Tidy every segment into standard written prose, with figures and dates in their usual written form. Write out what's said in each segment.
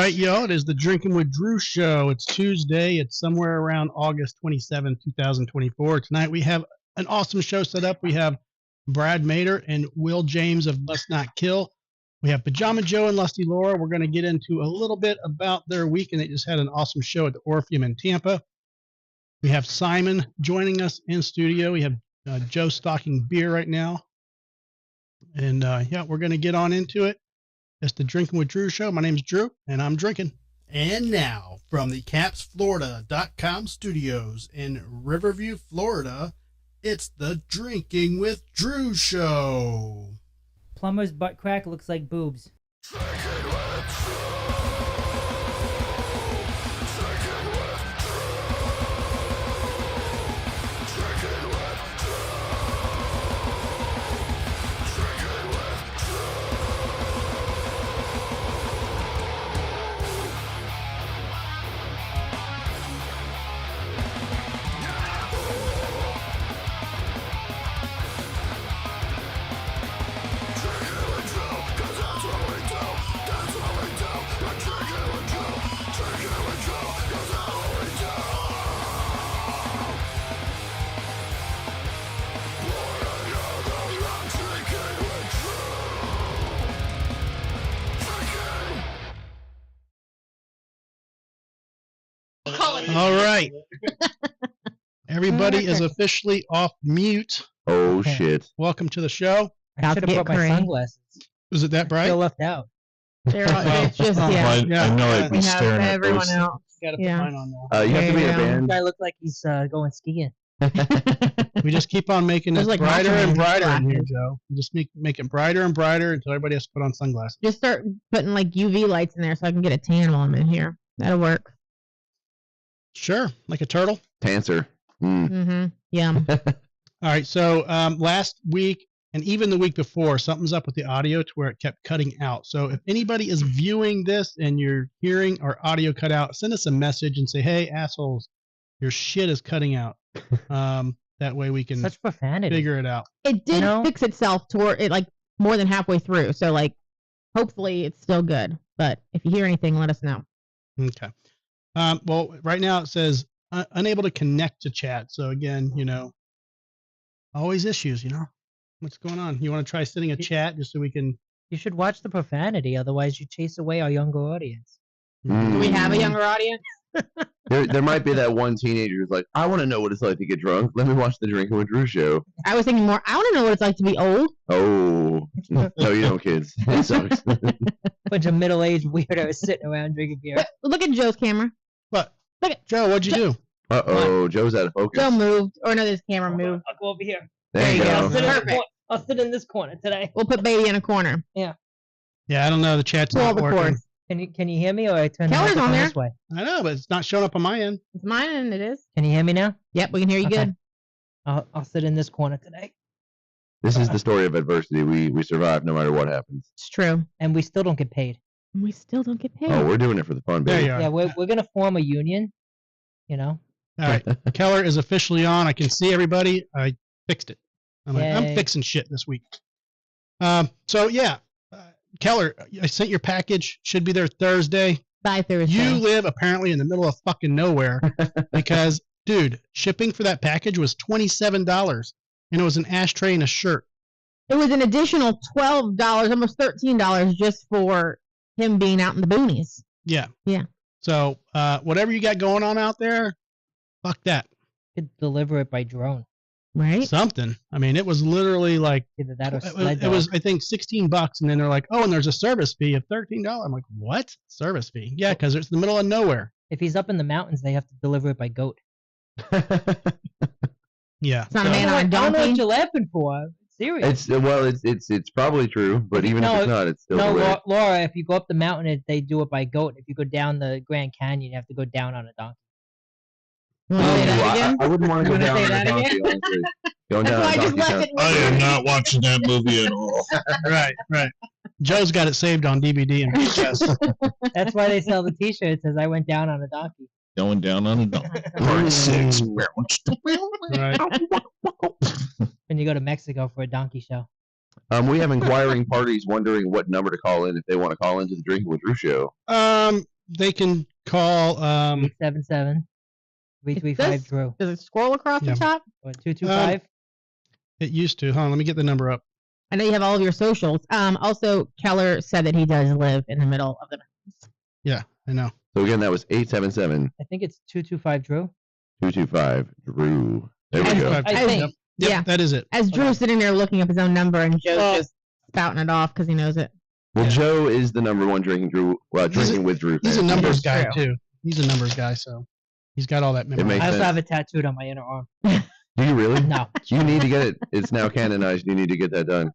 right, yo, it is the Drinking with Drew show. It's Tuesday. It's somewhere around August 27, 2024. Tonight we have an awesome show set up. We have Brad Mader and Will James of Must Not Kill. We have Pajama Joe and Lusty Laura. We're going to get into a little bit about their week, and they just had an awesome show at the Orpheum in Tampa. We have Simon joining us in studio. We have Joe stocking beer right now. And, yeah, we're going to get on into it. It's the Drinking with Drew show. My name's Drew, and I'm drinking. And now, from the CapsFlorida.com studios in Riverview, Florida, it's the Drinking with Drew show. Plumber's butt crack looks like boobs. All right. Everybody is officially off mute. Oh, shit. Welcome to the show. I should have brought my sunglasses. Was it that bright? Still left out. They're all, it's just, Oh, yeah. Yeah. I know I'd be We have staring at everyone those. else. Gotta put Yeah. mine on now. You have to be in a Yeah. This band. guy looks like he's going skiing. We just keep on making it Those like brighter Macho and Man brighter in here, glasses. Joe. We just make it brighter and brighter until everybody has to put on sunglasses. Just start putting like UV lights in there so I can get a tan while I'm in here. That'll work. Sure, like a turtle. Tancer. Mm. Mm-hmm. Yeah. All right, so last week and even the week before, something's up with the audio to where it kept cutting out. So if anybody is viewing this and you're hearing our audio cut out, send us a message and say, hey, assholes, your shit is cutting out. That way we can Such profanity. figure it out. It did know? fix itself toward it like more than halfway through. So like hopefully it's still good. But if you hear anything, let us know. Okay. Well, right now it says unable to connect to chat. So again, always issues, What's going on? You want to try sending a chat just so we can... You should watch the profanity, otherwise you chase away our younger audience. Do we have a younger audience? There might be that one teenager who's like, I want to know what it's like to get drunk. Let me watch the Drinking with Drew show. I was thinking more, I want to know what it's like to be old. Oh. No, you don't, kids. It sucks. Bunch of middle-aged weirdos sitting around drinking beer. Look at Joe's camera. What? Look at Joe, what'd you do? Uh-oh, Joe's out of focus. Joe moved. Or no, this camera moved. I'll go over here. There you There you go. go. Perfect. I'll sit in this corner today. We'll put baby in a corner. Yeah, I don't know. The chat's Pull not the working. cord. Can you hear me, or I turn the Keller's on microphone there. this way? I know, but it's not showing up on my end. It's mine and it is. Can you hear me now? Yep, we can hear you Okay. good. I'll sit in this corner today. This is the story of adversity. We survive no matter what happens. It's true. And we still don't get paid. We still don't get paid. Oh, we're doing it for the fun, There baby. you are. Yeah, we're gonna form a union. All right. Keller is officially on. I can see everybody. I fixed it. I'm Yay. fixing shit this week. So, yeah. Keller, I sent your package. Should be there Thursday. By Thursday. You live apparently in the middle of fucking nowhere because, dude, shipping for that package was $27, and it was an ashtray and a shirt. It was an additional $12, almost $13 just for him being out in the boonies. Yeah. Yeah. So, whatever you got going on out there, fuck that. Could deliver it by drone. Right? Something. I mean, it was literally like, Either that or sled it was, dog. I think, $16, and then they're like, oh, and there's a service fee of $13. I'm like, what? Service fee? Yeah, because it's in the middle of nowhere. If he's up in the mountains, they have to deliver it by goat. Yeah. It's not a So- man on a I don't know what donkey. you're laughing for. It's serious. It's probably true, but even if No, it's not, it's still No, hilarious. Laura, if you go up the mountain, they do it by goat. If you go down the Grand Canyon, you have to go down on a donkey. You want to say that again? I wouldn't want to You go wanna down say on a that donkey, again? honestly. Going That's down why on I a just donkey left sounds... it. I am not watching that movie at all. Right. Joe's got it saved on DVD and VHS. That's why they sell the T-shirts. As I went down on a donkey. Going down on a donkey. Part 6. Right. When you go to Mexico for a donkey show. We have inquiring parties wondering what number to call in if they want to call into the Drinking with Drew show. they can call 877 335 Drew Does it scroll across Yeah. the top? or 225. it used to. Hold on, let me get the number up. I know you have all of your socials. Also, Keller said that he does live in the middle of the mountains. Yeah, I know. So again, that was 877 I think it's 225 Drew. 225 Drew. There we And- go. I think. Yep, Yeah. that is it. As Drew's sitting there looking up his own number, and Joe's just spouting it off because he knows it. Well, Yeah. Joe is the number one drinking with Drew. He's a fan. numbers That's guy true. too. He's a numbers guy, so he's got all that memorized. makes I also sense. have it tattooed on my inner arm. Do you really? No. You need to get it. It's now canonized. You need to get that done.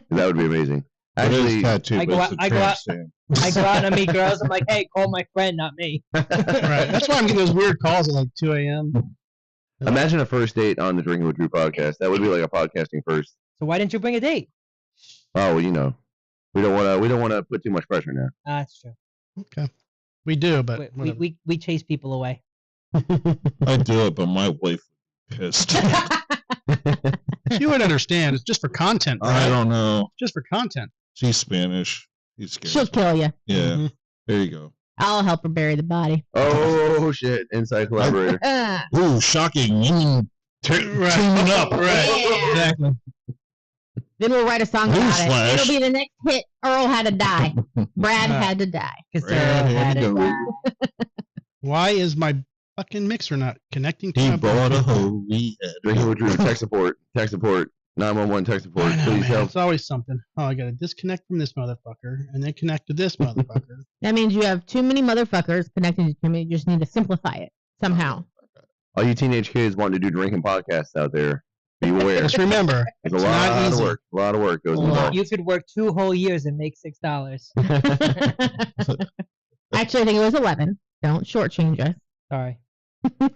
That would be amazing. It is Actually, tattoo, I but go it's out- a I go out- tramp stamp. I go out and meet girls. I'm like, hey, call my friend, not me. Right. That's why I'm getting those weird calls at like 2 a.m. imagine a first date on the Drinking with Drew podcast. That would be like a podcasting first. So why didn't you bring a date? Oh, well, we don't want to put too much pressure now. That's true. Okay. We do, but We chase people away. I do it, but my wife would be pissed. you would understand. It's just for content, right? I don't know. Just for content. She's Spanish. He's scared. She'll kill you. Yeah, Mhm. there you go. I'll help her bury the body. Oh shit! Inside collaborator. Ooh, shocking. Tune up. Right. Yeah. Exactly. Then we'll write a song about it. Newsflash. It'll be the next hit. Earl had to die. Brad had to die. Because Brad had had to it. go. Why is my fucking mixer not connecting to He my bought a hoe. We had Drinking with Drew. Tech support. 911 tech support. I know, Please man. help. It's always something. Oh, I gotta disconnect from this motherfucker and then connect to this motherfucker. That means you have too many motherfuckers connected to too many. You just need to simplify it somehow. All you teenage kids wanting to do drinking podcasts out there, be aware. Just remember, There's a it's not lot of easy. work. A lot of work goes A lot. involved. You could work 2 whole years and make $6. Actually, I think it was 11. Don't shortchange us. Sorry. My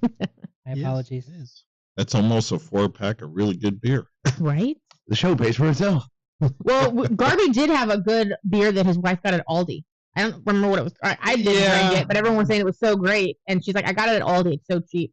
Yes, apologies. it is. That's almost a 4-pack of really good beer. Right? The show pays for itself. Well, Garby did have a good beer that his wife got at Aldi. I don't remember what it was. I didn't Yeah. drink it, but everyone was saying it was so great. And she's like, I got it at Aldi. It's so cheap.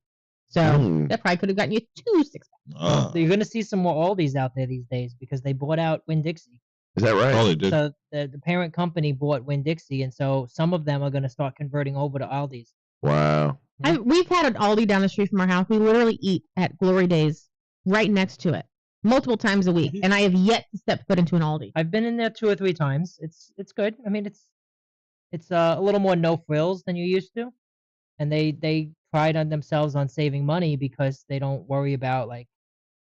So Mm. that probably could have gotten you 2 6. Ah, So you're going to see some more Aldi's out there these days because they bought out Winn-Dixie. Is that right? all they did. So the parent company bought Winn-Dixie, and so some of them are going to start converting over to Aldi's. Wow. We've had an Aldi down the street from our house. We literally eat at Glory Days right next to it multiple times a week. Mhm. And I have yet to step foot into an Aldi. I've been in there 2 or 3 times. It's good. I mean, it's a little more no frills than you used to, and they pride on themselves on saving money because they don't worry about like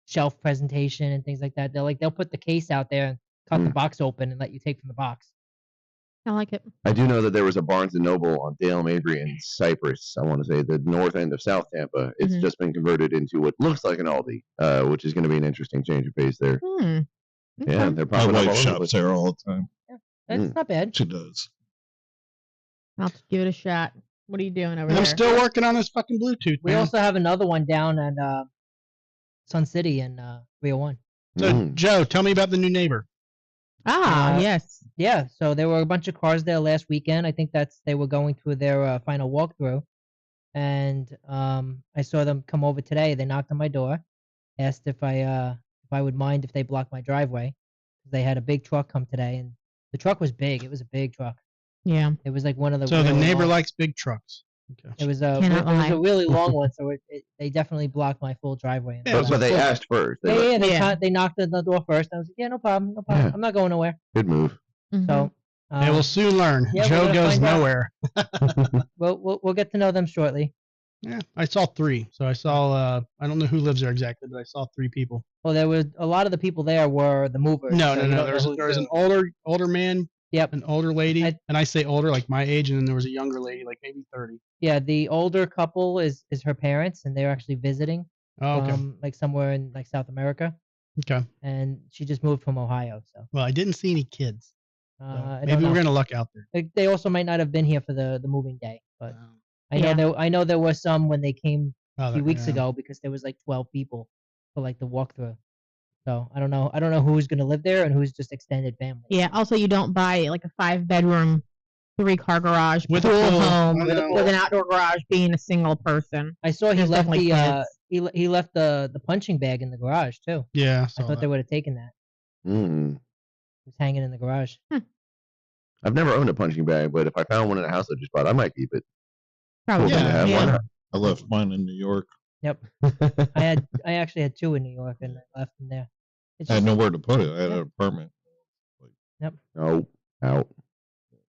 shelf presentation and things like that. They'll put the case out there and cut the Mm. box open and let you take from the box. I like it. I do know that there was a Barnes & Noble on Dale Mabry in Cypress. I want to say the north end of South Tampa. It's Mhm. just been converted into what looks like an Aldi, which is going to be an interesting change of pace there. Hmm. Yeah, Okay. they're My popping up all wife over the shops place. there all the time. It's not bad. She does. I'll just give it a shot. What are you doing over I'm there? still working on this fucking Bluetooth, We man. also have another one down at Sun City in 301. So, Mm. Joe, tell me about the new neighbor. Ah, Uh, yes. Yeah, so there were a bunch of cars there last weekend. I think they were going through their final walkthrough, and I saw them come over today. They knocked on my door, asked if I would mind if they blocked my driveway. They had a big truck come today, and the truck was big. It was a big truck. Yeah. It was like one of the. So the really neighbor long- likes big trucks. Okay. It was Cannot lie. a really long one, so they definitely blocked my full driveway. And Yeah, all But that. they asked first. They Yeah, let- yeah, they, Yeah. they knocked on the door first. I was like, yeah, no problem, no problem. Yeah. I'm not going nowhere. Good move. Mhm. So They will soon learn. yeah, we're Joe gonna goes find out. nowhere. we'll get to know them shortly. Yeah, I saw 3. So I saw, I don't know who lives there exactly, but I saw 3 people. Well, there was a lot of the people there were the movers. No, so no, you no. don't There know was who's an who. older man, Yep. an older lady, I- and I say older, like my age, and then there was a younger lady, like maybe 30. Yeah, the older couple is her parents, and they're actually visiting Oh, okay. from like somewhere in like South America, Okay. and she just moved from Ohio. So Well, I didn't see any kids. So I maybe don't know. we're gonna luck out there. They also might not have been here for the moving day, but Um, I know there were some when they came oh, a few weeks yeah. ago because there was like 12 people for like the walkthrough. So I don't know who's gonna live there and who's just extended family. Yeah. Also, you don't buy like a 5-bedroom, 3-car garage With a pool pool. home I with, know. with an outdoor garage being a single person. I saw he There's left definitely the kids. he left the punching bag in the garage too. Yeah, I thought they would have taken that. Mm. It was hanging in the garage. I've never owned a punching bag, but if I found one in a house I just bought, I might keep it. Probably. Cool thing to have. Why not? I left mine in New York. Yep. I actually had 2 in New York and I left them there. It's I had just, nowhere to put it. I had an apartment. No, out.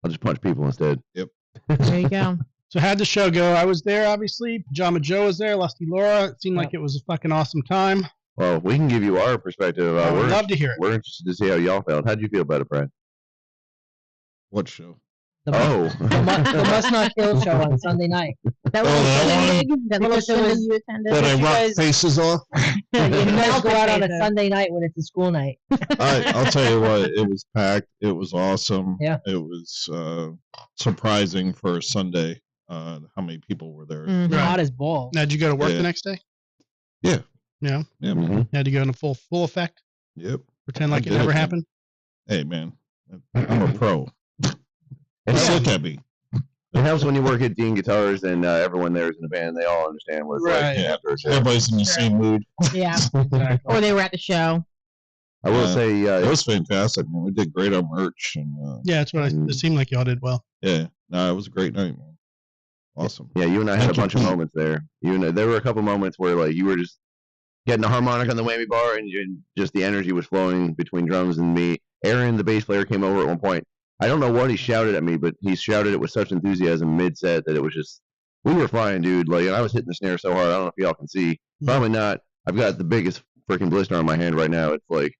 I'll just punch people instead. There you go. So how'd the show go? I was there, obviously. Pajama Joe was there. Lusty Laura. It seemed like it was a fucking awesome time. Well, we can give you our perspective. I would We're love to hear it. We're interested to see how y'all felt. How'd you feel about it, Brad? What show? the, Oh. the Must Not Kill show on Sunday night. That little that shindig, that little Because it was- shindig you attended. That I you rock guys- faces off? You guys Melt go out on a faces. Sunday night when it's a school night. I'll tell you what, it was packed. It was awesome. Yeah. It was surprising for a Sunday how many people were there. Mhm. Right. Hot as balls. Now, did you go to work Yeah. the next day? Yeah. Yeah. Yeah, man. Mhm. Had to go into full effect? Yep. Pretend like it did never it, man. happened? Hey, man. I'm a pro. It Just helps, look at me. it helps when you work at Dean Guitars and everyone there is in the band. They all understand what it's Right. like after a show. Everybody's in the same mood. Yeah. Exactly. Or they were at the show. I will Yeah. say, It was fantastic, man. We did great on merch. And Yeah, that's what it seemed like y'all did well. yeah, no, it was a great night, man. Awesome. yeah, you and I had a Thank you, bunch of Pete. moments there. There were a couple moments where like you were just getting a harmonic on the whammy bar, and just the energy was flowing between drums and me. Aaron, the bass player, came over at one point. I don't know what he shouted at me, but he shouted it with such enthusiasm mid-set that it was just, we were flying, dude. Like, and I was hitting the snare so hard. I don't know if y'all can see. Probably not. I've got the biggest freaking blister on my hand right now. It's like,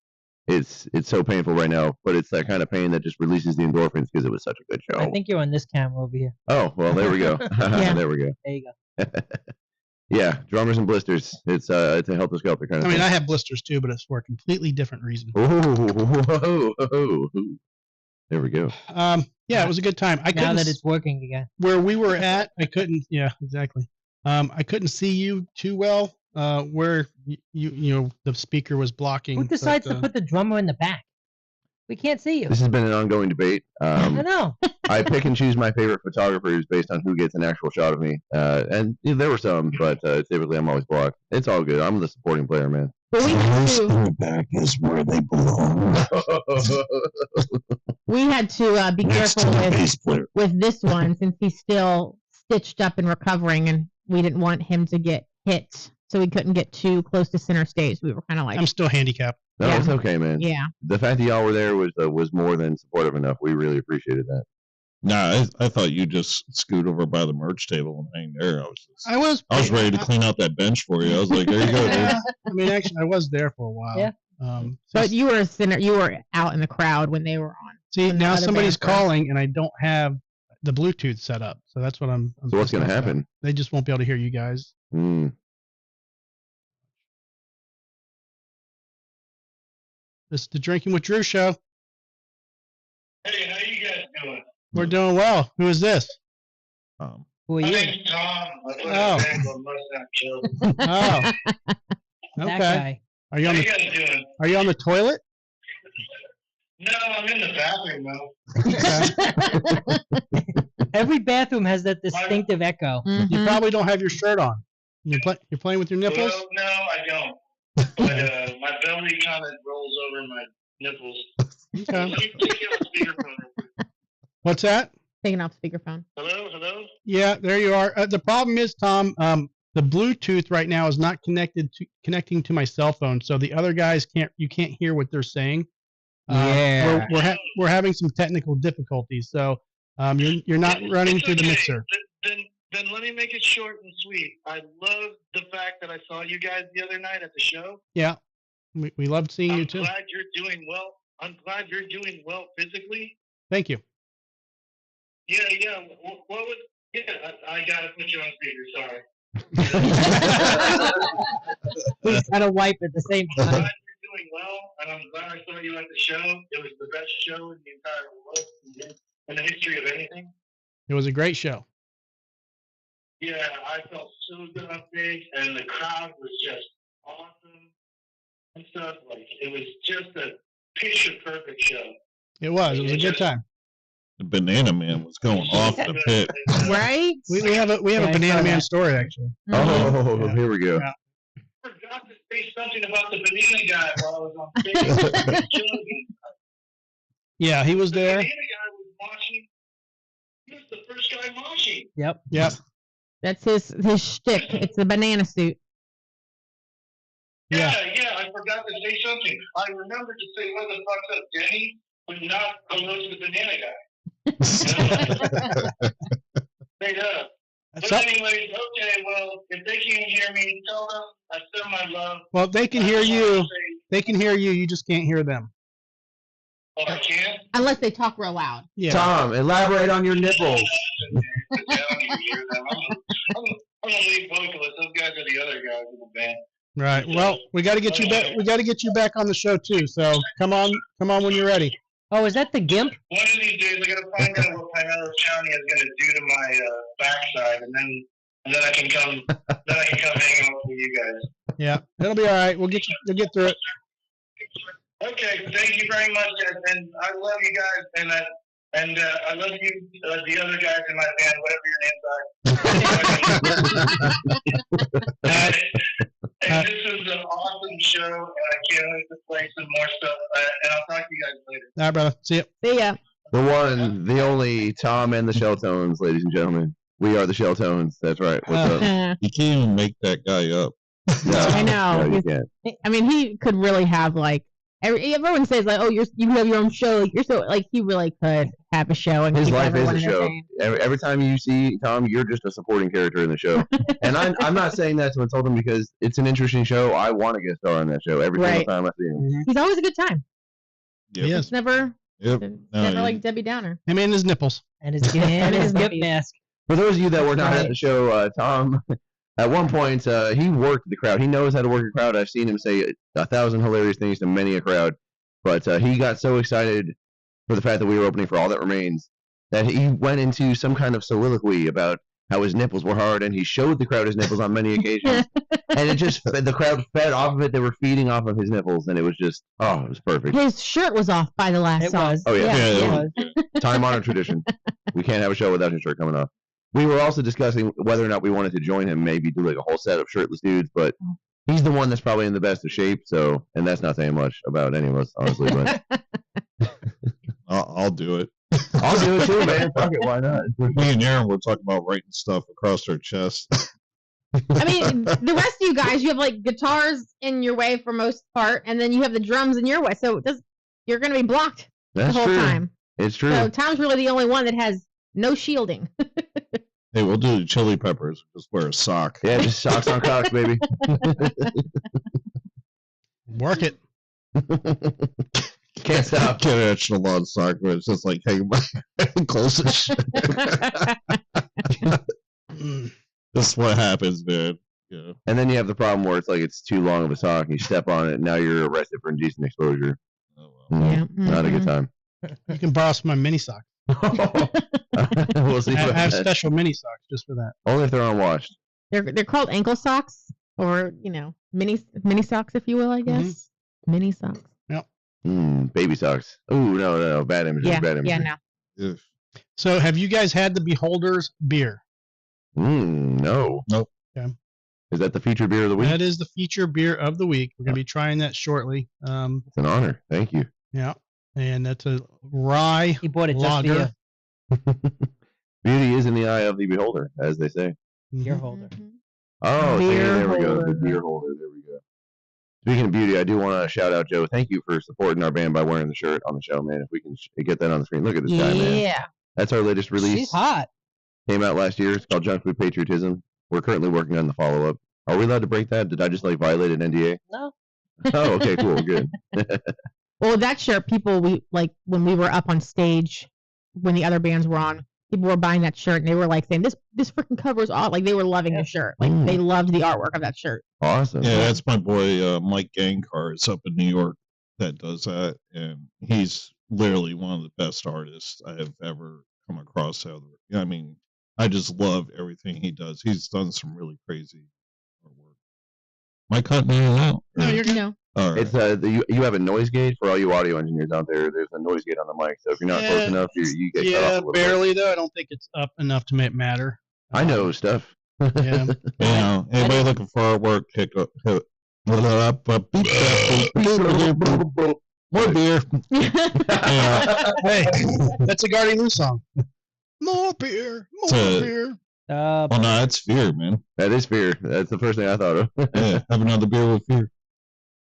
it's so painful right now, but it's that kind of pain that just releases the endorphins because it was such a good show. I think you're on this camera over here. Oh, well, there we go. Yeah. There we go. There you go. Yeah, drummers and blisters. It's a helter skelter kind I of mean, thing. I have blisters too, but it's for a completely different reason. Ooh, there we go. Yeah, it was a good time. I Now couldn't that it's working again. where we were at. I couldn't. Yeah, exactly. I couldn't see you too well. Where you know the speaker was blocking. Who decides but, to put the drummer in the back? We can't see you. This has been an ongoing debate. I know. I pick and choose my favorite photographers based on who gets an actual shot of me. And there were some, but typically I'm always blocked. It's all good. I'm the supporting player, man. But we had to, back is where they belong. we had to be careful player. with this one since he's still stitched up and recovering, and we didn't want him to get hit, so we couldn't get too close to center stage. We were kind of like, I'm still handicapped. No, Yeah. it's okay, man. yeah. The fact that y'all were there was more than supportive enough. We really appreciated that. Nah, I thought you just scoot over by the merch table and hang there. I was ready to clean out that bench for you. I was like, there you go, dude. I mean, actually, I was there for a while. Yeah. But you were you were out in the crowd when they were on. See, when the now other somebody's band first. calling, and I don't have the Bluetooth set up, so that's what I'm So what's going to pissed off about. happen? They just won't be able to hear you guys. This is the Drinking with Drew show. Hey, how you guys doing? We're doing well. Who is this? Who are My you? name's Tom. I play Oh. a band called Must Not Kill. Oh, That okay. guy. Are you How on you the guys doing? Are you on the toilet? No, I'm in the bathroom though. Every bathroom has that distinctive echo. You Mhm. probably don't have your shirt on. You're playing with your nipples. Well, no, I don't. But my belly kind of rolls over my nipples. Okay. Take it on speakerphone. What's that? Taking off speakerphone. Hello, hello. Yeah, there you are. The problem is, Tom, the Bluetooth right now is not connecting to my cell phone, so the other guys you can't hear what they're saying. Yeah. We're having some technical difficulties, so you're not running It's through the okay. mixer. Then let me make it short and sweet. I love the fact that I saw you guys the other night at the show. Yeah, we loved seeing you I'm too. glad you're doing well. I'm glad you're doing well physically. Thank you. Yeah, yeah. What was? Yeah, I gotta put you on speaker. Sorry. He's got to wipe at the same I'm time. glad you're doing well, and I'm glad I saw you at the show. It was the best show in the entire world, in the history of anything. It was a great show. Yeah, I felt so good on stage, and the crowd was just awesome and stuff. Like it was just a picture perfect show. It was. It was a good time. The Banana Man was going off the pit. Right? We have a Yeah, I Banana saw Man that. story actually. Oh, Yeah. here we go. Yeah. I forgot to say something about the banana guy while I was on stage. Yeah, he was The there. banana guy was watching the first guy moshing. Yep. That's his shtick. It's the banana suit. Yeah, I forgot to say something. I remembered to say what the fuck's up, Denny, but not hello to the banana guy. Straight up. But anyways, okay, well, if they can't hear me, tell them I send my love. Well, they can hear you. They can hear you. You just can't hear them. Oh, I can't? Unless they talk real loud. Yeah. Tom, elaborate on your nipples. I'm gonna leave vocalists. Those guys are the other guys in the band. Right. Well, we got to get you back. We got to get you back on the show too. So come on when you're ready. Oh, is that the GIMP? One of these days, I gotta find out what Pinellas County is gonna do to my backside, and then I can come. Then I can come hang out with you guys. Yeah, it'll be all right. You'll get through it. Okay, thank you very much, guys, and I love you guys, and I love you, the other guys in my band, whatever your names are. And this is an awesome show, and I can't wait to play some more stuff. And I'll talk to you guys later. All right, brother. See ya. See ya. The one, the only Tom and the Shelltones, ladies and gentlemen. We are the Shelltones. That's right. What's up? You can't even make that guy up. No, I know. No, you can't. I mean, he could really have like everyone says like, oh, you have your own show. Like you're so like he really could have a show and His keep life is everyone a show. entertained. Every time you see Tom, you're just a supporting character in the show. And I'm not saying that to insult him because it's an interesting show. I want to get a star on that show every single time I see him. He's always a good time. Yep. Yes. It's never like Debbie Downer. Him and his nipples. And his GIMP mask. For those of you that were not at the show, Tom, at one point, he worked the crowd. He knows how to work a crowd. I've seen him say 1,000 hilarious things to many a crowd. But he got so excited for the fact that we were opening for All That Remains that he went into some kind of soliloquy about how his nipples were hard, and he showed the crowd his nipples on many occasions. And it just, the crowd fed off of it. They were feeding off of his nipples, and it was just, it was perfect. His shirt was off by the last song. Oh, yeah. It was. Time-honored tradition. We can't have a show without his shirt coming off. We were also discussing whether or not we wanted to join him, maybe do like a whole set of shirtless dudes, but he's the one that's probably in the best of shape, so, and that's not saying much about any of us, honestly. But I'll do it. I'll do it too, man. Fuck it, why not? Me and Aaron were talking about writing stuff across our chest. I mean, the rest of you guys, you have like guitars in your way for most part, and then you have the drums in your way, so you're going to be blocked That's the whole true. time. It's true. So Tom's really the only one that has no shielding. Hey, we'll do the Chili Peppers. Just wear a sock. Yeah, just socks on cocks, baby. Work it. Can't stop. Get an extra long sock, but it's just like hanging by close as shit. This is what happens, man. Yeah. And then you have the problem where it's like it's too long of a sock, and you step on it, and now you're arrested for indecent exposure. Oh, well. Yeah. Not a good time. You can borrow some of my mini socks. We'll see. I about have that. special mini socks just for that. Only if they're unwashed. They're called ankle socks, or mini socks, if you will, I guess. Mini socks. Baby socks. Ooh, no, bad imagery. Yeah, Bad imagery. yeah, no. Ugh. So, have you guys had the Beholder's beer? No. Nope. Okay. Is that the featured beer of the week? That is the feature beer of the week. We're going to be trying that shortly. It's an honor. Thank you. Yeah, and that's a rye He bought it just lager. for you. Beauty is in the eye of the beholder, as they say. Beer holder. Oh, see, Beer there we go. The holder. beer holder. There we go. Speaking of beauty, I do want to shout out Joe. Thank you for supporting our band by wearing the shirt on the show, man. If we can get that on the screen. Look at this guy, man. Yeah. That's our latest release. She's hot. Came out last year. It's called Junk Food Patriotism. We're currently working on the follow-up. Are we allowed to break that? Did I just violate an NDA? No. Oh, okay, cool, good. Well, that shirt, people, when we were up on stage, when the other bands were on, people were buying that shirt, and they were saying, this freaking cover is awesome. Like, they were loving the shirt. Like, they loved the artwork of that shirt. Awesome. Yeah, that's my boy Mike Gangcar. It's up in New York that does that, and he's literally one of the best artists I have ever come across. I mean, I just love everything he does. He's done some really crazy artwork. Am I cutting it out? No, you're good. All right. It's you have a noise gate for all you audio engineers out there. There's a noise gate on the mic, so if you're not close enough, you get cut off a little barely though. I don't think it's up enough to make it matter. I know stuff. Yeah. Anybody looking for artwork, hit more beer. Hey, that's a Guardian Lou song. More beer. More So- beer. Well, no, that's fear, man. That is fear. That's the first thing I thought of. Yeah, have another beer with fear.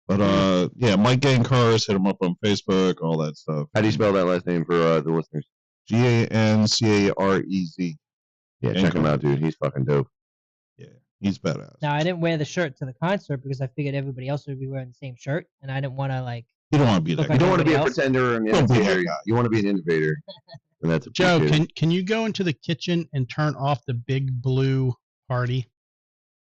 But yeah, Mike Gang Cars, hit him up on Facebook, all that stuff. How do you spell that last name for the listeners? GANCAREZ. Yeah, Gang check him Cars. out, dude. He's fucking dope. Yeah, he's badass. Now I didn't wear the shirt to the concert because I figured everybody else would be wearing the same shirt, and I didn't want to like. You don't want to be Look that You guy. don't want to be a Everybody else? pretender or an Don't be that innovator. guy. You want to be an innovator. And that's Joe, appreciated. can you go into the kitchen and turn off the big blue party?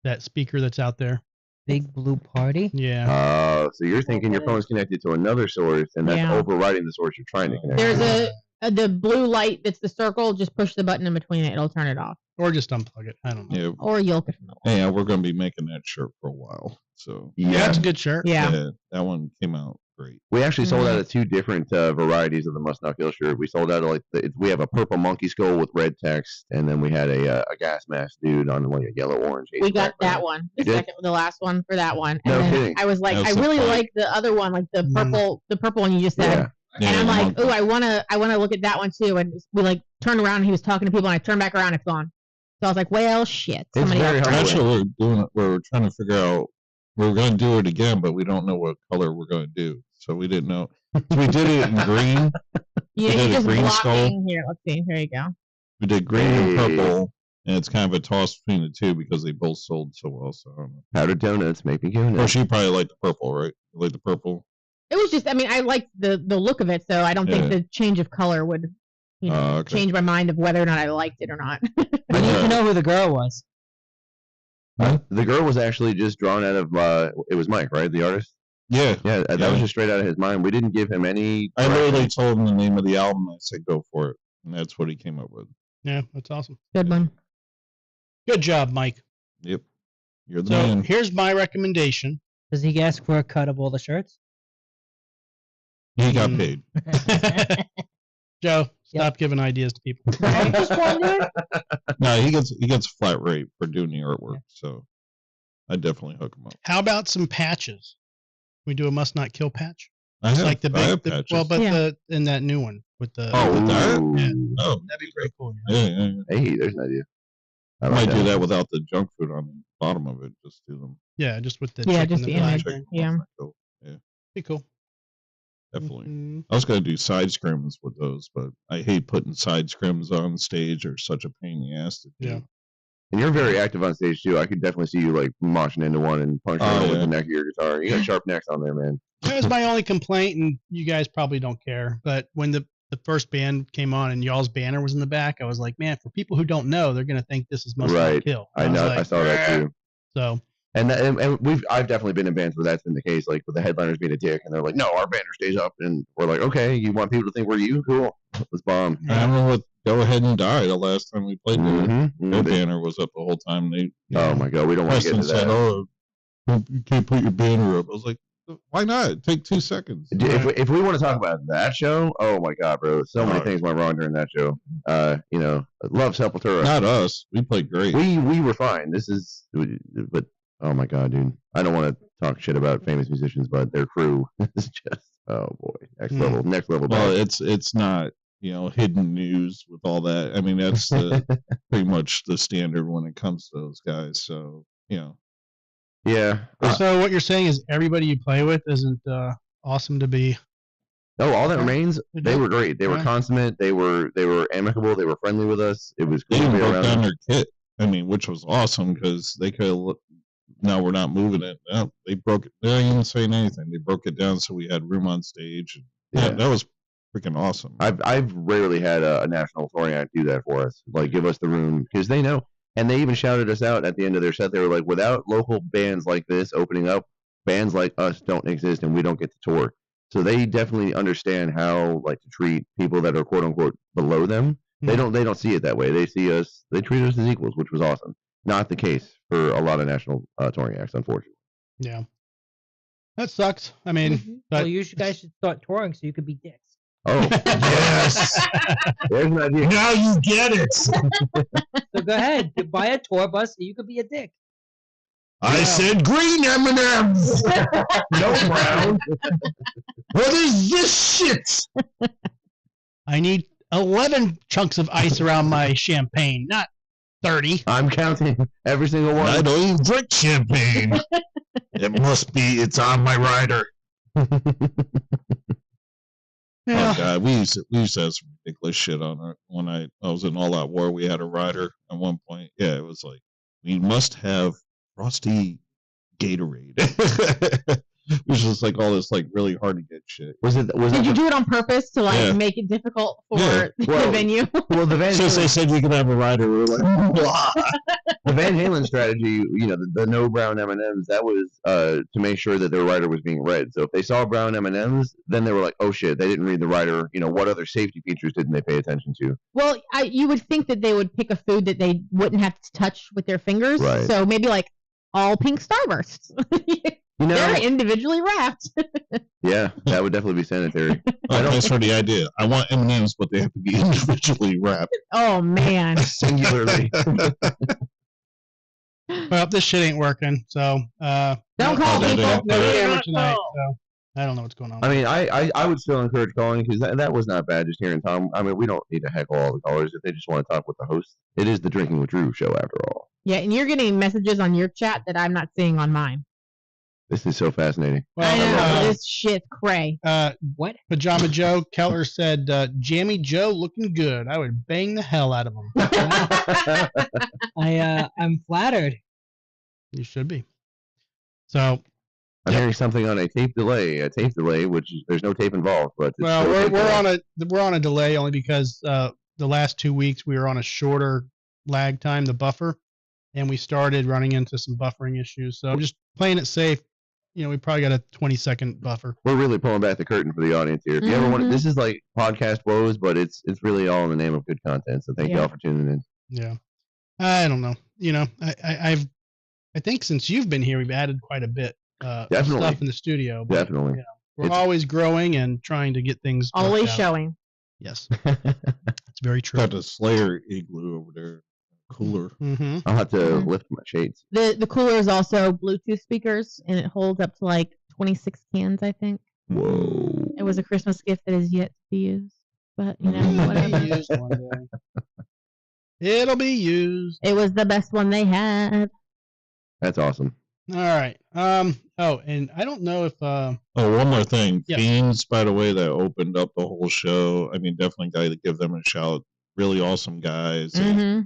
That speaker that's out there. Big Blue Party. Yeah. So you're thinking your phone's connected to another source, and that's Yeah. overriding the source you're trying to connect. There's to. the blue light that's the circle. Just push the button in between it. It'll turn it off. Or just unplug it. I don't know. Yeah, Or you'll get from the wall. yeah, we're going to be making that shirt for a while. So, Yeah, that's a good shirt. Yeah. that one came out great. We actually sold Mm-hmm. out of two different varieties of the Must Not Kill shirt. We sold out of we have a purple monkey skull with red text, and then we had a gas mask dude on like a yellow orange. We got that background. one. You The did? second, the last one for that one. No And then kidding. I was like, That was I so really fun. like the other one, like the purple one you just said. Yeah. Yeah, And I'm the like, monkey. oh, I wanna look at that one too. And we like turned around and he was talking to people, and I turned back around, it's gone. So I was like, well, shit. It's Somebody very else. hard. Actually, we're doing it. We're trying to figure out. We're going to do it again, but we don't know what color we're going to do. So we didn't know. So we did it in green. Yeah, did you're a just green skull. blocking here. Let's see. Here you go. We did green and Hey. purple, and it's kind of a toss between the two because they both sold so well. So I don't know. Powdered donuts make me go Of nuts. course, you probably like the purple, right? You like the purple? It was just, I mean, I liked the look of it, so I don't think Yeah. the change of color would, Okay. change my mind of whether or not I liked it or not. We need to know who the girl was. The girl was actually just drawn out of it was Mike, right? The artist. Yeah. Yeah, that Yeah. was just straight out of his mind. We didn't give him any. I direction. literally told him the name of the album. I said, go for it. And that's what he came up with. Yeah, that's awesome. Good one. Good job, Mike. Yep. You're the So man. here's my recommendation. Does he ask for a cut of all the shirts? He got Mm. paid. Joe, stop giving ideas to people. I'm just wondering. No, he gets a flat rate for doing the artwork. So I definitely hook him up. How about some patches? We do a must not kill patch. I It's have, like the I have big, patches. well, but Yeah. in that new one with the. Oh, with that? Ooh. Yeah. oh, That'd be pretty cool. yeah, yeah, yeah. Hey, there's an idea. I might do that without the junk food on the bottom of it. Just do them. Yeah, just with the. Yeah, chicken just and the black image. thing. Yeah. Cool. Be cool. Definitely. Mhm. I was gonna do side scrims with those, but I hate putting side scrims on stage. They're such a pain in the ass to do. Yeah. And you're very active on stage too. I could definitely see you like moshing into one and punching Oh, it with yeah. the neck of your guitar. You got sharp necks on there, man. That was my only complaint, and you guys probably don't care. But when the first band came on and y'all's banner was in the back, I was like, man, for people who don't know, they're gonna think this is must Right. not kill. I was know. like, I saw that too. So And I've definitely been in bands where that's been the case, like with the headliners being a dick, and they're like, "No, our banner stays up," and we're like, "Okay, you want people to think we're you? Cool, let's bomb." I don't know what Go Ahead and Die the last time we played there. Mm-hmm. Their banner was up the whole time. They Oh my god, we don't want to get Preston into said, that. "Oh, you can't put your banner up." I was like, "Why not? Take 2 seconds." If we want to talk about that show, oh my god, bro, so many Oh. things went wrong during that show. Love Sepultura. Not us. We played great. We were fine. But oh my god, dude, I don't want to talk shit about famous musicians, but their crew is just oh boy, next level. Well, bad. it's not hidden news with all that. I mean, that's pretty much the standard when it comes to those guys. So Yeah. so what you're saying is everybody you play with isn't awesome to be. All that Okay. remains, they were great. They were Yeah. consummate. They were amicable. They were friendly with us. It was they cool to even be broke around down them. their kit. I mean, which was awesome because they could have. No, we're not moving it. No, they broke it. They didn't even saying anything. They broke it down so we had room on stage. Yeah. That was freaking awesome. I've rarely had a national touring act do that for us. Like, give us the room because they know. And they even shouted us out at the end of their set. They were like, without local bands like this opening up, bands like us don't exist and we don't get to tour. So they definitely understand how to treat people that are quote unquote below them. They don't see it that way. They treat us as equals, which was awesome. Not the case for a lot of national touring acts, unfortunately. Yeah, that sucks. I mean, Well, but you guys should start touring so you could be dicks. Oh, Yes. there's an idea. Now you get it. So go ahead, buy a tour bus so you could be a dick. I said green M&Ms. No brown. What is this shit? I need 11 chunks of ice around my champagne, not 30. I'm counting every single one. I don't even drink champagne. It's on my rider. Yeah. Oh God, we used to have some ridiculous shit on our, when I was in All Out War. We had a rider at one point. Yeah, it was like we must have frosty Gatorade. It was just like all this like really hard to get shit. Did you do it on purpose to like Yeah. make it difficult for Yeah. the Well, venue? Well, the Van Since they Halen, said you could have a rider, we were like, blah. the Van Halen strategy, the no brown M&Ms, that was to make sure that their rider was being read. So if they saw brown M&Ms, then they were like, oh shit, they didn't read the rider. What other safety features didn't they pay attention to? Well, you would think that they would pick a food that they wouldn't have to touch with their fingers. Right. So maybe like all pink Starbursts. They're individually wrapped. Yeah, that would definitely be sanitary. Thanks for the idea. I want M&Ms, but they have to be individually wrapped. Oh man. Singularly. Well, this shit ain't working, so Don't call no, people. no, no no, camera tonight. So I don't know what's going on. I mean, I would still encourage calling because that was not bad. Just hearing Tom. I mean, we don't need to heckle all the callers if they just want to talk with the host. It is the Drinking with Drew show after all. Yeah, and you're getting messages on your chat that I'm not seeing on mine. This is so fascinating. I know. Well, This shit's cray. What? Pajama Joe Keller said, "Jammy Joe looking good. I would bang the hell out of him." I'm flattered. You should be. So, I'm hearing something on a tape delay, which there's no tape involved, but it's well, still a tape delay. we're on a delay only because the last 2 weeks we were on a shorter lag time, the buffer, and we started running into some buffering issues. So I'm just playing it safe. We probably got a 20-second buffer. We're really pulling back the curtain for the audience here. If you ever want, this is like podcast woes, but it's really all in the name of good content. So thank y'all for tuning in. Yeah, I don't know. I think since you've been here, we've added quite a bit of Definitely. stuff in the studio. But, Definitely. we're always growing and trying to get things worked Always out. showing. Yes, it's very true. Got the Slayer igloo over there. Cooler. Mm-hmm. I'll have to lift my shades. The cooler is also Bluetooth speakers, and it holds up to like 26 cans, I think. Whoa. It was a Christmas gift that is yet to be used, but It'll whatever. be used one day. It'll be used. It was the best one they had. That's awesome. All right. Oh, and I don't know if Oh, one more thing. Yeah. Fiends, by the way, that opened up the whole show. I mean, definitely got to give them a shout. Really awesome guys. Mm-hmm.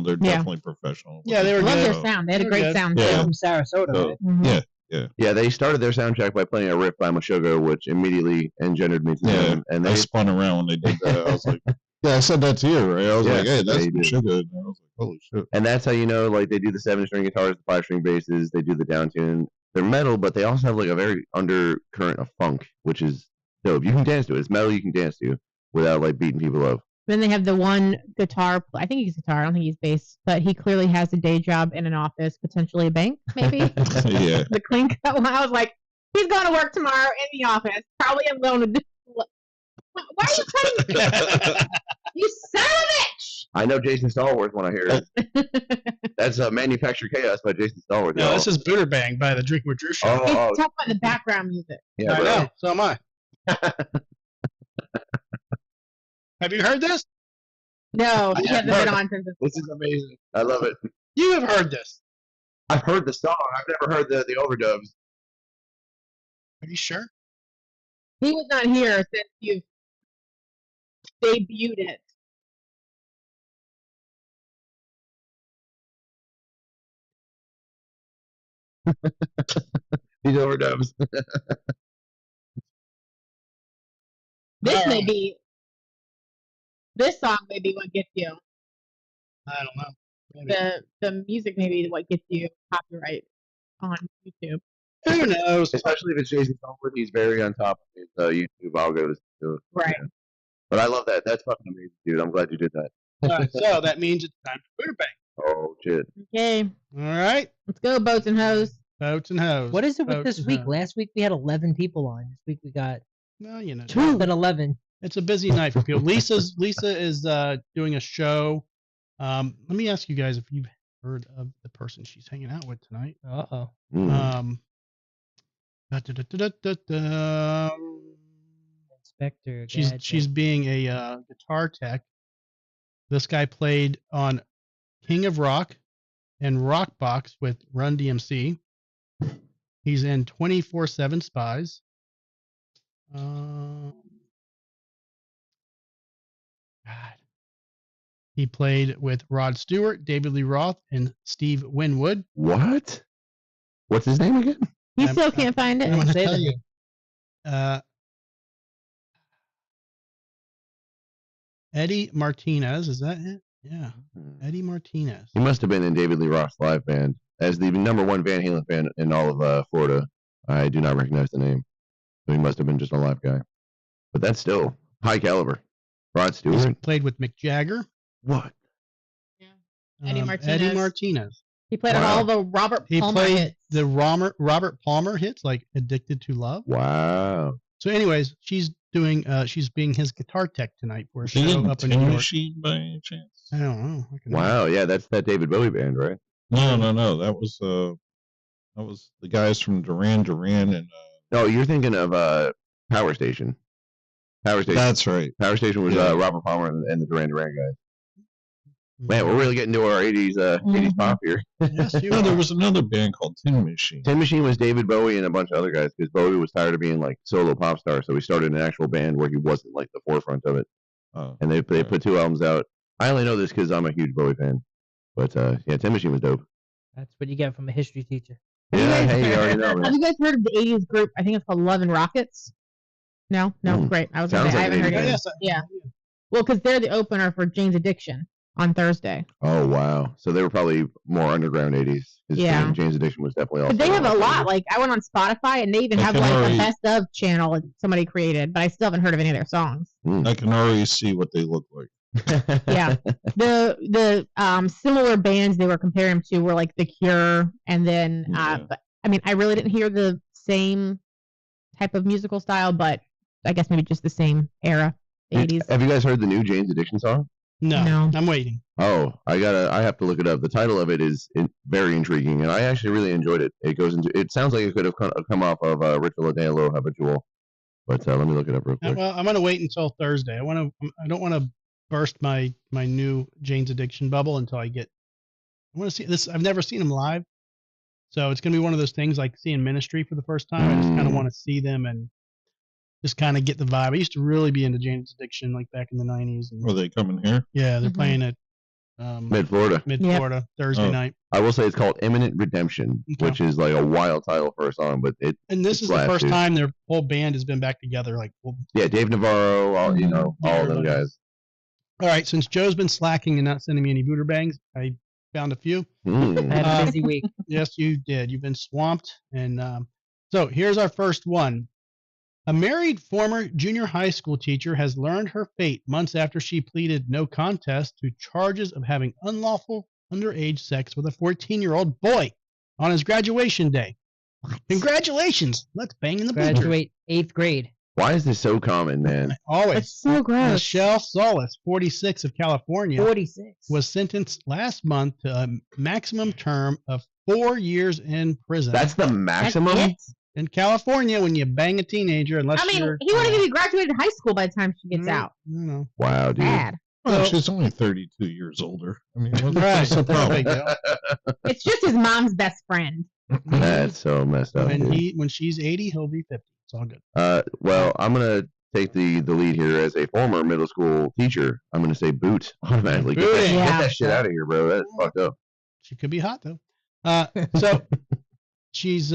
They're definitely professional. Yeah, they were Love good. their sound. They had a They're great good. sound Yeah. too. From Sarasota, So, right? Mhm. Yeah. Yeah, they started their soundtrack by playing a riff by Meshuggah, which immediately engendered me to them. And I they spun around when they did that. I was like, yeah, I said that to you, right? I was Yeah, like, hey, that's you did. sugar. And I was like, holy shit. And that's how like they do the 7-string guitars, the 5-string basses, they do the down tune. They're metal, but they also have like a very undercurrent of funk, which is dope. You can dance to it. It's metal you can dance to without like beating people up. Then they have the one guitar. I think he's guitar. I don't think he's bass, but he clearly has a day job in an office, potentially a bank, maybe. Yeah. The clean cut one. I was like, he's going to work tomorrow in the office. Probably alone. Why are you cutting? You son of a bitch! I know Jason Stallworth when I hear it. That's Manufactured Chaos by Jason Stallworth. No, y'all. this is Buderbangs by the Drinking with Drew show. Oh, He's oh, talking about the background music. yeah, I bro. know. So am I. Have you heard this? No, he I hasn't have been heard on since. This is amazing. I love it. You have heard this. I've heard the song. I've never heard the overdubs. Are you sure? He was not here since you've debuted it. These overdubs. This song may be what gets you. I don't know. Maybe. The music may be what gets you copyright on YouTube. Who knows? Especially if it's Jason Stallworth, he's very on top of his YouTube algos. So, Right. yeah. But I love that. That's fucking amazing, dude. I'm glad you did that. All right, so that means it's time for Buderbangs. Oh shit. Okay, All right. let's go, boats and hoes. Boats and hoes. What is it with Boats this and week? hoes. Last week we had 11 people on. This week we got Well, you know, less than 11. it's a busy night for people. Lisa is doing a show. Let me ask you guys if you've heard of the person she's hanging out with tonight. Uh-oh. Mm. Da-da-da-da-da-da. Inspector She's Gadget. being a guitar tech. This guy played on King of Rock and Rockbox with Run DMC. He's in 24/7 Spies. God. He played with Rod Stewart, David Lee Roth, and Steve Winwood. What? What's his name again? You still can't find I'm it. going to Say tell the you. name. Eddie Martinez. Is that it? Yeah. Eddie Martinez. He must have been in David Lee Roth's live band as the #1 Van Halen fan in all of Florida. I do not recognize the name. So he must have been just a live guy. But that's still high caliber. Rod He's Stewart. played with Mick Jagger. What? Eddie Eddie Martinez. Martinez. He played on Wow. all the Robert He Palmer played hits. the Robert Palmer hits like Addicted to Love. Wow. So anyways, she's doing she's being his guitar tech tonight for a She show in up in Tin New York. Machine by any chance? I don't know. Wow. Yeah, that's that David Bowie band, right? No. That was the guys from Duran Duran and. No, you're thinking of Power Station. Power Station. That's right. Power Station was Yeah. Robert Palmer and the Duran Duran guys. Man, we're really getting to our 80s pop here. Yes, you No, there are. was another band called Tin Machine. Tin Machine was David Bowie and a bunch of other guys because Bowie was tired of being like solo pop star, so he started an actual band where he wasn't like the forefront of it. Oh, And they right. put 2 albums out. I only know this because I'm a huge Bowie fan. But yeah, Tin Machine was dope. That's what you get from a history teacher. Have you Yeah, guys- hey, you already know, Have man. you guys heard of the 80s group? I think it's called Love and Rockets. No? Great. I was gonna Sounds say, I like haven't an heard 80s of it. Yes, Yeah. Well, because they're the opener for Jane's Addiction on Thursday. Oh wow! So they were probably more underground 80s. Yeah. Jane's Addiction was definitely also. But they have a lot. Like, I went on Spotify and they even I have can like already- a best of channel that somebody created, but I still haven't heard of any of their songs. I can already see what they look like. Yeah. The similar bands they were comparing to were like The Cure, and then Yeah. but, I mean, I really didn't hear the same type of musical style, but I guess maybe just the same era, the 80s. Have you guys heard the new Jane's Addiction song? No, No. I'm waiting. Oh, I have to look it up. The title of it is very intriguing, and I actually really enjoyed it. It sounds like it could have come off of Rich Villadalo Habitual, but let me look it up real quick. Well, I'm gonna wait until Thursday. I don't want to burst my new Jane's Addiction bubble until I want to see this. I've never seen them live, so it's gonna be one of those things like seeing Ministry for the first time. I just kind of want to see them and just kind of get the vibe. I used to really be into Jane's Addiction like back in the 90s. And, Were they coming here? yeah, they're Mhm. playing at Mid Florida. Mid Yep. Florida Thursday Oh. night. I will say it's called Imminent Redemption, Okay. which is like a wild title for a song, but And this It's is the slash, first dude. time their whole band has been back together. Like, well, yeah, Dave Navarro, all of them Everybody. guys. all right, since Joe's been slacking and not sending me any Buderbangs, I found a few. Mm. I had a Um, busy week. Yes, you did. You've been swamped. And so here's our first one. A married former junior high school teacher has learned her fate months after she pleaded no contest to charges of having unlawful underage sex with a 14-year-old boy on his graduation day. Congratulations. Let's bang in the booster. Graduate 8th grade. Why is this so common, man? Always. That's so gross. Michelle Solis, 46 of California, 46. was sentenced last month to a maximum term of 4 years in prison. That's the That's maximum. it? in California when you bang a teenager, unless I mean, you're. he wouldn't even be graduated high school by the time she gets out. You know. Wow, dude. Bad. Well, So- she's only 32 years older. I mean, what's Right. the No problem? big deal. It's just his mom's best friend. That's so messed up. When dude. when she's 80, he'll be 50. It's all good. Well, I'm gonna take the lead here as a former middle school teacher. I'm gonna say boot automatically. Get that, Booting. get Yeah. that shit out of here, bro. That's fucked up. She could be hot though. So she's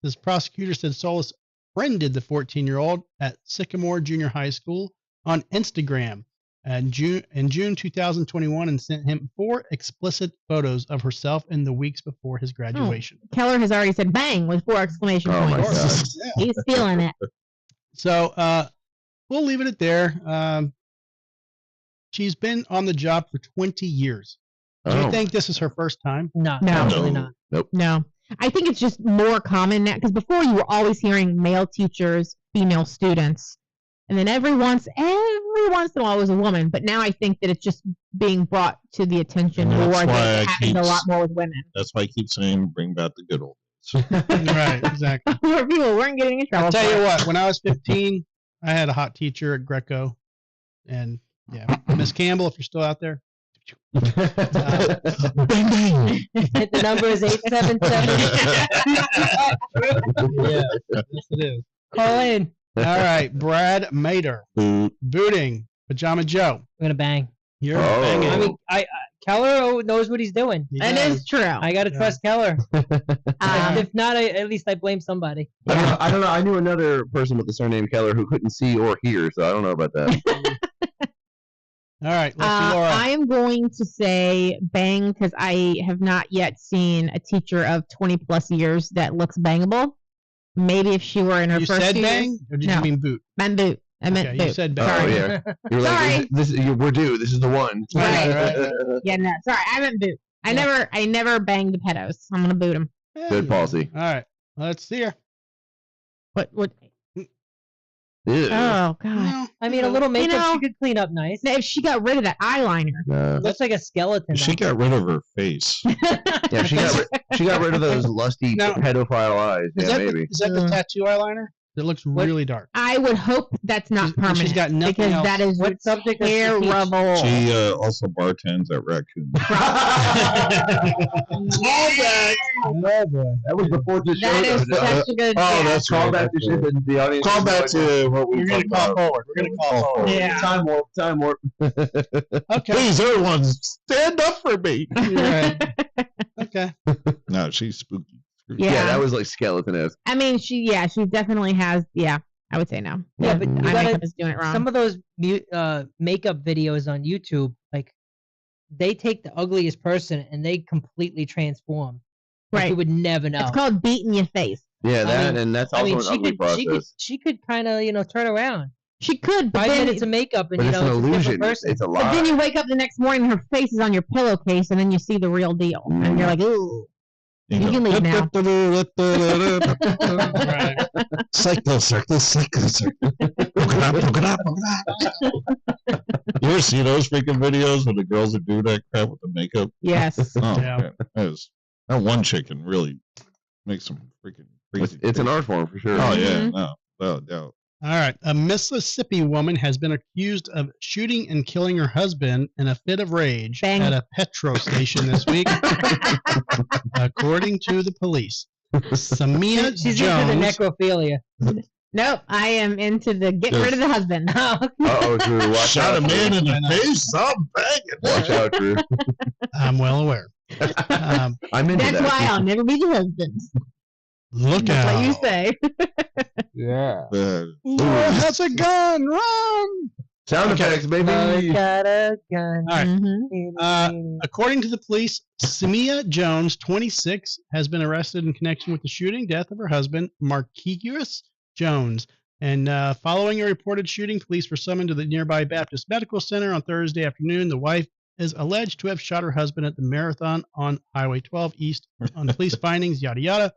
this prosecutor said Solis friended the 14-year-old at Sycamore Junior High School on Instagram in June 2021 and sent him 4 explicit photos of herself in the weeks before his graduation. Keller has already said bang with 4 exclamation Oh my points. God. Yeah. He's feeling it. So we'll leave it at there. She's been on the job for 20 years. Do you Oh. think this is her first time? No, No. absolutely not. No. I think it's just more common now because before you were always hearing male teachers, female students, and then every once in a while it was a woman. But now I think that it's just being brought to the attention That's more. why That I it happens keep a lot more with women. That's why I keep saying bring back the good old days. Right, exactly. Where people weren't getting in trouble. I'll tell for you it. what, when I was 15, I had a hot teacher at Greco, and yeah, Miss Campbell, if you're still out there. Bang bang. The number is 877. Yeah, yes it is. Call in. All right, Brad Mater, Boot. booting Pajama Joe. We're gonna bang. You're Oh. banging. I mean, Keller knows what he's doing. He That does. is true. I gotta trust Keller. Um, If not, at least I blame somebody. I don't know. I knew another person with the surname Keller who couldn't see or hear, so I don't know about that. All right, Lusty Laura. I am going to say bang because I have not yet seen a teacher of 20 plus years that looks bangable. Maybe if she were in her You first said few bang, years. or did No. you mean boot? meant boot. I meant Okay, boot. you said Oh bang. Sorry. yeah, you're Sorry. like this. We're due. This is the one. Right. Yeah, no, sorry, I meant boot. I never banged the pedos. I'm gonna boot them. Yeah, Good you- policy. All right, let's see her. What? Ew. Oh god. No, I mean, a little makeup know- she could clean up nice. Now, if she got rid of that eyeliner. No. Looks like a skeleton. She though. got rid of her face. Yeah, she got rid of those lusty No. pedophile eyes. Is Yeah, that maybe. the tattoo eyeliner? It looks What- really dark. I would hope that's not She's- permanent. she's got nothing because else. that is What subject does she teach? terrible. She also bartends at Raccoon. Oh boy. That was before the show. That is though. such a good. Oh, yeah. that's Call right. back to shit that the audience. Call has no back idea. to what we We're gonna talked call about. forward. We're gonna call forward. Yeah. Time warp. Time warp. Okay. Please, everyone, stand up for me. You're right. Okay. No, she's spooky. Yeah. Yeah, that was like skeleton-esque. I mean, she definitely has. Yeah, I would say no. Yeah, but you my gotta- makeup is doing it wrong. Some of those makeup videos on YouTube, like they take the ugliest person and they completely transform. Like, Right. you would never know. It's called beating your face. Yeah, I that mean- and that's I also mean, an ugly process. she could kind of turn around. She could, but 5 then, minutes of makeup and But it's an it's a illusion. different person. It's a but then lie. you wake up the next morning and her face is on your pillowcase, and then you see the real deal, and you're like, ooh. You can leave now. Right. Cycle circle, cycle circle. Look it up. You ever see those freaking videos when the girls are doing that crap with the makeup? Yes. Oh, Yeah. man. That one chicken really makes some freaking crazy. It's an things. art form for sure. Oh, yeah. Mhm. No, without doubt. All right. A Mississippi woman has been accused of shooting and killing her husband in a fit of rage Bang. at a petrol station this week, according to the police. Samia She's into the Jones. necrophilia. Nope, I am into the get rid of the husband. Uh-oh, Drew. Watch Shot out. a man in I know. the face. I'm banging. Watch out, Drew. I'm well aware. I'm into That's that. why I'll never be your husband. Look That's out. what you say. Yeah. Laura has a gun. Run. Sound Okay. effects, baby. Got a gun. All right. Mhm. According to the police, Samia Jones, 26, has been arrested in connection with the shooting death of her husband, Marquise Jones. And following a reported shooting, police were summoned to the nearby Baptist Medical Center on Thursday afternoon. The wife is alleged to have shot her husband at the marathon on Highway 12 East. On police findings, yada yada.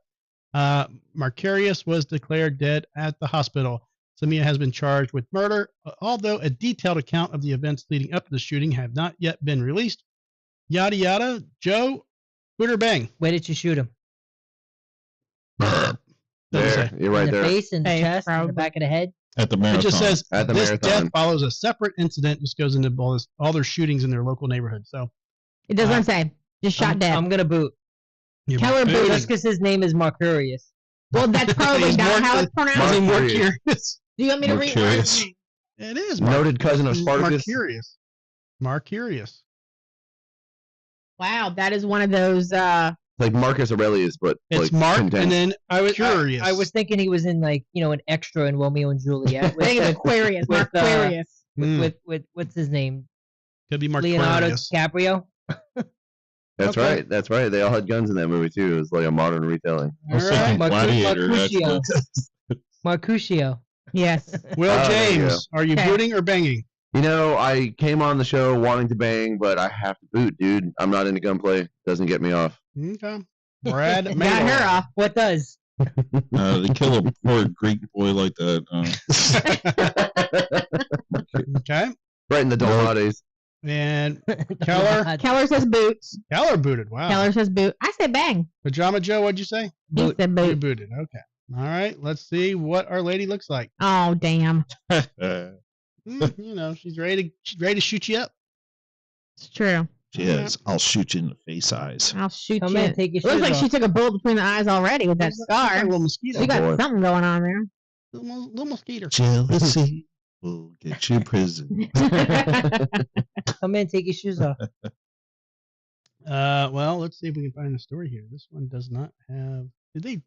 Marquise was declared dead at the hospital. Samia has been charged with murder, although a detailed account of the events leading up to the shooting have not yet been released. Yada yada. Joe, Buderbang. Where did you shoot him? Doesn't There, say. you're right in the there. face, in the Face, chest, in the probably. back of the head. At the It marathon. just says At the this marathon. death follows a separate incident. Just goes into all their shootings in their local neighborhood. So It doesn't say. Just shot dead. I'm gonna boot. you're Keller booting. Just because his name is Marcurius. Well, that's probably He's not more- how it's Is he pronounced. more Mercurius. curious? Do you want me to read Mercurius. it? It is. Noted cousin of Mark Spartacus. Curious. Mark Curious. Wow, that is one of those. Like Marcus Aurelius, but It's like Mark condensed. and then I was Curious. I was thinking he was in like an extra in Romeo and Juliet. I think it's Aquarius. with, Mark Aquarius. with what's his name? Could be Mark Leonardo Curious. DiCaprio. That's Okay. right. That's right. They all had guns in that movie too. It was like a modern retelling. I was All right. thinking Gladiator. Mercutio. That's Mercutio. Yes. Will Oh, there you James, are you Okay. booting or banging? You know, I came on the show wanting to bang, but I have to boot, dude. I'm not into gunplay. Doesn't get me off. Okay. Brad Got Mayer. her off. What does? they kill a poor Greek boy like that. Okay. Right in the Dolmades. And Keller. Keller says boots. Keller booted. Wow. Keller says boot. I said bang. Pajama Joe, what'd you say? He said You boot. booted. Okay. All right, let's see what our lady looks like. Oh, damn. She's ready to shoot you up. It's true. She is. I'll shoot you in the face eyes. I'll shoot Come you. in, take your It looks shoes like off. she took a bullet between the eyes already with that Looks like scar. a little mosquito. She got boy. something going on there. Little mosquito. Jealousy will get you in prison. Come in, take your shoes off. Well, let's see if we can find the story here. This one does not have. Did they?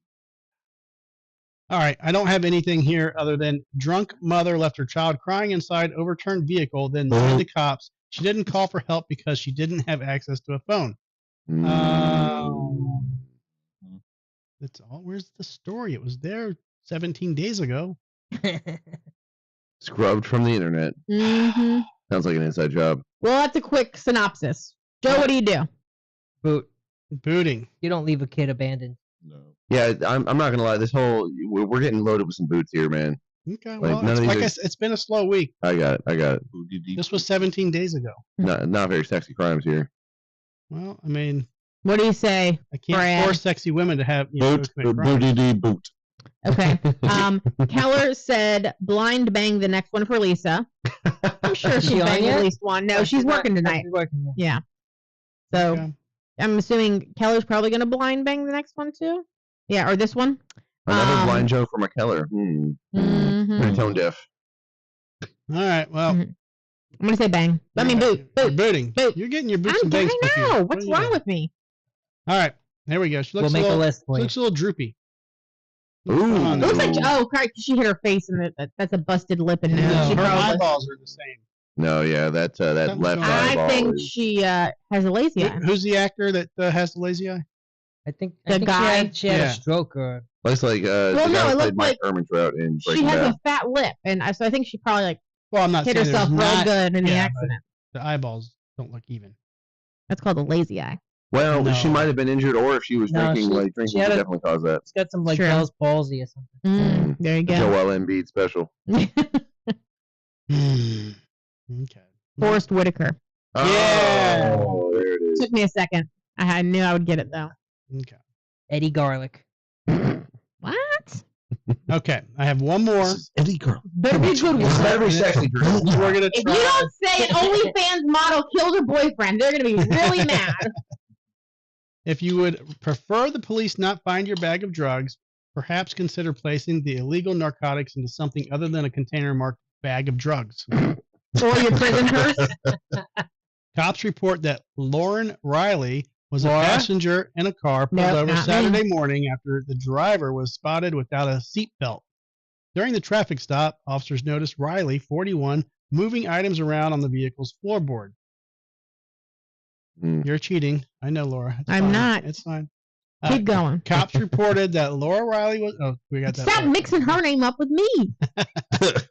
All right, I don't have anything here other than drunk mother left her child crying inside overturned vehicle, then named the cops. She didn't call for help because she didn't have access to a phone. That's all. Where's the story? It was there 17 days ago. Scrubbed from the internet. Mm-hmm. Sounds like an inside job. Well, that's a quick synopsis. Joe, what do you do? Boot. Booting. You don't leave a kid abandoned. No. Yeah, I'm not gonna lie. This whole we're getting loaded with some boots here, man. Okay, Like, well, none of these it's been a slow week. I got it. This was 17 days ago. Not very sexy crimes here. Well, I mean, What do you say? I can't Brad. force sexy women to have Boot, commit crimes. bootity boot. Okay. Keller said blind bang the next one for Lisa. I'm sure Is she she's on banged yet? at least one. No, she's working tonight. She's working. Yeah. So Okay. I'm assuming Keller's probably going to blind bang the next one too. Yeah, or this one. Another blind joke from a Keller. Mhm. Pretty tone deaf. All right. Well, Mhm. I'm going to say bang. I mean boot. You're Boot. booting. Boot. You're getting your boots I and bangs know. confused. What's What are you wrong with me? All right. There we go. She looks We'll make a a little, list for you. looks a little droopy. Ooh. It looks like, Ooh. oh, crap, she hit her face and that's a busted lip and nose. No, She her probably- eyeballs are the same. No, yeah, that Something's left going on. eyeball I think is. she has a lazy eye. Who's the actor that has the lazy eye? I think The guy- she had Yeah. a stroke or Looks like Well, the no, guy it who looked played Mike like Ehrmantraut in She Breaking has Bad. a fat lip, and so I think she probably like Well, I'm not hit saying herself there's real not, good in the yeah, accident. The eyeballs don't look even. That's called a lazy eye. Well, No. she might have been injured, or if she was No, drinking, she drinking had would a- definitely cause that. it's got some like True. Bell's palsy or something. There you The go. Joel Embiid special. Okay. Forrest Whitaker. Yeah. Oh, there it is. Took me a second. I knew I would get it though. Okay. Eddie Garlic. What? Okay. I have one more. This is Eddie Girl. Better be a good It's one. not every sexy girl. We're gonna If you try. don't say an OnlyFans model killed her boyfriend, they're gonna be really mad. If you would prefer the police not find your bag of drugs, perhaps consider placing the illegal narcotics into something other than a container marked bag of drugs. Or your prison purse. Cops report that Lauren Riley was a Laura? passenger in a car pulled Nope, over not me. Saturday morning after the driver was spotted without a seatbelt. During the traffic stop, officers noticed Riley, 41, moving items around on the vehicle's floorboard. You're cheating. I know, Laura. It's I'm fine. not. It's fine. Keep going. Cops reported that Laura Riley was. Oh, we got that. Stop right. mixing her name up with me.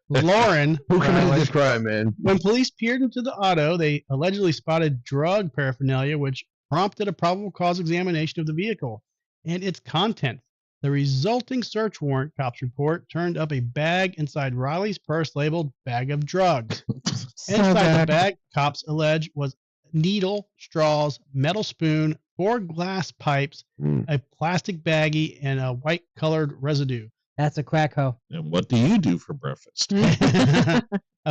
Lauren. Who committed Riley. this crime, man? When police peered into the auto, they allegedly spotted drug paraphernalia, which prompted a probable cause examination of the vehicle and its contents. The resulting search warrant, cops report, turned up a bag inside Riley's purse labeled bag of drugs. So Inside the good. bag, cops allege, was needle, straws, metal spoon, 4 glass pipes, a plastic baggie, and a white-colored residue. That's a crack hoe. And what do you do for breakfast? A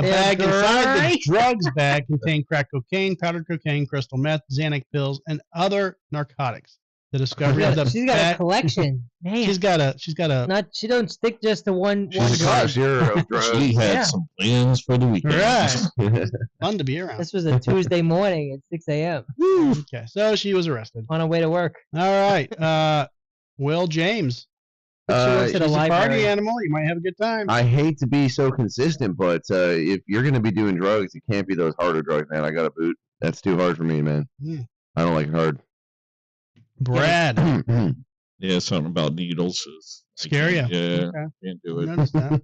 bag inside the great. drugs bag contained crack cocaine, powdered cocaine, crystal meth, Xanax pills, and other narcotics. The discovery of the She's got a bag. collection. Man. She's got a. Not she don't stick just to one She's a drug. connoisseur of drugs. She had Yeah. some plans for the weekend. Right. Fun to be around. This was a Tuesday morning at 6 a.m. Okay, so she was arrested. on her way to work. All right, Will James. She works She's at a a party library. animal. You might have a good time. I hate to be so consistent, but if you're going to be doing drugs, it can't be those harder drugs, man. I got a boot. That's too hard for me, man. I don't like it hard. Brad. Yeah, something about needles is Scare ya? Yeah, Okay. can't do I it. noticed that.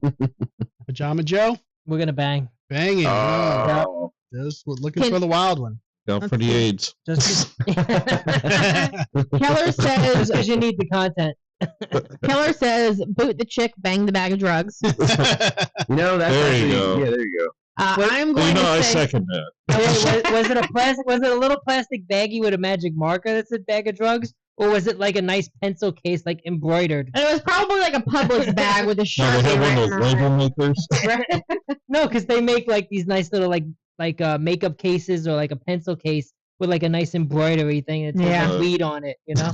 Pajama Joe. We're gonna bang. Banging. Oh. Just looking for the wild one. Out for the AIDS. Just Keller says because you need the content. Keller says boot the chick, bang the bag of drugs. You know, that's There you actually, go. yeah, there you go. I'm going You know, I to say second that. Was it a plastic? Was it a little plastic baggie with a magic marker that said bag of drugs, Or was it like a nice pencil case, like embroidered? And it was probably like a Publix bag with a No, shirt. they have one of those label makers. No, because they make like these nice little like makeup cases or like a pencil case with like a nice embroidery thing that says Yeah. like weed on it, you know?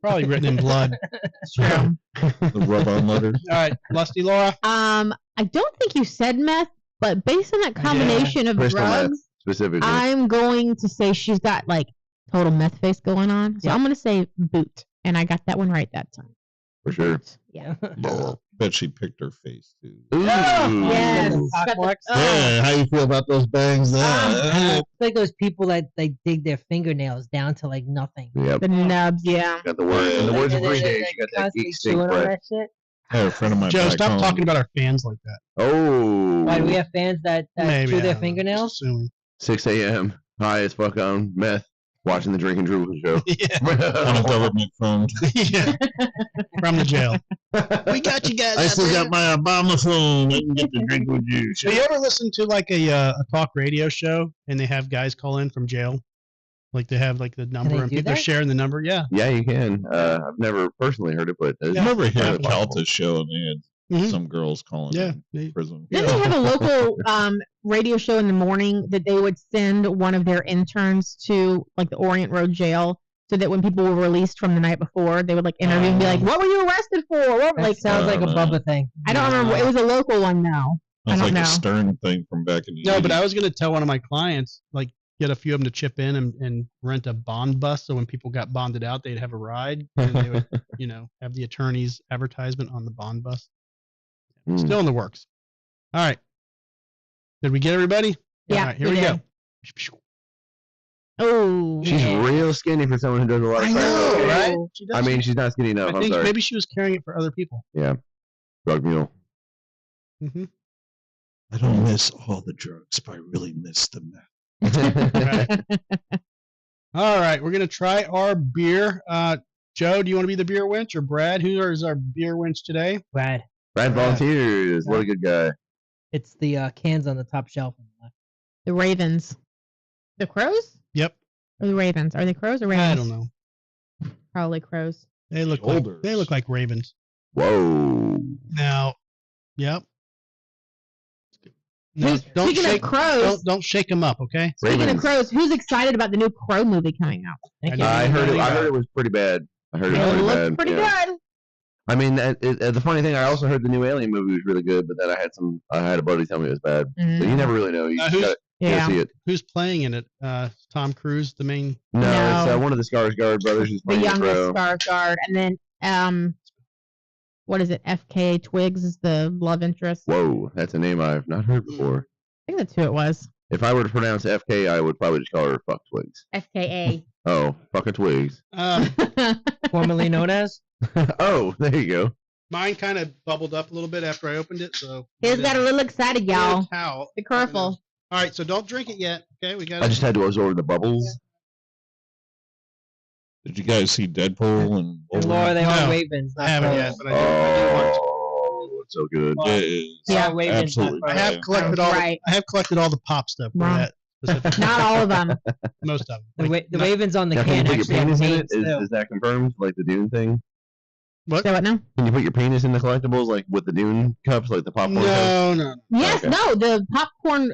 Probably written in blood. It's true. The rub-on letters. All right, Lusty Laura. I don't think you said meth, but based on that combination of Crystal meth, drugs, specifically. I'm going to say she's got like total meth face going on. So Yeah. I'm going to say boot. And I got that one right that time. For sure. Yeah. Yeah. Bet she picked her face too. Ooh. Yes. Pock Got the- marks. Yeah, how you feel about those bangs there? It's like those people that like dig their fingernails down to like nothing. Yep. The nubs, yeah. Got the word. In the words of And they're Green Day, just, she got that constantly geek stink chewing on breath. that shit. I had a friend of mine Joe, back stop home. talking about our fans like that. Oh. Why do we have fans that Maybe, chew I their don't know. fingernails? Just assuming. 6 a.m. High as fuck on meth. Watching the Drink and Drool show. Yeah. on a government phone. Yeah. From the jail. We got you guys. I out still there. got my Obama phone. I can get the drink with you. So you ever listen to like a talk radio show and they have guys call in from jail? Like they have like the number they and do people, they're that? sharing the number. Yeah. Yeah, you can. I've never personally heard it, but I Yeah. remember hearing a possible. Calta show and they had Mhm. some girls calling Yeah. in prison. Didn't they have a local radio show in the morning that they would send one of their interns to like the Orient Road jail so that when people were released from the night before, they would like interview and be like, "What were you arrested for?" What, That like, sounds like a no. Bubba thing. I don't remember. It was a local one though. I It's don't like know. a Stern thing from back in the No, but 80s. I was gonna tell one of my clients, like get a few of them to chip in and rent a bond bus, so when people got bonded out, they'd have a ride, and they would, have the attorney's advertisement on the bond bus. Mm. Still in the works. All right. Did we get everybody? Yeah, All right, here we we did. go. Oh, She's yeah. real skinny for someone who does a lot of I crack know, cocaine. right? She does. I mean, she's not skinny enough. I I'm think sorry. maybe she was carrying it for other people. Yeah. Drug mule. Mm-hmm. I don't miss all the drugs, but I really miss the meth. All right, we're gonna try our beer. Joe, do you want to be the beer winch or Brad? Who is our beer winch today? Brad, Brad volunteers. What a good guy. it's the cans on the top shelf. The Ravens. The Crows? Yep. Or the Ravens? Are they Crows or Ravens? I don't know. Probably Crows. They look Shoulders. like ravens. Whoa. Now, yep. No, Who's- don't speaking of shake. crows- Don't shake them up, okay? Speaking of Ravens. Crows, who's excited about the new Crow movie coming out? Thank you. I heard it. Yeah. I heard it was pretty bad. I heard it was It pretty looks bad. pretty yeah. good. I mean, the funny thing, I also heard the new Alien movie was really good, but then I had a buddy tell me it was bad. So you never really know. You just who's- gotta Yeah. see it. Who's playing in it? Tom Cruise, the main. No, No. it's one of the Skarsgård brothers who's The playing the youngest Crow. Skarsgård. And then, what is it? FK Twigs is the love interest. Whoa, that's a name I've not heard before. I think that's who it was. If I were to pronounce FK, I would probably just call her Fuck Twigs. FKA. Oh, fucking Twigs. Formerly known as. Oh, there you go. Mine kind of bubbled up a little bit after I opened it, so. He's got a little excited, y'all. Towel. Be careful. All right, so don't drink it yet. Okay, we got. I just had to absorb the bubbles. Did you guys see Deadpool and And Laura, they are No, Ravens. I Not haven't Crows. yet, but I do want to. Oh, it's so good. It is Yeah. Ravens, not absolutely. I Crows. have collected all. Right. I have collected all the pop stuff for Wrong. that. Specific. Not all of them. Most of The, them. the Ravens on the Now, can can you put your actually have penis in names it? Is, too. is that confirmed? Like the Dune thing? What? Say what now? Can you put your penis in the collectibles, like with the Dune cups, like the popcorn cups? No. Yes, Okay. no, the popcorn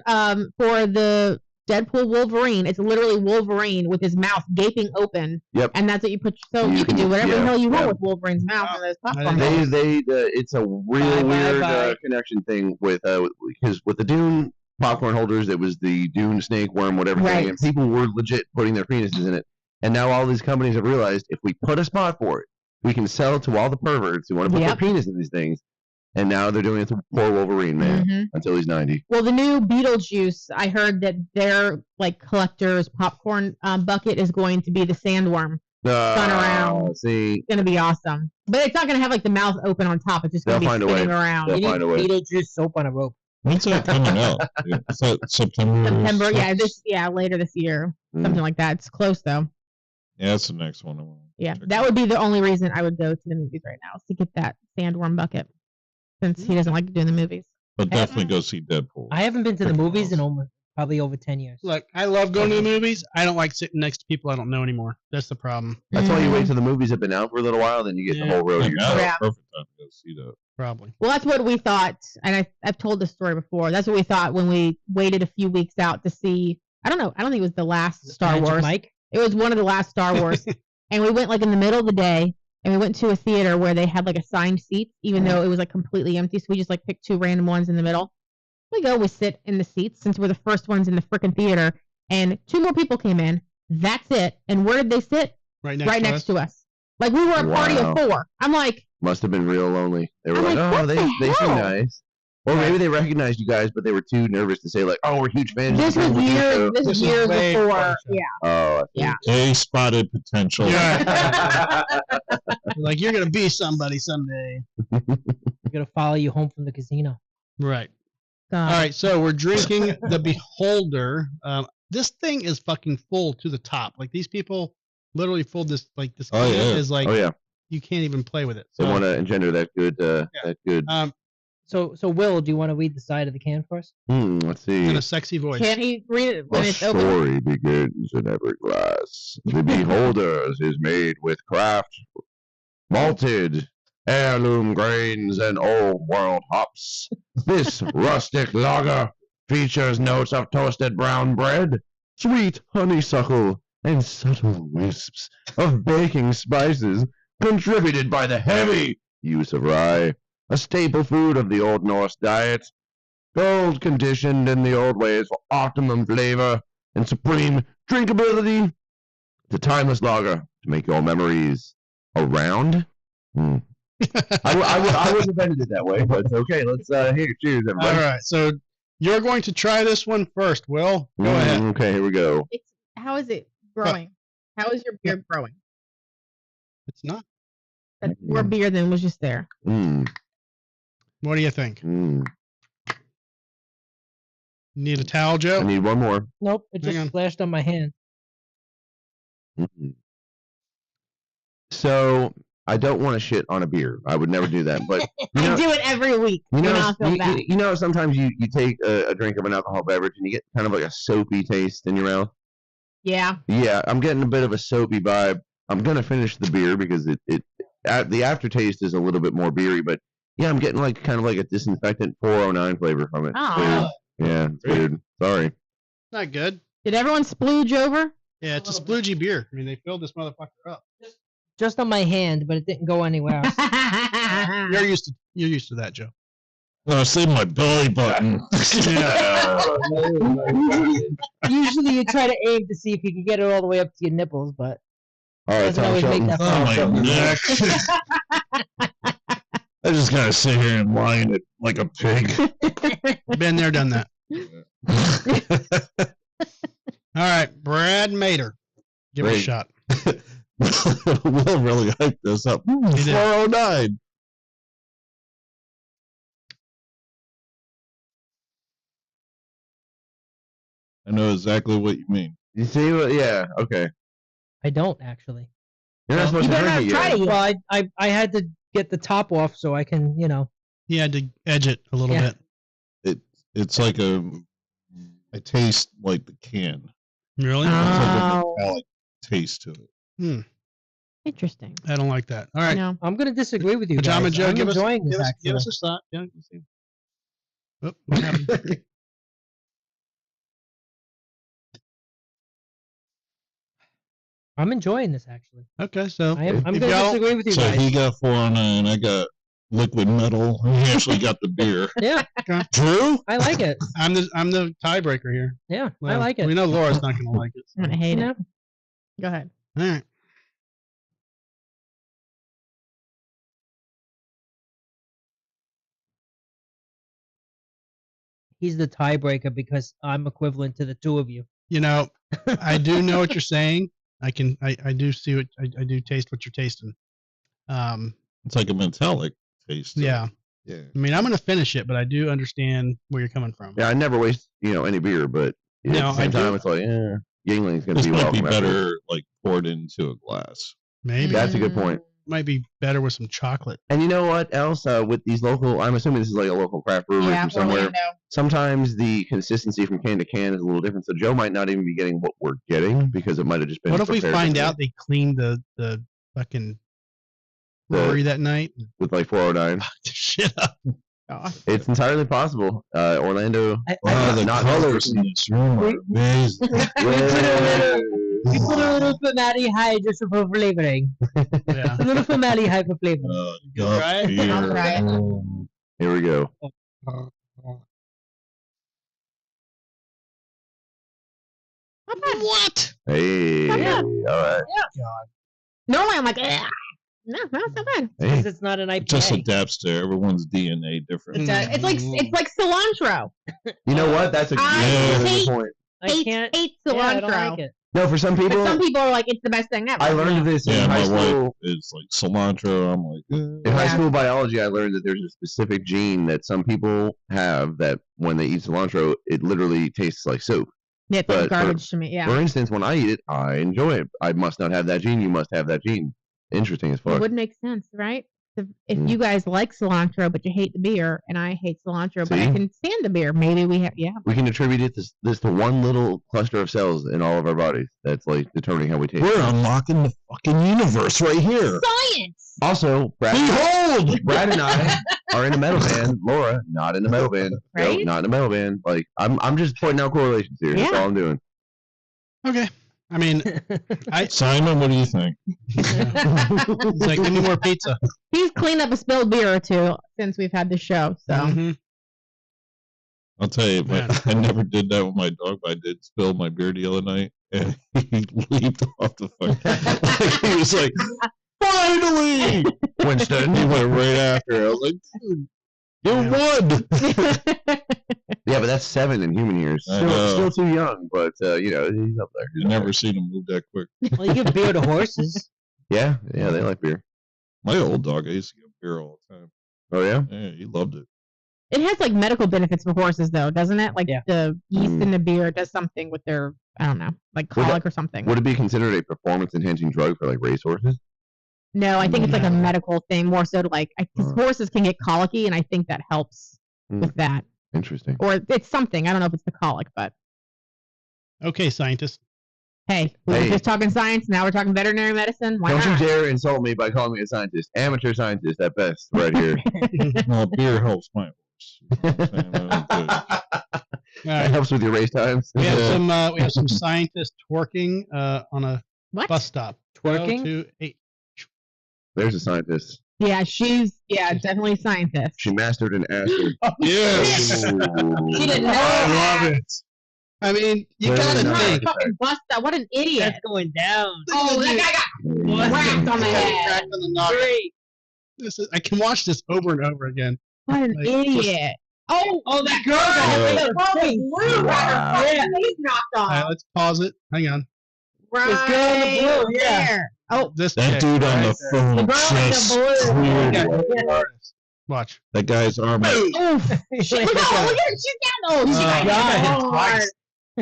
for the Deadpool Wolverine, it's literally Wolverine with his mouth gaping open. Yep. And that's what you put. So You you can can- do whatever the yeah, hell you want yeah. with Wolverine's mouth and those popcorn. I balls. It's a real Bye, weird bye. connection thing with because with the Dune popcorn holders, it was the Dune snake worm, whatever Right. thing, and people were legit putting their penises in it. And now all these companies have realized if we put a spot for it, we can sell it to all the perverts who want to put Yep. their penis in these things. And now they're doing it to poor Wolverine, man, Mhm. until he's 90. Well, the new Beetlejuice, I heard that their like collector's popcorn bucket is going to be the sandworm. Spun around. See, It's going to be awesome. But it's not going to have like the mouth open on top. It's just going to They'll be find a way. spinning around. They'll You find a need way. Beetlejuice soap on a rope. When's that coming out? Is that September? September, yeah, 6th? later this year. Mm. Something like that. It's close though. Yeah, that's the next one. I want to Yeah, check that out. would be the only reason I would go to the movies right now is to get that sandworm bucket, since he doesn't like to do the movies. But definitely go see Deadpool. I haven't been to the Freaking movies in awesome. almost probably over 10 years. Look, I love going to the movies. I don't like sitting next to people I don't know anymore. That's the problem. That's why you wait till the movies have been out for a little while, then you get the whole road to Now yourself. is Yeah. the perfect time to go see that. Probably. Well, that's what we thought, and I've told this story before. That's what we thought when we waited a few weeks out to see. I don't know. I don't think it was the last Star Magic Wars. Mike? It was one of the last Star Wars, and we went like in the middle of the day, and we went to a theater where they had like assigned seats, even though it was like completely empty. So we just like picked 2 random ones in the middle. We go, we sit in the seats since we're the first ones in the freaking theater, and 2 more people came in. That's it. And where did they sit? Right next, Right to next us. to us. Like we were a party Wow. of 4. I'm like, Must have been real lonely. They were I'm like, like, oh, what they the seem hell? nice. Or maybe they recognized you guys, but they were too nervous to say like, oh, we're huge fans. this of was the show. years. This This is is years way before. before the show. Yeah. Oh, I see. Yeah. They spotted potential. Yeah. Like, you're going to be somebody someday. We're gonna follow you home from the casino. Right. So, All right, so we're drinking the Beholder. This thing is fucking full to the top. Like, these people literally filled this. Like, this Oh, can yeah. is like Oh yeah, you can't even play with it. they So, want to engender that good. That good. So Will, do you want to read the side of the can for us? Let's see. in a sexy voice. Can't he read it when A it's open? story begins in every glass. The Beholders is made with craft, malted, heirloom grains, and old world hops. This rustic lager features notes of toasted brown bread, sweet honeysuckle, and subtle wisps of baking spices, contributed by the heavy use of rye, a staple food of the Old Norse diet. Gold conditioned in the old ways for optimum flavor and supreme drinkability. The timeless lager to make your memories around. I wouldn't have ended it that way, but okay. Let's here, cheers, All everybody. right, so you're going to try this one first, Will. Go ahead. Okay, here we go. How is it growing? How is your beard growing? It's not. That's more beer than was just there. What do you think? Need a towel, I Joe? need one more. Nope, it Hang just on. splashed on my hand. So I don't want to shit on a beer. I would never do that. But you I know, do it every week. you and know, I feel bad. you know, sometimes you take a drink of an alcohol beverage and you get kind of like a soapy taste in your mouth. Yeah. Yeah, I'm getting a bit of a soapy vibe. I'm gonna finish the beer because the aftertaste is a little bit more beery, but yeah, I'm getting like kind of like a disinfectant 409 flavor from it. It's Oh. weird. Yeah, it's weird. Sorry. Not good. Did everyone splooge over? Yeah, it's a sploogy beer. I mean, they filled this motherfucker up. Just on my hand, but it didn't go anywhere else. You're used to that, Joe. Oh, see my belly button. Usually you try to aim to see if you can get it all the way up to your nipples, but All right, doesn't Tom always make Shelton. that Oh, my neck. I just gotta sit here and lie in it like a pig. Been there, done that. All right, Brad Mater. Give it a Great. shot. Will really hyped this up. He did. 409. I know exactly what you mean. You see what? Yeah. Okay. I don't actually. You're not supposed You to better drink it not try yet. it yet. Well, I had to get the top off so I can, He had to edge it a little Yeah. bit. It's like I taste like the can. Really? It's like a Oh. metallic taste to it. Interesting. I don't like that. All right. No. I'm going to disagree with you Pajama guys. Joe, I'm give us, enjoying this, give us actually. a shot. Yeah, let's see. Oh, what happened? I'm enjoying this, actually. Okay, so I'm if going to y'all- disagree with you So guys. he got 409. I got liquid metal. He actually got the beer. Yeah, Drew? I like it. I'm the tiebreaker here. Yeah, I Well, like it. We know Laura's not going to like it. I'm gonna hate Yeah. it. Go ahead. All right. He's the tiebreaker because I'm equivalent to the two of you. You know, I do know what you're saying. I do see what I do taste what you're tasting. It's like a metallic taste. to it. Yeah. Yeah. I mean, I'm going to finish it, but I do understand where you're coming from. Yeah, I never waste any beer, but at No, the same I do. time, it's like Yingling's gonna This be might welcome. be after. better like poured into a glass. Maybe. That's a good point. might be better with some chocolate. And you know what else? With these local, I'm assuming this is like a local craft brewery Yeah, from somewhere. Orlando. Sometimes the consistency from can to can is a little different. So Joe might not even be getting what we're getting because it might have just been. What if we prepared find differently out they cleaned the fucking brewery that night? with like 409? Shit up. Gosh. It's entirely possible. Orlando. Wow, the not colors in this room are amazing. We put a little formaldehyde just for flavoring. Yeah. A little formaldehyde for flavoring. Duff Right? beer. I'll try it. Here we go. Not bad. What? Hey. Yeah. All right. Normally I'm like, "Ugh." No, it's not bad. Hey. Because it's not an IPA. It just adapts to everyone's DNA different. It's like cilantro. You know what? That's a I really hate- good point. I can't. Hate Yeah, cilantro. I don't like it. No, for some people, But some people are like, it's the best thing ever. I learned this Yeah, in high my school. wife is like cilantro. I'm like, In high Yeah. school biology, I learned that there's a specific gene that some people have that when they eat cilantro, it literally tastes like soup. Yeah, it's but like garbage to me. Yeah. For instance, when I eat it, I enjoy it. I must not have that gene. You must have that gene. Interesting as It fuck. would make sense, right? If Mm. you guys like cilantro, but you hate the beer, and I hate cilantro, but I See? can stand the beer, maybe we have, yeah. We can attribute it this to one little cluster of cells in all of our bodies. That's like determining how we taste. we're unlocking the fucking universe right here. Science! Also, Behold! Brad and I are in a metal band. Laura, not in a metal band. Joe, Right? not in a metal band. Like I'm just pointing out correlations here. That's Yeah. all I'm doing. Okay. I mean, Simon, what do you think? it's like, give me more pizza. He's cleaned up a spilled beer or two since we've had the show, so. Mhm. I'll tell you, Man. I never did that with my dog, but I did spill my beer the other night, and he leaped off the fucking. He was like, "Finally!" Winston. He went right after. I was like, "Dude, you won!" Yeah, but that's 7 in human years. I know. Still too young, but he's up there. I've never seen him move that quick. Well, you give beer to horses. Yeah, they like beer. My old dog, I used to give beer all the time. Oh yeah. Yeah, he loved it. It has like medical benefits for horses, though, doesn't it? Like Yeah. the yeast in the beer does something with their, I don't know, like Would colic or something. Would it be considered a performance-enhancing drug for like racehorses? No, I think it's like a No. medical thing more so to like, because horses can get colicky, and I think that helps Hmm. with that. Interesting. Or it's something. I don't know if it's the colic, but Okay, scientist. hey, we were Hey. just talking science. Now we're talking veterinary medicine. Why Don't not? you dare insult me by calling me a scientist. Amateur scientist at best, right here. Well, beer helps my horse. You know what I'm saying? I don't do it. All That right. helps with your race times. We have Yeah. some scientists twerking on a What? bus stop. Twerking? 2, 8. There's a scientist. Yeah, she's definitely a scientist. She mastered an aster. Yes. She didn't know I that. love it. I mean, you Very gotta nice. think. Fucking bust that. What an idiot. That's going down. Oh, that guy got whacked on the head. Crack on the knob. Great. I can watch this over and over again. What an Like, idiot. Oh, that girl Yeah. got the fucking blue got her fucking face knocked All right, off. let's pause it. Hang on. Right This girl in the blue, yeah. there. Oh, This That chick dude on right the there. phone The girl in the just blue. cleared Yeah. it. Watch. That guy's arm. oof. Look at she's down. Oh, she got God, hit hit hard. twice.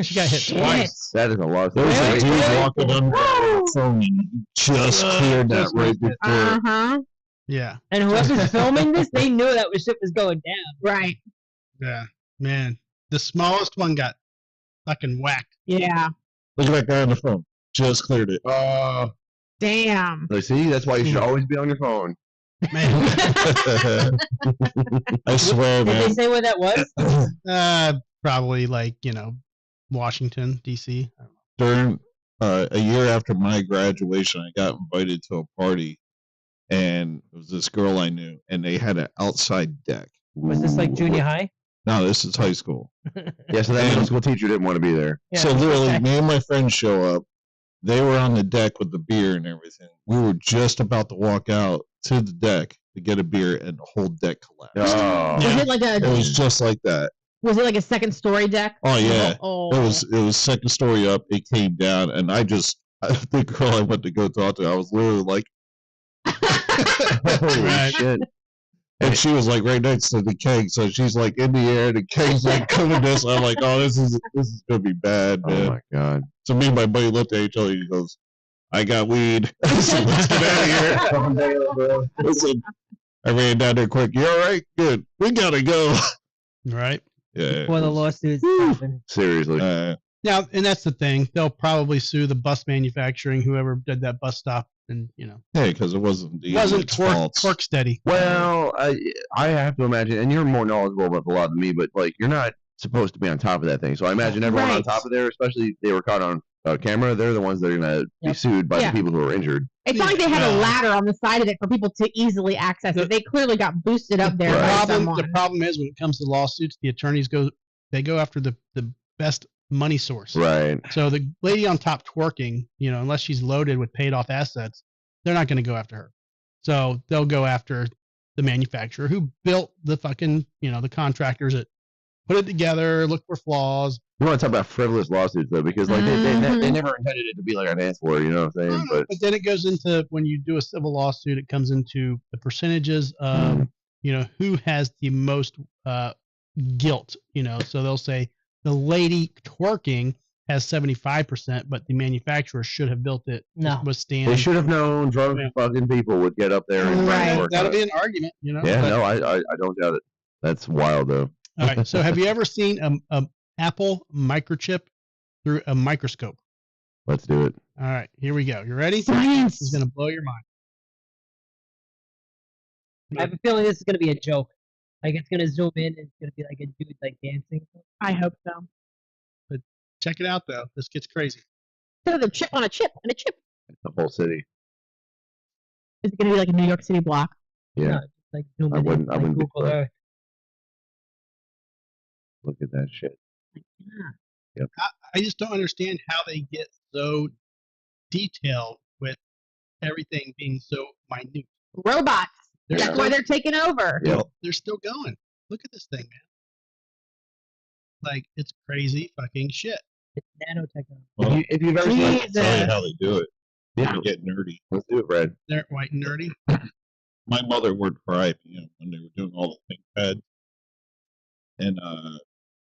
She got hit Shit. twice. That is a lot. There was a Right. dude walking under the phone and he just cleared that Just right missed it. before. Uh-huh. Yeah. And whoever's filming this, they knew that shit was going down. Right. Yeah. Man. The smallest one got fucking whacked. Yeah. Look at that guy on the phone. Just cleared it. Damn. See, that's why you should always be on your phone. Man. I swear, Did they man. say where that was? Probably like, Washington, D.C. During a year after my graduation, I got invited to a party, and it was this girl I knew, and they had an outside deck. Was this like junior high? No, this is high school. Yeah, so that middle school teacher didn't want to be there. Yeah, So literally, okay. me and my friends show up. They were on the deck with the beer and everything. We were just about to walk out to the deck to get a beer, and the whole deck collapsed. Oh. Was it like It was just like that. a second story deck? Oh yeah, Oh. it was second story up. It came down, and the girl I went to go talk to, I was literally like, Holy Right. shit. and she was like right next to the keg, so she's like in the air, the keg's like coming this. I'm like, oh, this is gonna be bad, Oh man. my god. So me and my buddy looked at each other. He goes, I got weed. So let's get out of here. Listen, I ran down there quick. You all right? Good. We gotta go. Right. Yeah. Before the lawsuits happen. Seriously. Now, and that's the thing. They'll probably sue the bus manufacturing, whoever did that bus stop, and Hey, because it wasn't the torque steady. Well, I have to imagine, and you're more knowledgeable about the law than me, but like you're not supposed to be on top of that thing. So I imagine everyone on top of there, especially if they were caught on camera, they're the ones that are going to be sued by the people who are injured. It's not like they had a ladder on the side of it for people to easily access it. They clearly got boosted up there. The problem is when it comes to lawsuits, the attorneys go after the best money source. Right. So the lady on top twerking, unless she's loaded with paid off assets, they're not going to go after her. So they'll go after the manufacturer who built the fucking, the contractors that put it together, look for flaws. You want to talk about frivolous lawsuits though, because like they never intended it to be like a dance floor, you know what I'm saying? But then it goes into, when you do a civil lawsuit, it comes into the percentages of, who has the most guilt, so they'll say the lady twerking has 75%, but the manufacturer should have built it to withstand. They should have known drunk fucking people would get up there and right. That'll be an argument, Yeah, no, I don't doubt it. That's wild though. All right. So have you ever seen a Apple microchip through a microscope? Let's do it. All right, here we go. You ready? Science. This is gonna blow your mind. I have a feeling this is gonna be a joke. Like it's gonna zoom in and it's gonna be like a dude like dancing. I hope so. But check it out though. This gets crazy. So the chip on a chip and a chip. The whole city. Is it gonna be like a New York City block? Yeah. No, just like zoom I in wouldn't be Google surprised. Earth. Look at that shit. Yep. I just don't understand how they get so detailed with everything being so minute. Robots. They're That's why they're taking over. Yep. They're still going. Look at this thing, man. Like, it's crazy fucking shit. It's nanotechnology. Well, If you've ever seen I'll tell you how they do it. Yeah. Get nerdy. Let's do it, Brad. They're white and nerdy. My mother worked for IBM when they were doing all the ThinkPads. And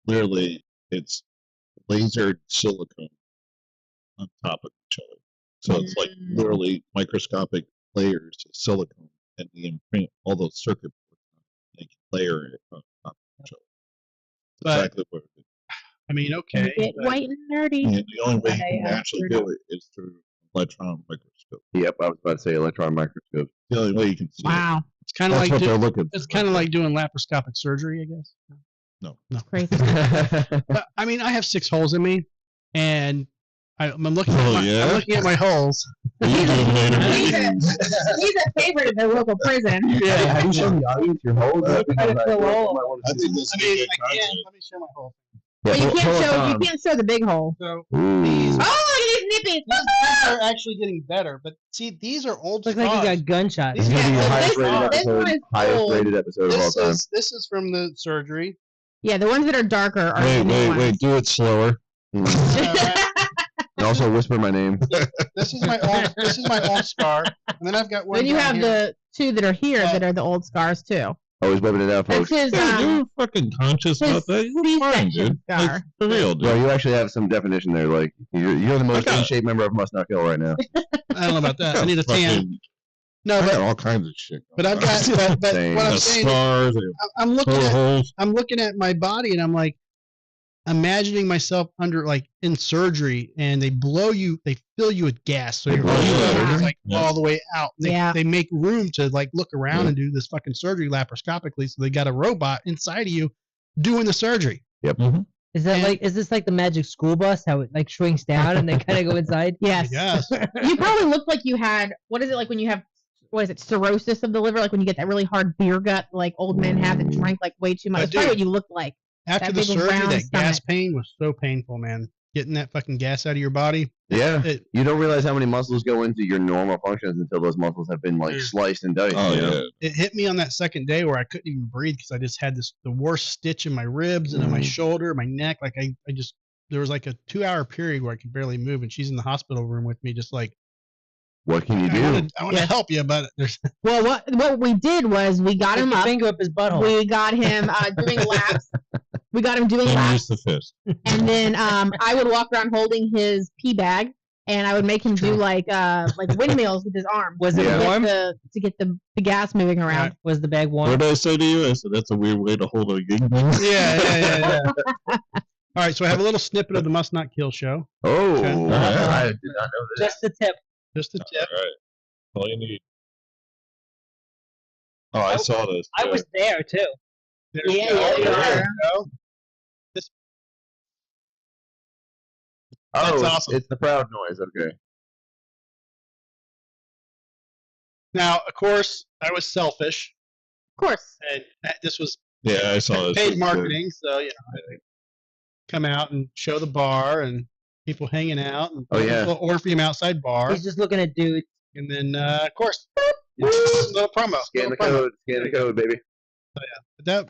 literally, it's lasered silicone on top of each other. So it's like literally microscopic layers of silicone, and they imprint all those circuit boards on it. They can layer it on top of each other. But- Exactly what it is. I mean, okay. Get but- white and nerdy. And the only way you I can actually heard do it is through electron microscope. Yep, I was about to say electron microscope. The only way you can see it. Wow. It's kind of That's like what they're looking it's for. kind of like doing laparoscopic surgery, I guess. No. Crazy. But I mean, I have 6 holes in me, and I'm looking Oh, at yeah? I'm looking at my holes. You do it later. He's a favorite at the local prison. Yeah. Have you shown the audience your holes? I think I think this I is mean, good I can. content. Let me show my hole. But you can't show the big hole. So Ooh. these Oh, look at these nippies. are actually getting better, but see, these are old Looks like you scars. got gunshots. This is gonna be your Yeah, highest this rated one episode. is Highest old. rated episode of all time. This is from the surgery. Yeah, the ones that are darker are the new Wait, ones. do it slower. And also whisper my name. This is my old scar, and then I've got one. Then you down have here. the 2 that are here that are the old scars too. Always whipping it out, That's folks. his Yeah, you're fucking conscious his about that. You're fine, C-section dude. scar. Like, for real, dude. Well, you actually have some definition there. Like you're the most I got- in shape member of Must Not Kill right now. I don't know about that. I need a tan. Fucking- No, I got but all kinds of shit. but I've got but Same. what I'm the saying, scars, I'm looking the at holes. I'm looking at my body, and I'm like imagining myself under like in surgery, and they fill you with gas, so They your blow you blood out. is like Yeah. all the way out. They make room to like look around Yeah. and do this fucking surgery laparoscopically, so they got a robot inside of you doing the surgery. Is that And- like? Is this like the magic school bus? How it like shrinks down and they kind of go inside? Yes. Yes. You probably looked like you had, what is it like when you have, what is it, cirrhosis of the liver? Like when you get that really hard beer gut, like old men have that drank like way too much. But That's probably dude, what you looked like. After That the big surgery, round that gas stomach. pain was so painful, man. Getting that fucking gas out of your body. Yeah. It, You don't realize how many muscles go into your normal functions until those muscles have been like Dude. sliced and diced. Oh, you know? yeah. it hit me on that second day where I couldn't even breathe because I just had the worst stitch in my ribs and in my shoulder, my neck. Like I just, there was like a 2-hour period where I could barely move, and she's in the hospital room with me, just like, What can you do? I want to help you, but there's Well, what we did was we got Stick him your up. finger up his butthole. We got him doing laps. We got him doing Don't laps. use the fist. And then I would walk around holding his pee bag, and I would make him do like windmills with his arms. Was it warm? To get the gas moving around. Right. Was the bag warm? What did I say to you? I said that's a weird way to hold a gangbang. Yeah. All right, so I have a little snippet of the Must Not Kill show. Oh, Okay. I did not know this. Just the tip. Just a tip. All right. All you need. Oh, I saw this. I was there too. There's Yeah, the- yeah, there yeah. you go. Oh, That's awesome. It's the proud noise. Okay. Now, of course, I was selfish, Of course. and this was Yeah, I saw this. paid marketing, so I come out and show the bar and people hanging out, and Oh, yeah. a little Orpheum outside bar, He's just looking at dudes. and then of course, little promo. Scan little the promo. code. Scan the code, baby. But that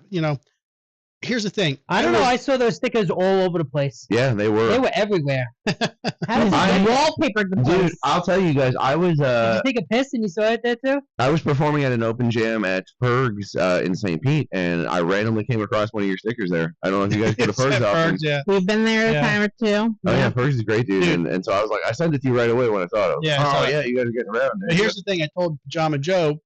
here's the thing. I don't know. I saw those stickers all over the place. Yeah, they were. They were everywhere. How does I- that Wallpapered the Dude, place. I'll tell you guys, I was Did you take a piss and you saw it there too? I was performing at an open jam at Ferg's in St. Pete, and I randomly came across one of your stickers there. I don't know if you guys go to It's Ferg's at often. Ferg's, yeah. We've been there Yeah. a time or two. Oh yeah, Ferg's is a great dude, Dude. and so I was like, I sent it to you right away when I saw it. I was Yeah, I like, saw oh it. yeah, you guys are getting around. But here's the thing. I told Pajama Joe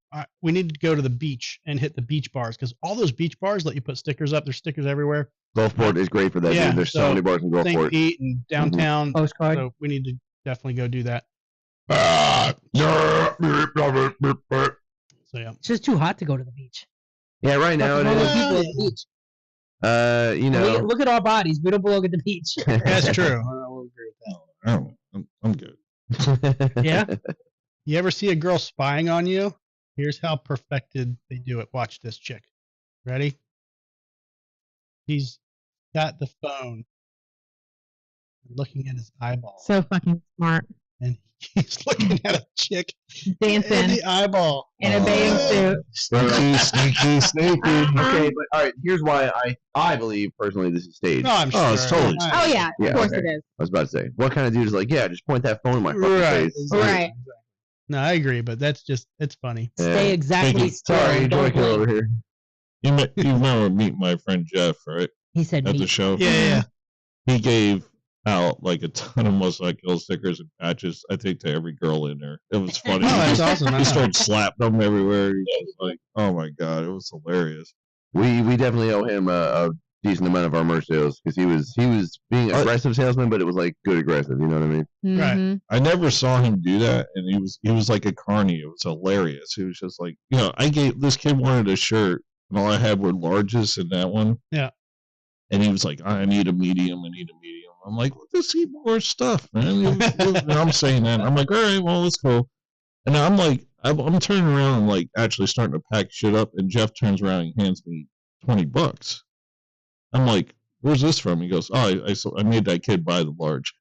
we need to go to the beach and hit the beach bars because all those beach bars let you put stickers up. There's stickers everywhere. Gulfport is great for that, Yeah, dude. There's so so many bars in St. Gulfport. Pete and downtown. Postcard. So we need to definitely go do that. So yeah. It's just too hot to go to the beach. Yeah, right now it Fucking all is. those people at the beach. Look at our bodies. We don't belong at the beach. That's true. I will agree with I don't know. I'm good. Yeah. You ever see a girl spying on you? Here's how perfected they do it. Watch this chick. Ready? He's got the phone looking at his eyeball. So fucking smart. And he's looking at a chick in Dancing the eyeball. in a bathing suit. Sneaky. Okay, but all right. Here's why I believe personally this is staged. No, I'm sure. Oh, it's totally- Oh yeah, Yeah, of course okay. it is. I was about to say, what kind of dude is like, yeah, just point that phone in my fucking Right. face. exactly, Right. exactly. No, I agree, but it's funny. Yeah. Stay exactly Thank you. still. Sorry, Don't Joy Kill blink. over here. You remember meet my friend Jeff, right? He said At the meat. show. Yeah. He gave out like a ton of Must Not Kill stickers and patches, I think, to every girl in there. It was funny. Oh, He that's just- awesome. He started slapping them everywhere. He was like, oh my God, it was hilarious. We definitely owe him a decent amount of our merch sales because he was being aggressive salesman, but it was like good aggressive. You know what I mean? Right. Mhm. I never saw him do that, and he was like a carny. It was hilarious. He was just like, I gave this kid wanted a shirt, and all I had were larges in that one. Yeah. And he was like, I need a medium. I'm like, well, let's see more stuff, man. And I'm saying that. I'm like, all right, well, let's go. And I'm like, I'm turning around and like actually starting to pack shit up, and Jeff turns around and hands me $20. I'm like, where's this from? He goes, oh, I made that kid buy the large.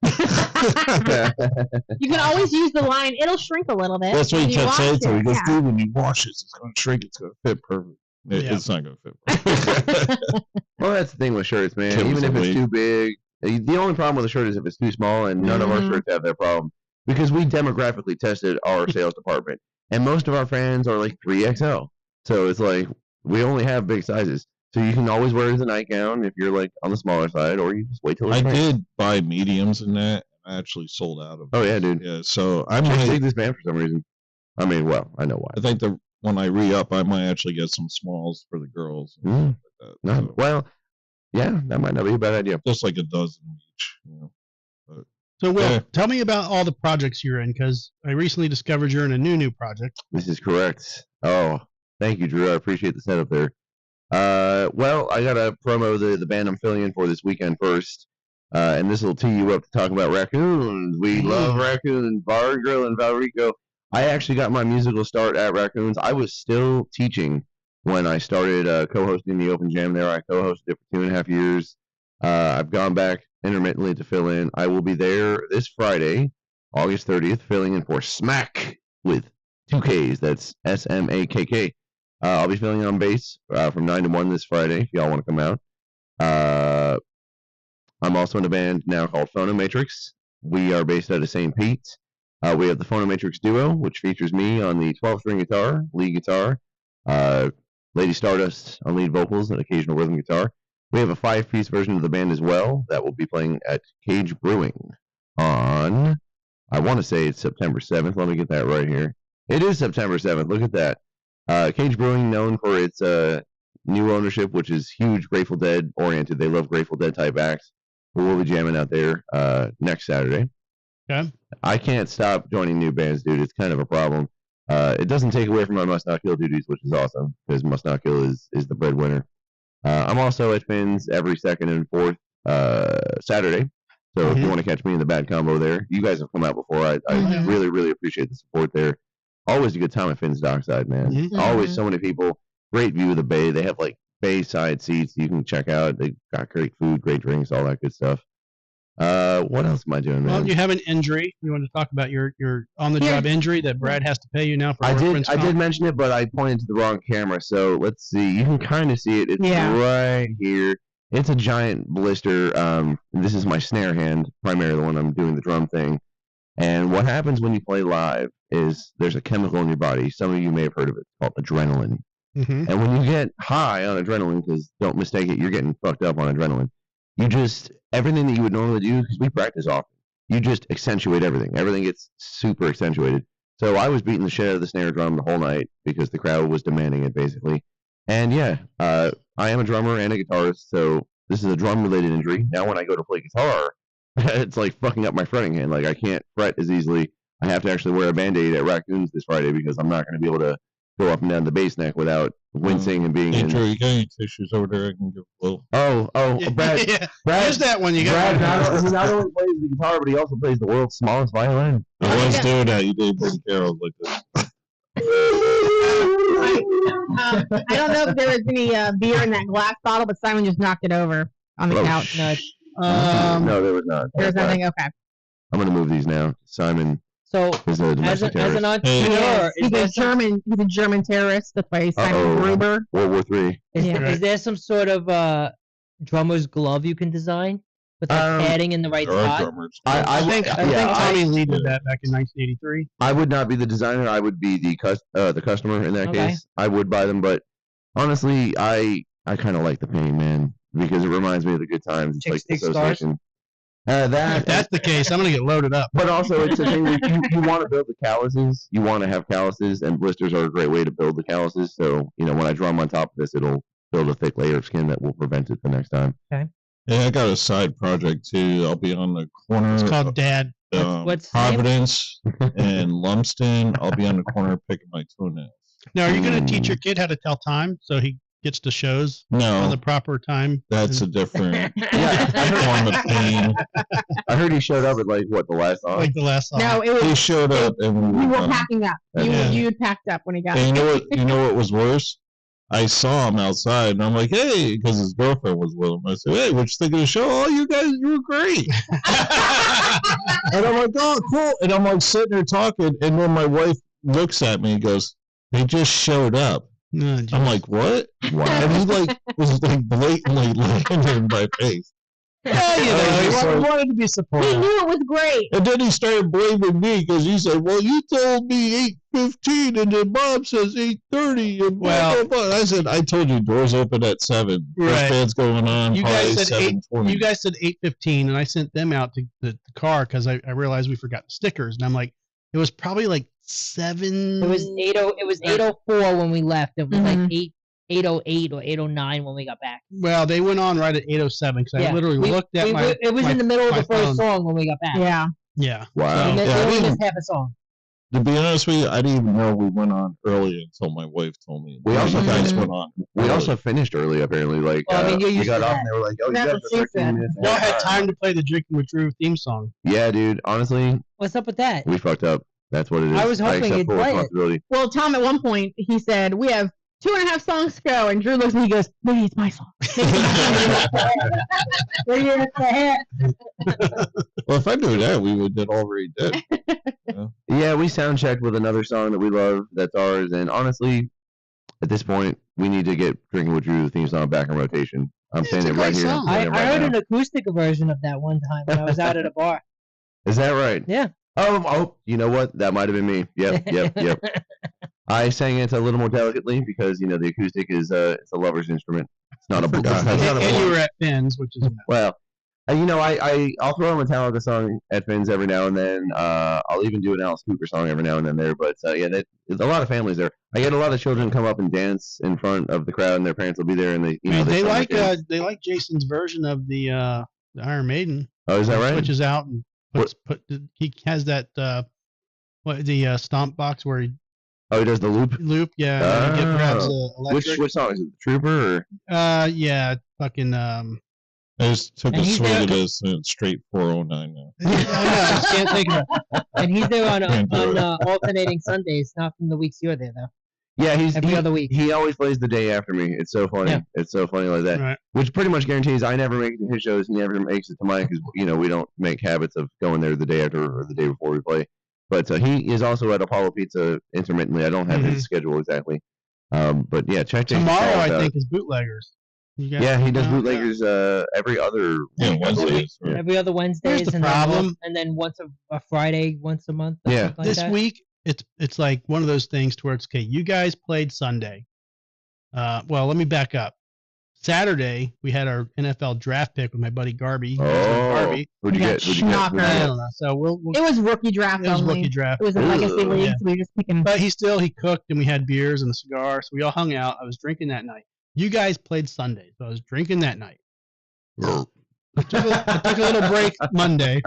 You can always use the line. It'll shrink a little bit. That's what when he you kept saying wash to me. He it. goes, Yeah. dude, when you wash this, it's going to shrink. It's going to fit perfect. Yeah. It's not going to fit perfect. Well, that's the thing with shirts, man. Kills Even if the it's weight. too big, the only problem with a shirt is if it's too small, and none of our Mhm. shirts have that problem because we demographically tested our sales department, and most of our fans are like 3XL. So it's like we only have big sizes. So you can always wear it as a nightgown if you're like on the smaller side, or you just wait till it's I shrinks. did buy mediums in that. I actually sold out of Oh yeah, dude. Yeah, so I I might. dig this band for some reason. I mean, well, I know why. I think when I re-up, I might actually get some smalls for the girls. And Mm. stuff like that. No, So, well, yeah, that might not be a bad idea. just like a dozen each. So, Will, Yeah. tell me about all the projects you're in because I recently discovered you're in a new project. This is correct. Oh, thank you, Drew. I appreciate the setup there. Well, I got to promo the band I'm filling in for this weekend first. And this will tee you up to talk about raccoons. We love raccoons. Bar Grill in Valrico. I actually got my musical start at Raccoons. I was still teaching when I started co-hosting the Open Jam there. I co-hosted it for 2.5 years. I've gone back intermittently to fill in. I will be there this Friday, August 30th, filling in for Smack with 2 Ks. That's SMAKK. I'll be filling in on bass from 9 to 1 this Friday if y'all want to come out. I'm also in a band now called Phonomatrix. We are based out of St. Pete. We have the Phonomatrix Duo, which features me on the 12-string guitar, lead guitar, Lady Stardust on lead vocals, and occasional rhythm guitar. We have a 5-piece version of the band as well that will be playing at Cage Brewing on I want to say it's September 7th. Let me get that right here. It is September 7th. Look at that. Cage Brewing, known for its new ownership, which is huge Grateful Dead oriented. They love Grateful Dead type acts. But we'll be jamming out there next Saturday. Okay. I can't stop joining new bands, dude. It's kind of a problem. It doesn't take away from my Must Not Kill duties, which is awesome, because Must Not Kill is the breadwinner. I'm also at Finn's every second and fourth Saturday. So if you want to catch me in the bad combo there, you guys have come out before. I really, really appreciate the support there. Always a good time at Finn's Dockside, man. Always so many people. Great view of the bay. They have like bayside seats you can check out. They got great food, great drinks, all that good stuff. What else am I doing, man? Well, you have an injury. You want to talk about your on-the-job injury that Brad has to pay you now for I workman's did comp? mention it, but I pointed to the wrong camera. So let's see. You can kind of see it. It's right here. It's a giant blister. This is my snare hand, primarily when I'm doing the drum thing. And what happens when you play live is there's a chemical in your body. Some of you may have heard of it. It's called adrenaline. Mm-hmm. And when you get high on adrenaline, because don't mistake it, you're getting fucked up on adrenaline. You just, everything that you would normally do, because we practice often, you just accentuate everything. Everything gets super accentuated. So I was beating the shit out of the snare drum the whole night because the crowd was demanding it, basically. And yeah, I am a drummer and a guitarist, so this is a drum-related injury. Now when I go to play guitar, it's like fucking up my fretting hand. Like I can't fret as easily. I have to actually wear a Band-Aid at Raccoons this Friday because I'm not going to be able to go up and down the bass neck without wincing and being Hey, in. Drew, you got any tissues over there I can give a little? Brad. Yeah. Brad, Use that one. You got Brad not only plays the guitar, but he also plays the world's smallest violin. I was doing that. You did bring Carol like this. I don't know if there was any beer in that glass bottle, but Simon just knocked it over on the couch. No, there was not. There's nothing. Okay. I'm going to move these now. Simon So, is a as domestic an terrorist. entrepreneur, He's a German terrorist that plays Simon Gruber. World War III. is there some sort of drummer's glove you can design with like padding in the right There are spot? drummers. I think Tommy Lee did that back in 1983. I would not be the designer. I would be the customer in that Okay. case. I would buy them, but honestly, I kind of like the pain, man, because it reminds me of the good times. It's Chick like stick stars? association. If that's the case, I'm going to get loaded up. But also, it's the thing that you want to build the calluses. You want to have calluses, and blisters are a great way to build the calluses. So, when I drum on top of this, it'll build a thick layer of skin that will prevent it the next time. Yeah, I got a side project too. I'll be on the corner. It's called Dad. What's the name? Providence and Lumsden. I'll be on the corner picking my toenails. Now, are you going to teach your kid how to tell time so he gets to shows on No, the proper time? that's a different Yeah, form of pain. I heard he showed up at the last song. Like the last song. No, it He was. showed up and You were done. packing up. Yeah. You had packed up when he got. And you know what was worse? I saw him outside, and I'm like, hey, because his girlfriend was with him. I said, hey, what you think of the show? Oh, you guys, you were great. And I'm like, oh, cool. And I'm like sitting there talking, and then my wife looks at me and goes, they just showed up. No, I'm like, what? Wow. And he was like blatantly laying in my face. he wanted to be He supportive. knew it was great. And then he started blaming me because he said, well, you told me 8:15 and then Bob says 8:30 and blah, blah, blah. I said, I told you doors open at 7. Right. First band's going on You probably guys said 7:20. You guys said 8:15, and I sent them out to the car because I realized we forgot the stickers, and I'm like, it was probably like 7. It was 8:04 when we left. It was like 8:08 or 8:09 when we got back. Well, they went on right at 8:07 because I literally We- looked at we- my. It was my- in the middle of my the first phone. song when we got back. Yeah. Yeah. Wow. We Yeah, I only didn't- missed half a song. To be honest with you, I didn't even know we went on early until my wife told me. We also you guys finished- went on. We early. also finished early, apparently. Like, Well, I mean, you're we used got to off that. and they were like, oh, you That's guys what are she 13 said. minutes. Y'all had ahead. time to play the Drinking with Drew theme song. Yeah, dude. Honestly, What's up with that? we fucked up. That's what it is. I was hoping accept you'd full play it. responsibility. Well, Tom, at one point, he said, we have 2.5 songs to go. And Drew looks at me and he goes, maybe it's my song. Maybe it's the hit. Well, if I knew that, we would have already did. Yeah, we sound checked with another song that we love that's ours. And honestly, at this point, we need to get Drinking with Drew, the theme song, back in rotation. I'm saying it's it a right great here. song. I'm I saying it right heard now. an acoustic version of that one time when I was out at a bar. Is that right? Yeah. Oh, you know what? That might have been me. Yep. I sang it a little more delicately because, the acoustic is it's a lover's instrument. It's not a forgot. it's not a And you blow. were at Finn's, which is Well, I'll throw a Metallica song at Finn's every now and then. I'll even do an Alice Cooper song every now and then there. But there's a lot of families there. I get a lot of children come up and dance in front of the crowd, and their parents will be there, and they like Jason's version of the Iron Maiden. Oh, is that right? Switches out and he has that the stomp box where he. Oh, he does the loop. Yeah. He grabs electric. Which song is it? The Trooper? Or? Yeah, fucking. I just took a swig of this and it's straight 409 now. I just can't think of it. And he's there on alternating Sundays, not from the weeks you're there though. Yeah, every other week. He always plays the day after me. It's so funny. Yeah. It's so funny like that. Right. Which pretty much guarantees I never make it to his shows. He never makes it to mine because we don't make habits of going there the day after or the day before we play. But he is also at Apollo Pizza intermittently. I don't have his schedule exactly. But yeah, check tomorrow. I think is Bootleggers. Yeah, he does Bootleggers every other Wednesday. Every other Wednesdays. Here's the problem. And then once a Friday, once a month. Yeah. Like this week, it's like one of those things to where it's okay. You guys played Sunday. Well, let me back up. Saturday, we had our NFL draft pick with my buddy Garby. Who'd you get? I don't know. So it was rookie draft. It was rookie draft. It was a legacy league, so we were just picking. But he cooked, and we had beers and a cigar, so we all hung out. I was drinking that night. You guys played Sunday, so I was drinking that night. I took a little break Monday.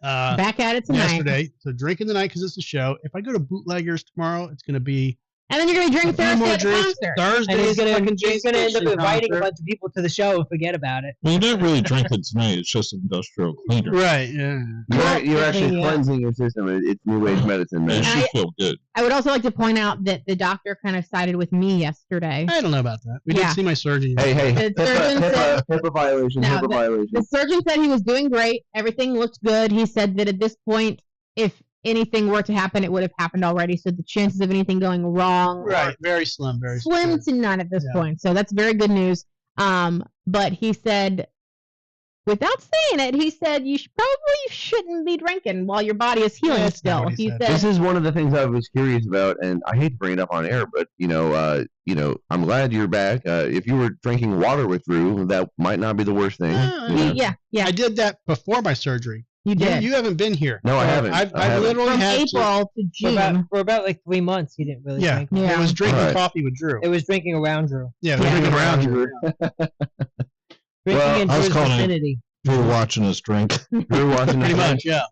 Back at it tonight. Yesterday, so drinking the night because it's a show. If I go to Bootleggers tomorrow, it's going to be. And then you're going to drink Thursday at the concert. Thursday he's going to end up inviting a bunch of people to the show and forget about it. Well, you're not really drinking tonight. It's just industrial cleaner. Right, yeah. You're actually cleansing your system. It's new age medicine, man. You should feel good. I would also like to point out that the doctor kind of sided with me yesterday. I don't know about that. We did see my surgeon. Hey. HIPAA violation. HIPAA violation. The surgeon said he was doing great. Everything looked good. He said that at this point, if anything were to happen, it would have happened already. So the chances of anything going wrong, very slim, slim to none at this point. So that's very good news. But he said, without saying it, he said you probably shouldn't be drinking while your body is healing still. He said, this is one of the things I was curious about, and I hate to bring it up on air, but I'm glad you're back. If you were drinking water with Drew, that might not be the worst thing. Yeah. I did that before my surgery. You did. You haven't been here. No, I haven't. I've literally from had April to June. For about like 3 months, he didn't really drink. Yeah, it was drinking coffee with Drew. It was drinking around Drew. Yeah, drinking around Drew. Drinking in Drew's vicinity. Drew watching us drink. Drew watching us Pretty drink. much, yeah.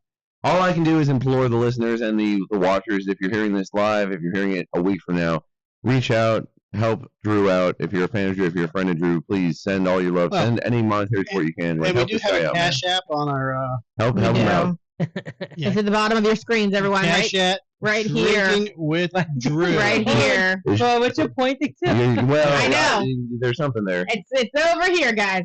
All I can do is implore the listeners and the watchers, if you're hearing this live, if you're hearing it a week from now, reach out, help Drew out. If you're a fan of Drew, if you're a friend of Drew, please send all your love. Send any monetary support you can. And we do have a Cash App on our... help him out. It's at the bottom of your screens, everyone. Cash App. Right here. Drinking with Drew. Right here. Well, what you're pointing to? Well, I know. There's something there. It's over here, guys.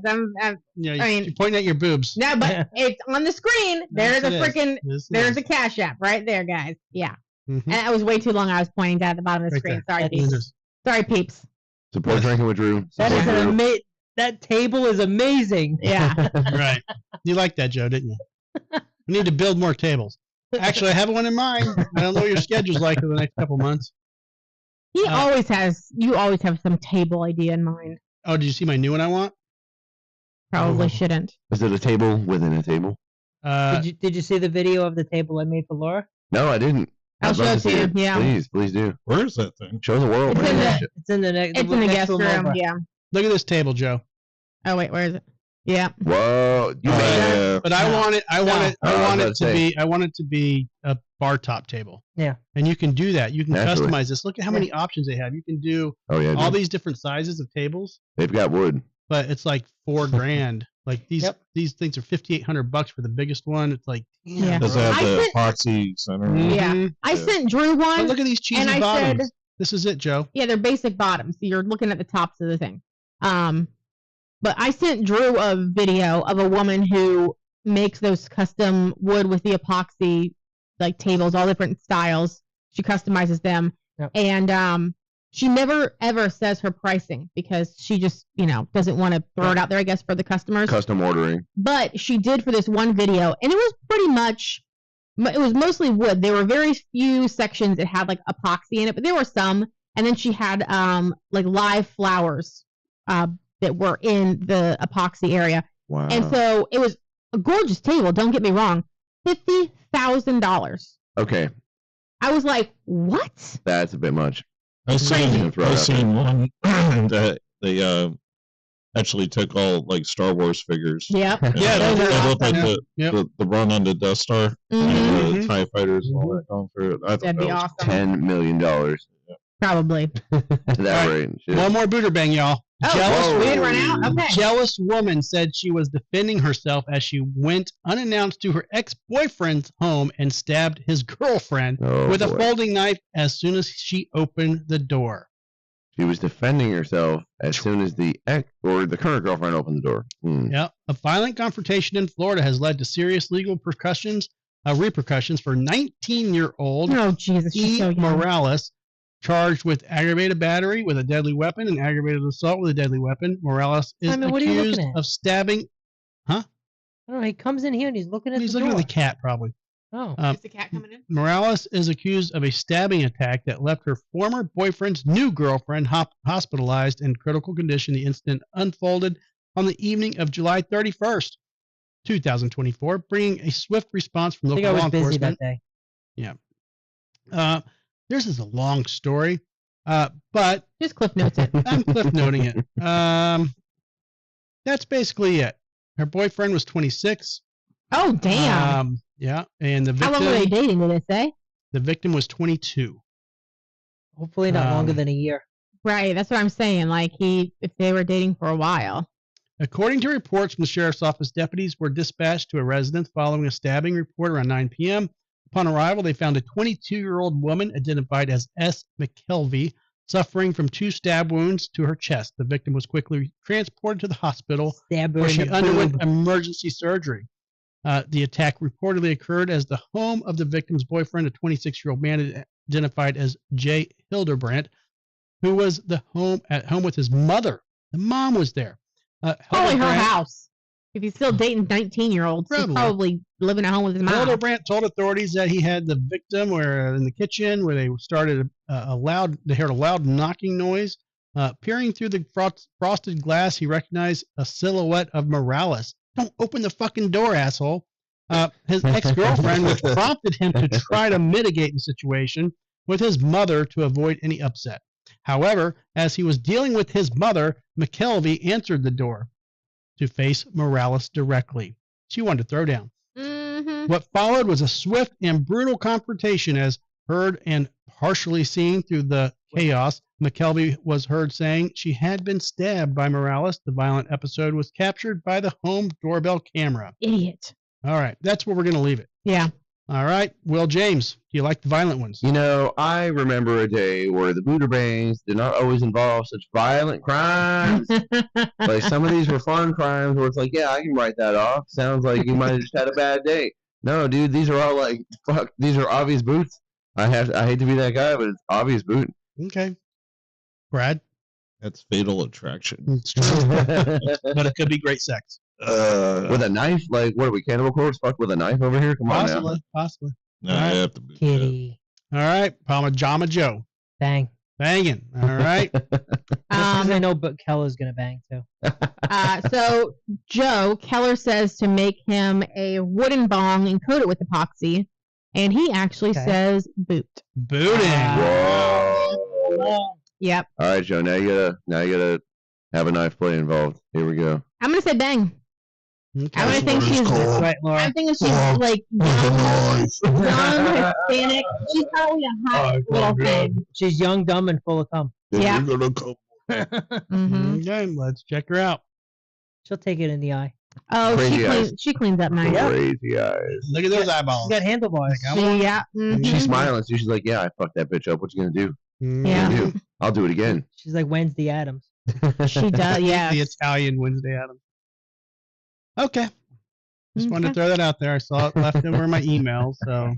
You're pointing at your boobs. No, but it's on the screen. There's a Cash App right there, guys. Yeah. Mm-hmm. And that was way too long. I was pointing down at the bottom of the screen. Sorry, peeps. Sorry, peeps. Support drinking with Drew. That table is amazing. Yeah. Right. You liked that, Joe, didn't you? We need to build more tables. Actually, I have one in mind. I don't know what your schedule's like for the next couple months. You always have some table idea in mind. Oh, did you see my new one I want? Probably shouldn't. Is it a table within a table? Did you see the video of the table I made for Laura? No, I didn't. I'll show it to you. Yeah. Please do. Where is that thing? Show the world. It's in the guest room. Yeah. Look at this table, Joe. Oh wait, where is it? Yeah. Whoa, you made that? But I want it to be a bar top table. Yeah. And you can do that. You can customize this. Look at how many options they have. You can do all these different sizes of tables. They've got wood. But it's like $4,000. Like these things are $5,800 for the biggest one. It's like Does it have the epoxy center? Yeah. I sent Drew one. But look at these cheesy bottoms. Said, this is it, Joe. Yeah, they're basic bottoms. So you're looking at the tops of the thing. But I sent Drew a video of a woman who makes those custom wood with the epoxy like tables, all different styles. She customizes them. Yep. And she never ever says her pricing because she just, doesn't want to throw it out there, I guess, for the customers. Custom ordering. But she did for this one video, and it was pretty much, it was mostly wood. There were very few sections that had like epoxy in it, but there were some. And then she had like live flowers that were in the epoxy area. Wow. And so it was a gorgeous table. Don't get me wrong. $50,000. Okay, I was like, what? that's a bit much. I Crazy. seen one that they actually took all like Star Wars figures. Yep. And, Yeah, those they are look like awesome. the run on the Death Star Mhm. and the Mhm. TIE fighters and all that going through it. I thought That'd that be was awesome. $10 million. Probably. That Right. range. Shit. One more Buderbang, y'all. Oh, Jealous, we didn't run out? Okay. jealous woman said she was defending herself as she went unannounced to her ex-boyfriend's home and stabbed his girlfriend Oh, with a boy. folding knife as soon as she opened the door. She was defending herself as soon as the ex or the current girlfriend opened the door. Yep. A violent confrontation in Florida has led to serious legal repercussions for 19-year-old Oh, Jesus. She's so young. Morales, charged with aggravated battery with a deadly weapon and aggravated assault with a deadly weapon. Morales is Simon, what are you accused looking at? of stabbing. I don't know. He comes in here and he's looking at He's the looking door. at the cat, probably. Oh. Is the cat coming in? Morales is accused of a stabbing attack that left her former boyfriend's new girlfriend hospitalized in critical condition. The incident unfolded on the evening of July 31st, 2024, bringing a swift response from I think local I law was busy that enforcement. day. This is a long story, but Just cliff notes it. I'm cliff noting it. That's basically it. Her boyfriend was 26. Oh, damn. Yeah, and the How long were they victim, dating, did it say? the victim was 22. Hopefully not longer Um, than a year. Right, that's what I'm saying. Like, if they were dating for a while. According to reports from the sheriff's office, deputies were dispatched to a residence following a stabbing report around 9 p.m. Upon arrival, they found a 22-year-old woman identified as S. McKelvey suffering from 2 stab wounds to her chest. The victim was quickly transported to the hospital Stab her where in she the underwent boob. emergency surgery. The attack reportedly occurred as the home of the victim's boyfriend, a 26-year-old man identified as Jay Hildebrandt, who was at home with his mother. The mom was there. Probably her Hildebrandt- house. If he's still dating 19-year-olds, he's Probably. probably living at home with his mom. Hildebrandt told authorities that he had the victim in the kitchen where they started they heard a loud knocking noise. Peering through the frosted glass, he recognized a silhouette of Morales. Don't open the fucking door, asshole. His ex-girlfriend, which prompted him to try to mitigate the situation with his mother to avoid any upset. However, as he was dealing with his mother, McKelvey answered the door to face Morales directly. She wanted to throw down. Mm-hmm. What followed was a swift and brutal confrontation, as heard and partially seen through the chaos. McKelvey was heard saying she had been stabbed by Morales. The violent episode was captured by the home doorbell camera. Idiot. All right, that's where we're going to leave it. Yeah. All right, Will James, do you like the violent ones? You know, I remember a day where the Buderbangs did not always involve such violent crimes. Like, some of these were fun crimes where it's like, yeah, I can write that off. Sounds like you might have just had a bad day. No, dude, these are all like, fuck, these are obvious boots. I hate to be that guy, but it's obvious boot. Okay. Brad? That's Fatal Attraction. It's true. But it could be great sex. With a knife? Like, what are we, Cannibal Corpse? Fuck with a knife over here? Come on now. Possibly. No, I have to be. Kitty. All right, Pajama Joe. Bang. Banging. All right. Because I know but Keller's going to bang too. So Joe Keller says to make him a wooden bong and coat it with epoxy, and he actually Okay. says boot. Booting. Whoa. Yep. All right, Joe. Now you gotta have a knife play involved. Here we go. I'm gonna say bang. Okay. I'm gonna think she's. That's right, Laura. I'm thinking she's like young, Hispanic. She's probably a hot little thing. She's young, dumb, and full of cum. Yeah. You're gonna come. Mm-hmm. Okay, let's check her out. She'll take it in the eye. Oh, Crazy eyes. she cleans up nice. Crazy eyes. Look at those eyeballs. She's got handlebars. Yeah. Mhm. She's smiling, so she's like, yeah, I fucked that bitch up. What you gonna do? Yeah. What you gonna do? I'll do it again. She's like Wednesday Addams. She does. Yeah. The Italian Wednesday Addams. Okay. Just wanted to Okay. throw that out there. I saw it left over in my email, so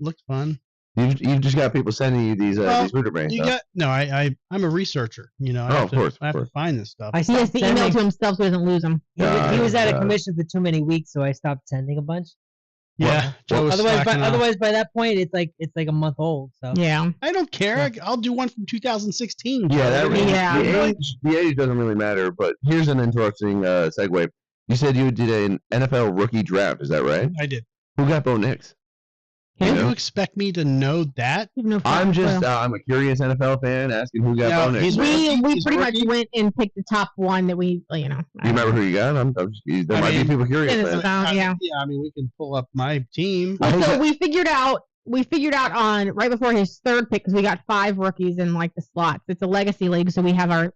looks fun. You've just got people sending you these Well, Buderbangs. You got I'm a researcher. I Oh, have of to, course, I have of to course. find this stuff. I He has stopped to email sending. to himself so he doesn't lose them. He was out of God. commission for too many weeks, so I stopped sending a bunch. Yeah. Joe was slacking off. Otherwise, by that point, it's like a month old. So Yeah. I don't care. I'll do one from 2016. Yeah, Joe. that Yeah. the age doesn't really matter. But here's an interesting segue. You said you did an NFL rookie draft. Is that right? I did. Who got Bo Nix? Did You you know? expect me to know that? You have no I'm fucking just clue. I'm a curious NFL fan asking who got No, Bo Nix. he's man. rookie. we He's pretty much rookie. went and picked the top one that we, you know. You remember who you got? There I might mean, be people curious. Dennis man. Stone, yeah. Yeah, I mean, we can pull up my team. I Well, think so that- we figured out on right before his third pick because we got 5 rookies in like the slots. It's a legacy league, so we have our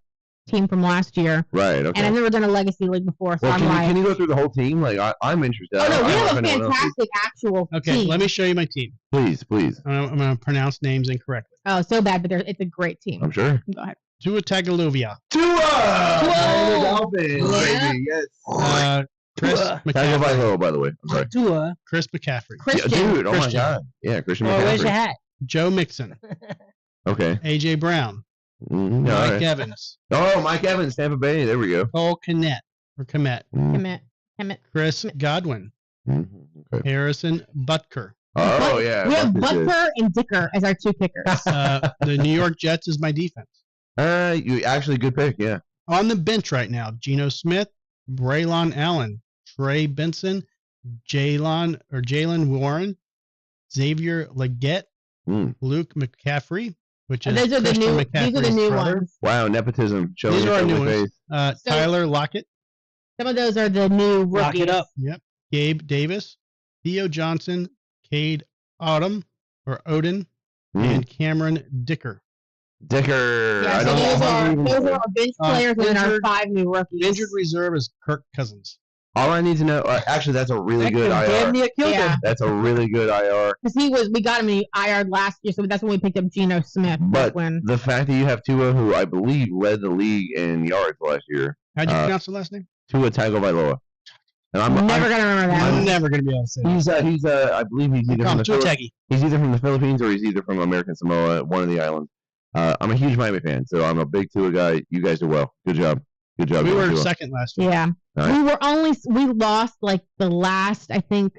team from last year, Right. Okay. and I've never done a legacy league before, so Well, I'm can like, you go through the whole team? Like I'm interested. oh I no, don't we know if have a anyone else is. fantastic actual Okay, team. let me show you my team. Please. I'm going to pronounce names incorrectly. Oh, so bad, but it's a great team. I'm sure. Go ahead. Tua Tagovailoa, Tua! Whoa! Dolphins, Yeah. baby. Yes. Chris Tua. McCaffrey, Tagovailoa, by the way. I'm sorry. Tua. Chris McCaffrey, Yeah, Christian. dude, oh my Christian. god. Yeah, Christian Well, where's your McCaffrey. hat? Joe Mixon, Okay. A.J. Brown, Mm, all Mike right. Evans, Oh, Mike Evans, Tampa Bay. There we go. Cole Kmet, Mm, Commit. Chris Godwin, okay. Harrison Butker. Oh, yeah. We have Bucky's good. Butker and Dicker as our 2 kickers. The New York Jets is my defense. You actually good pick, yeah. On the bench right now, Geno Smith, Braylon Allen, Trey Benson, Jalen Warren, Xavier Leggett, Mm. Luke McCaffrey, which is Those are the Christian new. These are the McCaffrey's new brother. ones. Wow, nepotism. Showing These are our its new ugly ones. face. So- Tyler Lockett, Some of those are the new Lock rookies. it up. yep. Gabe Davis, Theo Johnson, Cade Odin, Mm. and Cameron Dicker. Dicker. Yeah, I so don't those know. are our bench players, and then our injured- 5 new rookies. Injured reserve is Kirk Cousins. All I need to know, actually, that's a really good Damn IR. near killed Yeah. him. That's a really good IR. Because we got him in IR last year, so that's when we picked up Geno Smith. But when the fact that you have Tua, who I believe led the league in yards last year, How'd you Uh, pronounce the last name? Tua Tagovailoa, and I'm never gonna remember that. I'm never going to be able to say that. he's I believe he's either Call from him the Tua Philippines. Taggy. He's either from the Philippines or he's either from American Samoa, one of the islands. I'm a huge Miami fan, so I'm a big Tua guy. You guys do well. Good job. Good job. We were Tua. second last year. Yeah, Nice. we lost like the last. I think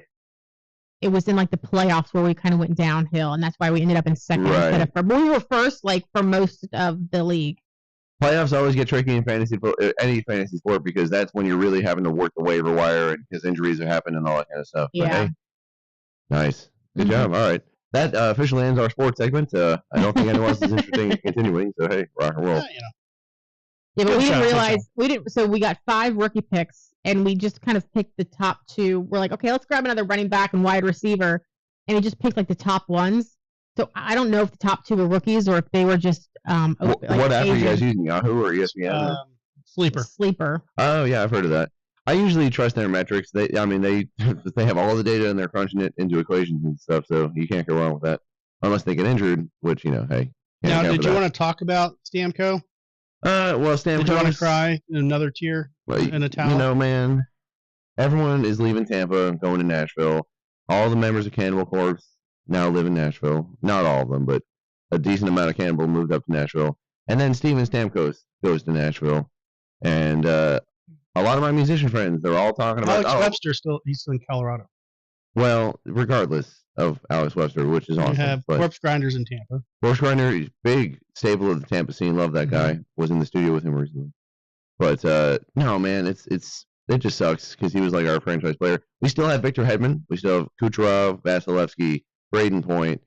it was in like the playoffs where we kind of went downhill, and that's why we ended up in second Right. instead of first. But we were first like for most of the league. Playoffs always get tricky in any fantasy sport because that's when you're really having to work the waiver wire and because injuries have happened and all that kind of stuff. But, Yeah. hey, nice. Good Mhm. job. All right. That officially ends our sports segment. I don't think anyone else is interested in continuing. So, hey, rock and roll. Yeah, Yeah, but Good we didn't job, good realize we didn't. So we got 5 rookie picks, and we just kind of picked the top 2. We're like, okay, let's grab another running back and wide receiver, and we just picked like the top ones. So I don't know if the top 2 were rookies or if they were just What app are you guys agents. using? Yahoo or ESPN? or- Sleeper. Sleeper. Oh yeah, I've heard of that. I usually trust their metrics. They they have all the data and they're crunching it into equations and stuff. So you can't go wrong with that, unless they get injured. Which hey. can't Now, account did for you that. want to talk about Stamco? Well, Stamkos. Did you want to cry in another tier in a towel? You know, man, everyone is leaving Tampa and going to Nashville. All the members of Cannibal Corpse now live in Nashville. Not all of them, but a decent amount of Cannibal moved up to Nashville. And then Steven Stamkos goes to Nashville. And a lot of my musician friends, they're all talking about, Alex Webster he's still in Colorado. well, regardless of Alex Webster, which is awesome. You have but Corpse Grinders in Tampa. Boris Grinder is big staple of the Tampa scene. Love that guy. Was in the studio with him recently. But no, man, it just sucks because he was like our franchise player. We still have Victor Hedman. We still have Kucherov, Vasilevsky, Braden Point,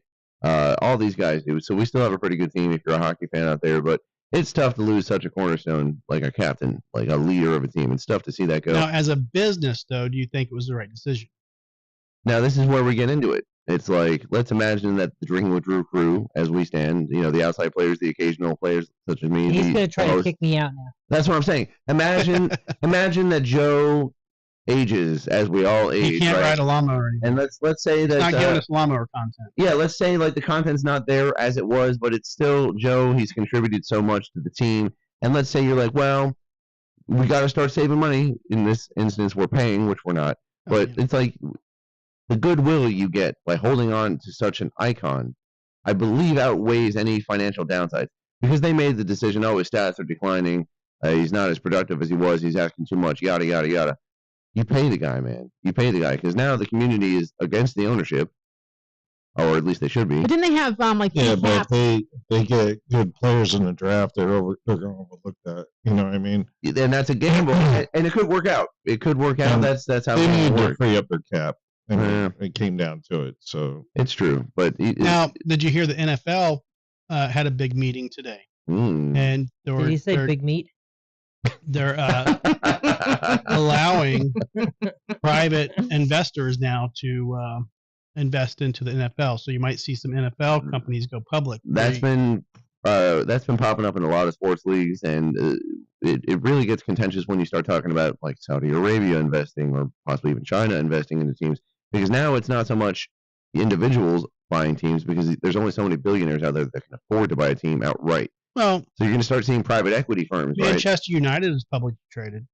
all these guys, dude. So we still have a pretty good team if you're a hockey fan out there. But it's tough to lose such a cornerstone, like a captain, like a leader of a team. It's tough to see that go. Now, as a business, though, do you think it was the right decision? Now, this is where we get into it. It's like, let's imagine that the Drinking with Drew crew, as we stand, the outside players, the occasional players, such as me. He's the gonna try to host. kick me out now. That's what I'm saying. Imagine that Joe ages as we all age, He can't right? ride a lawnmower anymore. And let's say that Not giving us lawnmower content. yeah, let's say like the content's not there as it was, but it's still Joe. He's contributed so much to the team. And let's say you're like, well, we got to start saving money. In this instance, we're paying, which we're not. But it's like the goodwill you get by holding on to such an icon, I believe, outweighs any financial downsides because they made the decision. Oh, his stats are declining. He's not as productive as he was. He's asking too much. Yada yada yada. You pay the guy, man. You pay the guy because now the community is against the ownership. or at least they should be. But didn't they have like Yeah, two but caps? if they get good players in the draft, they're going to overlook that. You know what I mean? And that's a gamble, and it could work out. It could work out. And That's how they it need to works. free up their cap. I mean, Yeah. it came down to it. So It's true, but Now, did you hear the NFL had a big meeting today? And Did you say big meat? they're allowing private investors now to invest into the NFL. So you might see some NFL companies go public. that's been popping up in a lot of sports leagues, and it really gets contentious when you start talking about like Saudi Arabia investing or possibly even China investing into teams, because now it's not so much individuals buying teams, because there's only so many billionaires out there that can afford to buy a team outright. Well, So you're going to start seeing private equity firms, right? Manchester United is publicly traded.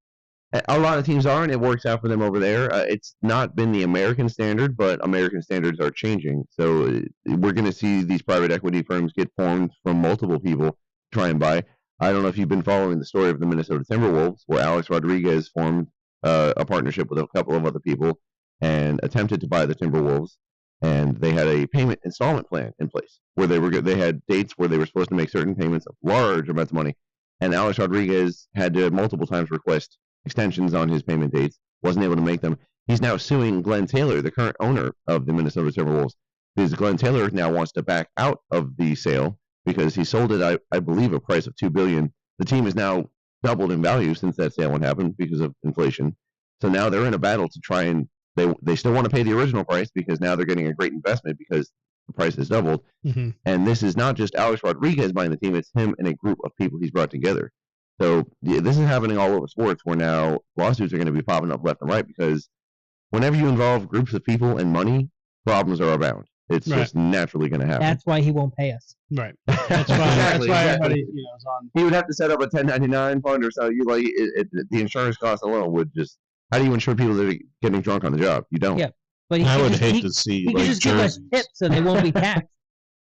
A lot of teams are, and it works out for them over there. It's not been the American standard, but American standards are changing. So we're going to see these private equity firms get formed from multiple people to try and buy. I don't know if you've been following the story of the Minnesota Timberwolves, where Alex Rodriguez formed a partnership with a couple of other people and attempted to buy the Timberwolves. And they had a payment installment plan in place where they had dates where they were supposed to make certain payments of large amounts of money. And Alex Rodriguez had to multiple times request extensions on his payment dates, wasn't able to make them. He's now suing Glenn Taylor, the current owner of the Minnesota Timberwolves, because Glenn Taylor now wants to back out of the sale because he sold it, I believe, a price of $2 billion. The team is now doubled in value since that sale happened because of inflation. So now they're in a battle to try and they still want to pay the original price because now they're getting a great investment because the price has doubled. Mm-hmm. And this is not just Alex Rodriguez buying the team, it's him and a group of people he's brought together. So yeah, this is happening all over sports, where now lawsuits are going to be popping up left and right, because whenever you involve groups of people and money, problems are abound. It's just naturally going to happen. That's why he won't pay us. Right. That's why everybody is on. He would have to set up a 1099 fund or so. The insurance cost alone would just. How do you insure people that are getting drunk on the job? You don't. Yeah, but I would hate to see he like can just give us jerseys. tips so they won't be taxed.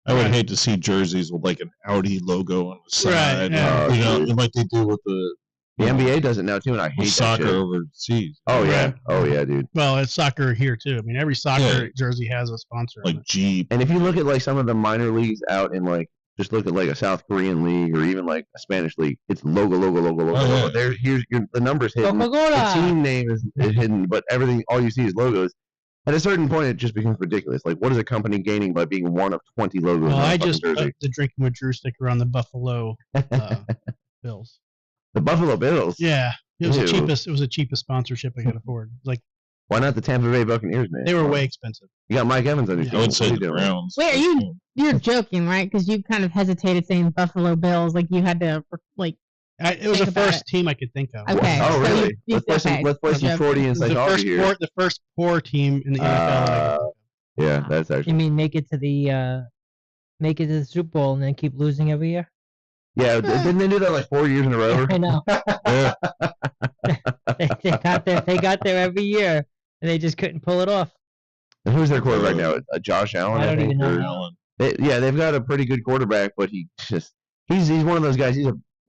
I would hate to see jerseys with like an Audi logo on the side, yeah. you know, like they do with the NBA does it now too, and I hate that soccer shit. overseas. Oh yeah, Right. oh yeah, dude. Well, it's soccer here too. I mean, every soccer jersey has a sponsor. on Like it. Jeep. And if you look at like some of the minor leagues out in like, just look at like a South Korean league or even like a Spanish league, it's logo. yeah. Here's the numbers hidden. The Coca-Cola. team name is hidden, but everything, all you see is logos. At a certain point, it just becomes ridiculous. Like, what is a company gaining by being one of 20 logos Well, on a I fucking just jersey? put the Drinking with Drew sticker on the Buffalo Bills. The Buffalo Bills. Yeah, it was the Ew. cheapest. It was the cheapest sponsorship I could afford. Like Why not the Tampa Bay Buccaneers, man? they were way expensive. You got Mike Evans on your Yeah. team. I would What say are you the doing? Browns. Wait, you're joking, right? Because you kind of hesitated saying Buffalo Bills, like you had to like. It was Think the about first team I could think of. Okay. Oh, so really? you- Let's play some okay. Freudian It was psychology here. the first poor team in the NFL. that I could think of. Yeah, that's You actually. mean make it to the Super Bowl and then keep losing every year? Yeah, didn't they do that like 4 years in a row? I know. Yeah. they got there every year and they just couldn't pull it off. And who's their quarterback now? Josh Allen, I don't think. even know. or- Allen. They've got a pretty good quarterback, but he's one of those guys.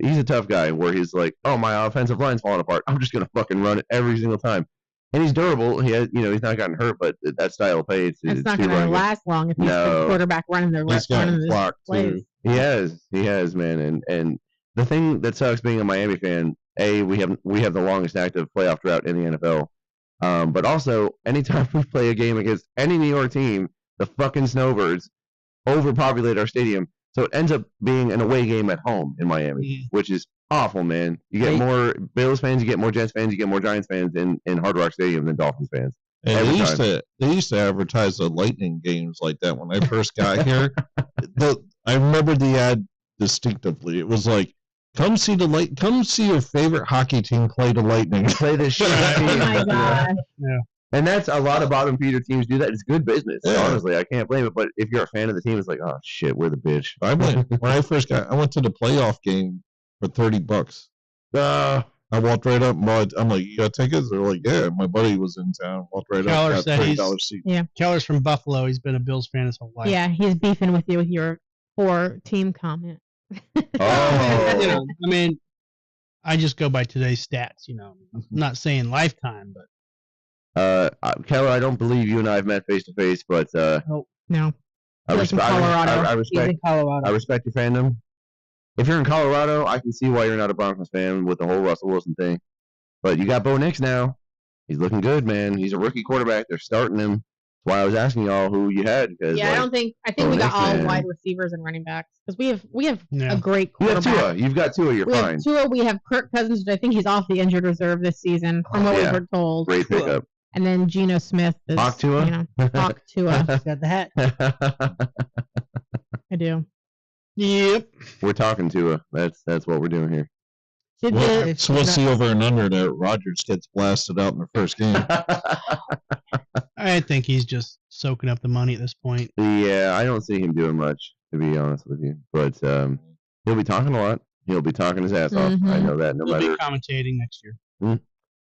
He's a tough guy where he's like, oh, my offensive line's falling apart. I'm just gonna fucking run it every single time. And he's durable. He has, he's not gotten hurt, but that style of play, it's It's not too going to running. last long if he's No. the quarterback running the He's got running the clock plays. too. He has, man. And the thing that sucks being a Miami fan, we have the longest active playoff drought in the NFL. But also, anytime we play a game against any New York team, the fucking Snowbirds overpopulate our stadium. So it ends up being an away game at home in Miami, which is awful, man. You get more Bills fans, you get more Jets fans, you get more Giants fans in Hard Rock Stadium than Dolphins fans. And Every they used to advertise the Lightning games like that when I first got here. I remember the ad distinctively. It was like, come see your favorite hockey team play the Lightning. Play this shit. Oh my god! And that's a lot of bottom feeder teams do that. It's good business. Yeah. Honestly, I can't blame it. But if you're a fan of the team, it's like, oh shit, we're the bitch. I went to the playoff game for $30. I walked right up. I'm like, you got tickets? They're like, yeah. My buddy was in town. Walked right Keller up. said Got he's- $30 seat. Keller's from Buffalo. He's been a Bills fan his whole life. Yeah, he's beefing with you with your poor team comment. Oh. I mean, I just go by today's stats. I'm not saying lifetime, but Keller, I don't believe you and I have met face to face, but No. I He lives in respect. Colorado. I He's respect. in Colorado. I respect your fandom. If you're in Colorado, I can see why you're not a Broncos fan with the whole Russell Wilson thing. But you got Bo Nix now. He's looking good, man. He's a rookie quarterback. They're starting him. That's why I was asking y'all who you had. Because Yeah, I think Bo we got Nix, all man. wide receivers and running backs because we have Yeah. a great You have quarterback. Tua. You've got Tua. You're We fine. have Tua. We have Kirk Cousins, which I think he's off the injured reserve this season, from what we Yeah. were told. Great pickup. And then Geno Smith is Hawk Tua? You know, Hawk Tua. He's got the hat. I do. Yep. We're talking Tua. That's what we're doing here. Did Well, the, so what's the over and under that Rodgers gets blasted out in the first game? I think he's just soaking up the money at this point. Yeah, I don't see him doing much, to be honest with you. But he'll be talking a lot. He'll be talking his ass off. I Mhm. know that. No He'll matter. be commentating next year.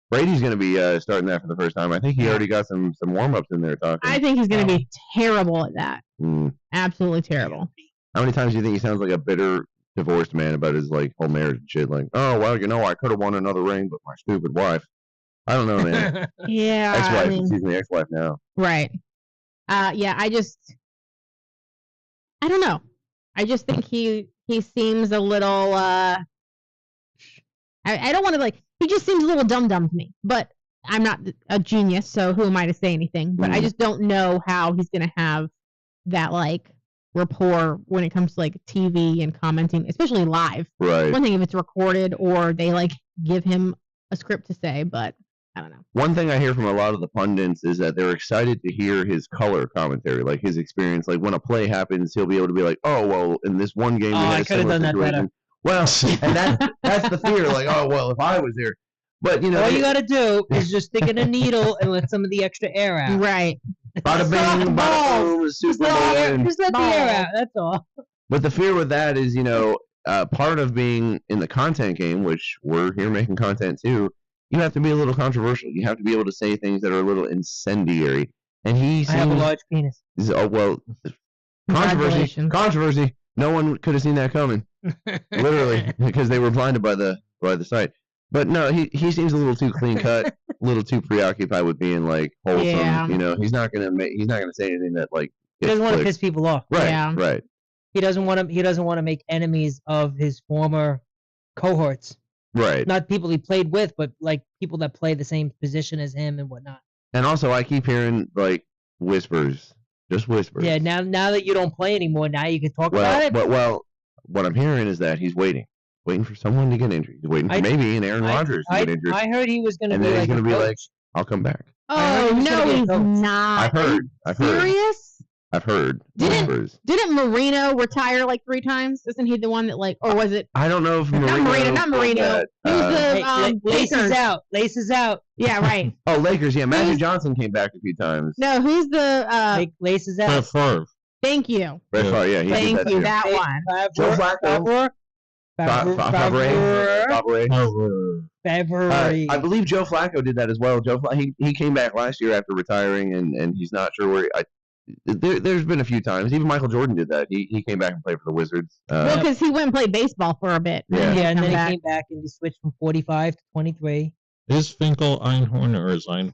Brady's going to be starting that for the first time. I think he already got some warm ups in there talking. I think he's going to be terrible at that. Mm. Absolutely terrible. How many times do you think he sounds like a bitter divorced man about his like whole marriage and shit? Like, oh well, I could have won another ring, but my stupid wife. I don't know, man. Yeah. Ex-wife, I mean, excuse me, ex-wife now. right. Yeah, I don't know. I just think he seems a little I don't want to he just seems a little dumb to me. But I'm not a genius, so who am I to say anything? But I just don't know how he's gonna have that rapport when it comes to TV and commenting, especially live. Right. One thing if it's recorded or they give him a script to say, but I don't know. One thing I hear from a lot of the pundits is that they're excited to hear his color commentary, like his experience. Like when a play happens, he'll be able to be like, "Oh, well, in this one game we had I a could have similar done that situation." Well, and that's the fear. Like, oh, well, if I was there, but All you gotta do is just stick in a needle and let some of the extra air out. Right. bada bing, bada boom, Super Bowl. and- Just let the air out. That's all. But the fear with that is, part of being in the content game, which we're here making content too. You have to be a little controversial. You have to be able to say things that are a little incendiary. And he I have a seems, large penis. oh well, Congratulations. controversy. No one could have seen that coming, literally, because they were blinded by the sight. But no, he seems a little too clean cut, a little too preoccupied with being wholesome. Yeah. He's not gonna say anything that He doesn't want to piss people off. Right, Yeah. right. He doesn't want to make enemies of his former cohorts. Right. Not people he played with, but people that play the same position as him and whatnot. And also, I keep hearing whispers, just whispers. Yeah, now that you don't play anymore, now you can talk about it. Well, what I'm hearing is that he's waiting for someone to get injured. He's waiting for maybe an Aaron Rodgers to get injured, I heard he was going to and be then he's going to be like, "I'll come back." Oh, he's gonna no, be a he's coach. not. I've heard. Serious? I've heard Didn't- whispers. Didn't Marino retire 3 times? Isn't he the one that or was it? I don't know if Not Marino. that. He was Hey, the laces Lakers. out. Laces out. Yeah, right. Oh, Lakers. Yeah, Magic Who's- Johnson came back a few times. No, who's the? Laces Brett out. Favre. Thank you. Brett Yeah. Favre, yeah, he Thank did that you. too. That one. Joe Flacco. Favre. I believe Joe Flacco did that as well. He came back last year after retiring, and he's not sure where. There's been a few times. Even Michael Jordan did that. He came back and played for the Wizards. Well, because he went and played baseball for a bit. Yeah. Yeah, and Come then back. he came back and he switched from 45 to 23. Is Finkel Einhorn or is Einhorn?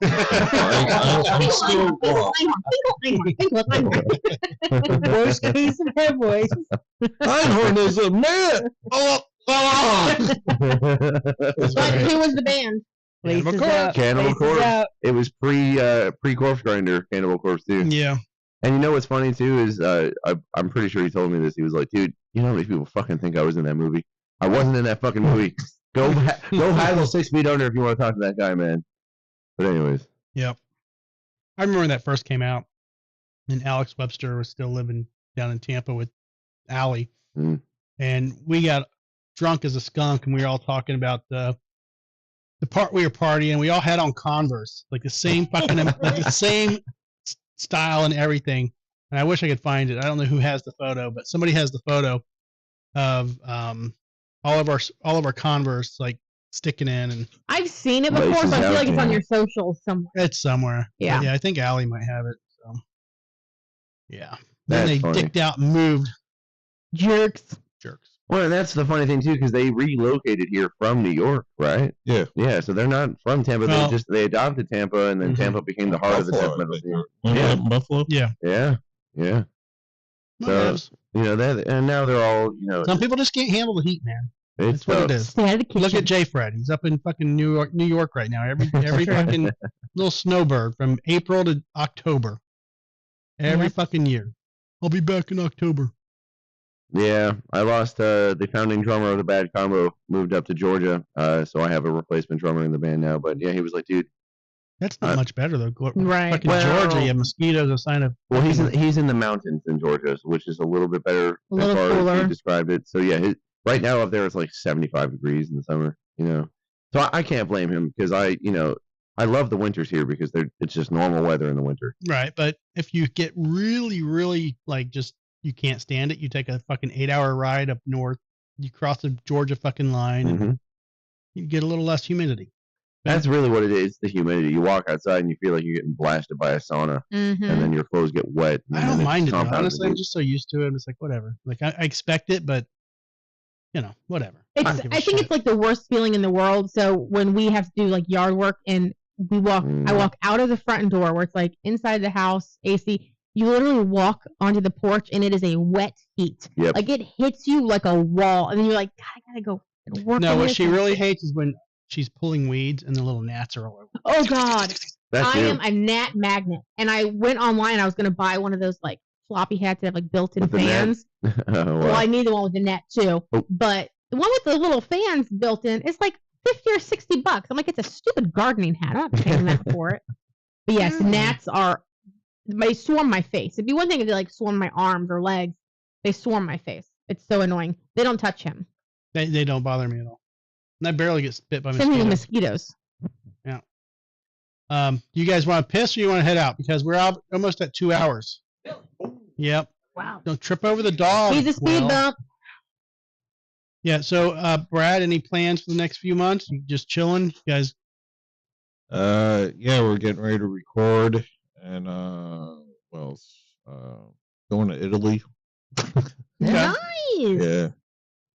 I'm still lost. Worst case of hemorrhoids. Einhorn is a man. But who was the band? Laces out. Cannibal Laces Corpse. out. It was pre Corpse Grinder, Cannibal Corpse too. Yeah. And you know what's funny too is I'm pretty sure he told me this. He was like, "Dude, you know how many people fucking think I was in that movie? I wasn't in that fucking movie. Go haggle 6 feet under if you want to talk to that guy, man." But anyways, Yep. I remember when that first came out, and Alex Webster was still living down in Tampa with Allie, and we got drunk as a skunk, and we were all talking about the part we were partying. We all had on Converse, the same fucking the same style and everything. And I wish I could find it. I don't know who has the photo, but somebody has the photo of all of our Converse sticking in, and I've seen it before, Laces so I feel out, like it's on yeah. your socials somewhere. it's somewhere. Yeah. Yeah, I think Allie might have it. So, yeah. Then That's they funny. dicked out and moved. Jerks. Jerks. well, and that's the funny thing too, because they relocated here from New York, right? Yeah. Yeah, so they're not from Tampa. Well- They adopted Tampa, and then Mhm. Tampa became the heart of the Tampa Buffalo, metal scene. I think. Yeah. Buffalo. Yeah. Yeah, yeah. Whatevs. That, and now they're all, Some people just can't handle the heat, man. it's That's what it tough. is. Stay out of the kitchen. Look at J. Fred. He's up in fucking New York right now. Every fucking little snowbird from April to October. Every Yep. fucking year. I'll be back in October. Yeah, I lost the founding drummer of the Bad Combo, moved up to Georgia, so I have a replacement drummer in the band now. But yeah, he was like, dude, That's not much better though. Right. Fucking Well- Georgia, you have mosquitoes, a sign of. well, he's fucking- in the mountains in Georgia, which is a little bit better A little as far as cooler. he described it. So yeah, right now up there it's like 75 degrees in the summer, So I can't blame him because I love the winters here because it's just normal weather in the winter. Right, but if you get really, really like just you can't stand it, you take a fucking 8-hour ride up north. You cross the Georgia fucking line, and hmm you get a little less humidity. That's really what it is, the humidity. You walk outside and you feel like you're getting blasted by a sauna, and then your clothes get wet. And I then don't it's mind it. Though. compounded Honestly, I'm heat. just so used to it. I'm just like whatever. Like I expect it, but whatever. It's, don't give a I think shit. it's like the worst feeling in the world. So when we have to do like yard work and I walk out of the front door where it's like inside the house, AC. You literally walk onto the porch and it is a wet heat. Yep. Like it hits you like a wall, and then you're like, God, I gotta go and work. No, on what this she and- really hates is when she's pulling weeds and the little gnats are all over. Oh God, That's I you. am a gnat magnet, and I went online. And I was gonna buy one of those like floppy hats that have like built-in With the net? fans. Oh, Well, wow. I need the one with the net too, Oh. but the one with the little fans built in is like $50 or $60. I'm like, it's a stupid gardening hat. I'm not paying that for it. But yes, Yeah. gnats they swarm my face. It'd be one thing if they like swarm my arms or legs. They swarm my face. It's so annoying. They don't touch him. They don't bother me at all. And I barely get bit by Same thing with mosquitoes. mosquitoes. You guys want to piss or you want to head out because we're out almost at 2 hours. Yep. Wow. Don't trip over the dog. He's a speed Will. bump. Yeah. So, Brad, any plans for the next few months? You just chilling? You guys? Yeah, we're getting ready to record, and going to Italy. Nice. Yeah.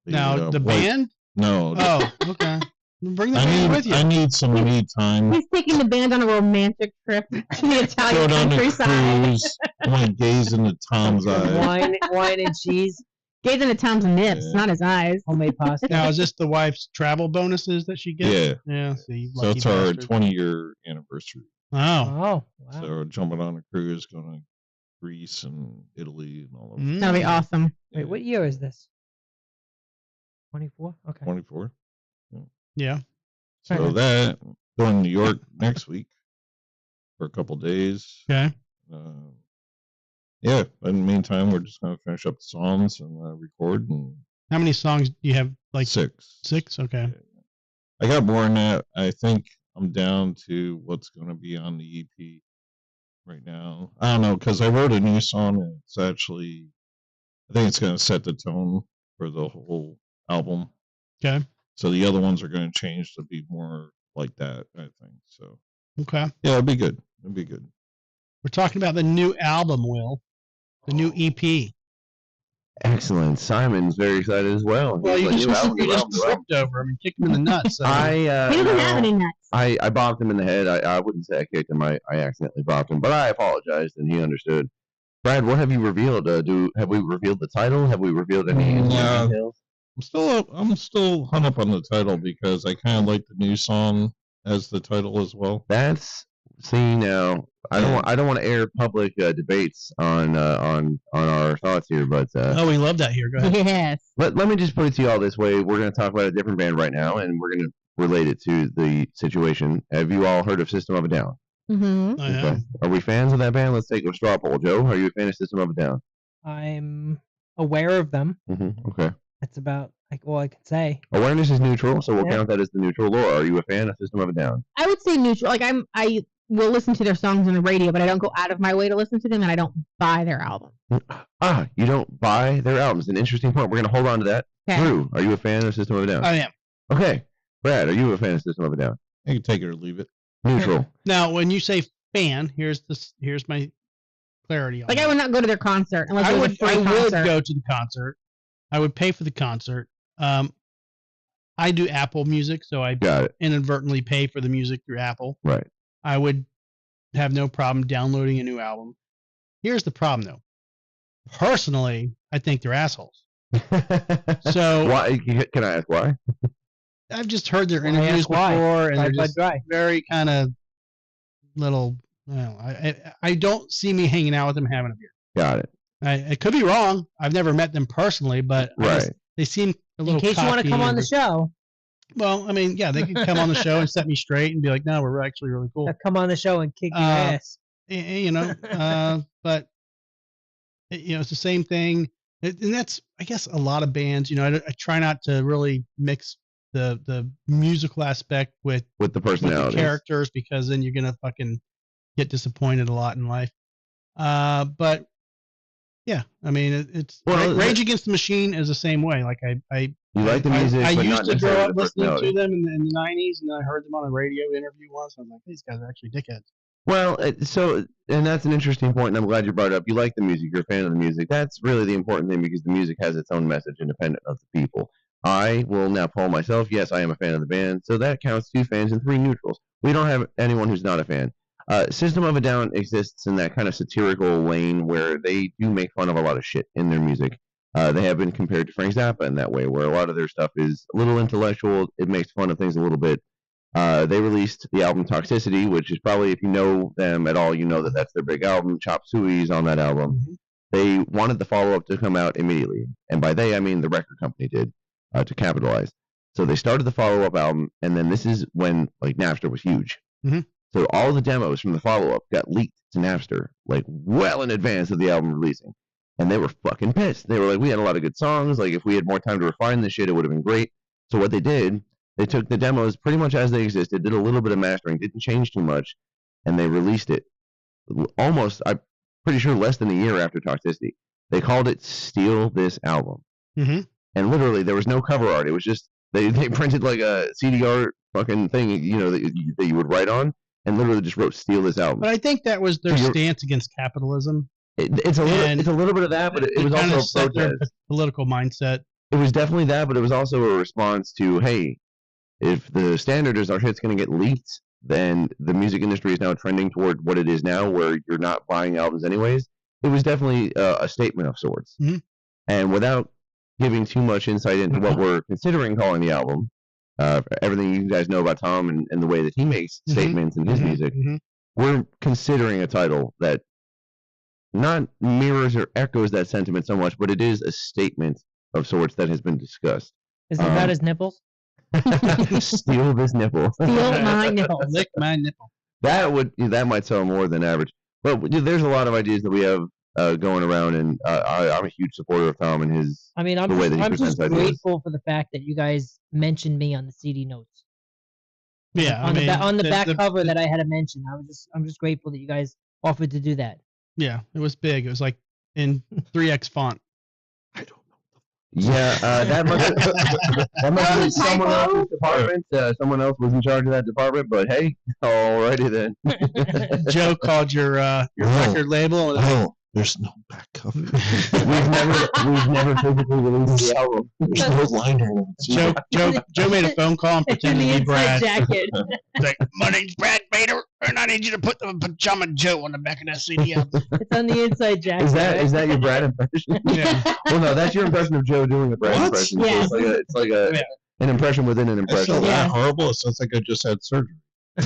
Now the wife- band? No. Oh, okay. Bring the I band need with you. I need some me time. He's taking the band on a romantic trip to the Go Italian down the countryside. cruise. I want to gaze into Tom's eyes. Wine and cheese, Gaze into Tom's nips, Yeah. not his eyes. homemade pasta. Now, is this the wife's travel bonuses that she gets? Yeah. Yeah. See, So lucky it's our bastard. 20-year anniversary. Oh. Oh, wow. So we're jumping on a cruise, going to Greece and Italy and all over. Mm. That'll be awesome. Wait, what year is this? 24? Okay. 24. Yeah. So Okay. that going to New York next week for a couple days. Okay. Yeah. But in the meantime, we're just going to finish up the songs and record and How many songs do you have? Like 6. 6? Okay. Yeah. I got more than that. I think I'm down to what's going to be on the EP right now. I don't know because I wrote a new song and it's actually, I think it's going to set the tone for the whole album. Okay. So the other ones are going to change to be more like that, I think. So Okay. yeah, it'll be good. It'll be good. We're talking about the new album, Will. The new E EP. Excellent. Simon's very excited as well. Well, He's you like, just, new album, you new just album, new album. tripped over him and kicked him in the nuts. So. He doesn't have any nuts. I bopped him in the head. I wouldn't say I kicked him. I accidentally bopped him, but I apologized and he understood. Brad, what have you revealed? Have we revealed the title? Have we revealed any No. details? I'm still hung up on the title because I kind of like the new song as the title as well. See now, I don't want to air public debates on our thoughts here, but Oh, we love that here. Go ahead. Yes. let me just put it to you all this way. We're going to talk about a different band right now, and we're going to relate it to the situation. Have you all heard of System of a Down? Mm-hmm. I am. Are we fans of that band? Let's take a straw poll. Joe, are you a fan of System of a Down? I'm aware of them. Okay. That's about like all I can say. Awareness is neutral, so we'll Yeah. count that as the neutral. Laura, are you a fan of System of a Down? I would say neutral. Like I will listen to their songs on the radio, but I don't go out of my way to listen to them, and I don't buy their album. You don't buy their albums. An interesting point. We're going to hold on to that. Okay. Drew, are you a fan of System of a Down? I am. Okay. Brad, are you a fan of System of a Down? You can take it or leave it. Neutral. Now, when you say fan, here's my clarity on Like that. I would not go to their concert unless I it was would a free concert. go to the concert. I would pay for the concert. I do Apple Music, so I Got it. inadvertently pay for the music through Apple. Right. I would have no problem downloading a new album. Here's the problem, though. personally, I think they're assholes. So why? Can I ask why? I've just heard their Why interviews ask why? before, and Dry they're Bud just Dry. very kind of little. I don't see me hanging out with them having a beer. Got it. I could be wrong. I've never met them personally, but Right. they seem a In little. case you want to cocky come on and- the show, Well, I mean, yeah, they could come on the show and set me straight and be like, "No, we're actually really cool." come on the show and kick your ass. You know, but it's the same thing, and that's, I guess, a lot of bands. I try not to really mix the musical aspect with the the personality. characters, because then you're gonna fucking get disappointed a lot in life. But yeah, I mean, it's Rage Against the Machine is the same way. Like I You like the music, I but used not to grow necessarily up the listening to personality. them in the 90s, and then I heard them on a radio interview once. I was like, these guys are actually dickheads. Well, and that's an interesting point, and I'm glad you brought it up. You like the music, you're a fan of the music. That's really the important thing, because the music has its own message independent of the people. I will now poll myself. Yes, I am a fan of the band, so that counts 2 fans and 3 neutrals. We don't have anyone who's not a fan. System of a Down exists in that kind of satirical lane where they do make fun of a lot of shit in their music. They have been compared to Frank Zappa in that way, where a lot of their stuff is a little intellectual. It makes fun of things a little bit. They released the album Toxicity, which is probably, if you know them at all, you know that that's their big album. Chop Suey's on that album. Mm-hmm. They wanted the follow-up to come out immediately. And by they, I mean the record company did, to capitalize. So they started the follow-up album, and then this is when, like, Napster was huge. Mm-hmm. So all the demos from the follow-up got leaked to Napster, like, well in advance of the album releasing. And they were fucking pissed. They were like, we had a lot of good songs. Like, if we had more time to refine this shit, it would have been great. So what they did, they took the demos pretty much as they existed, did a little bit of mastering, didn't change too much, and they released it almost, I'm pretty sure, less than a year after Toxicity. They called it Steal This Album. Mm-hmm. And literally, there was no cover art. It was just, they printed like a CD art fucking thing, that you would write on, and literally just wrote "Steal This Album." But I think that was their stance against capitalism. It's a little bit of that, but it was kind also of a protest. Political mindset. It was definitely that, but it was also a response to, hey, if the standard is our shit's going to get leaked, then the music industry is now trending toward what it is now, where you're not buying albums anyways. It was definitely a statement of sorts. Mm-hmm. And without giving too much insight into what we're considering calling the album, everything you guys know about Tom and the way that he makes statements in his music, we're considering a title that not mirrors or echoes that sentiment so much, but it is a statement of sorts that has been discussed. Is it about his nipples? Steal this nipple. Steal my nipples. Lick my nipple. That might sell more than average. But there's a lot of ideas that we have going around, and I'm a huge supporter of Tom and his. I mean, I'm the way that he just presents ideas. grateful for the fact that you guys mentioned me on the CD notes. Yeah, On the back cover that I had to mention. I'm just grateful that you guys offered to do that. Yeah, it was big. It was like in 3x font. I don't know. Yeah, that must have been someone else's department. Someone else was in charge of that department. But hey, alrighty then. Joe called your record label. Oh, there's no back cover. we've never physically released the album. There's no liner notes. Joe made a phone call and It's in pretended the to be Brad. inside jacket. He's like, my name's Brad Bader, and I need you to put the Pajama Joe on the back of that CD album. It's on the inside jacket. Is that your Brad impression? Yeah. Well, no, that's your impression of Joe doing a Brad What? impression. So Yes. it's like an impression within an It's impression. not Yeah. that horrible. It sounds like I just had surgery.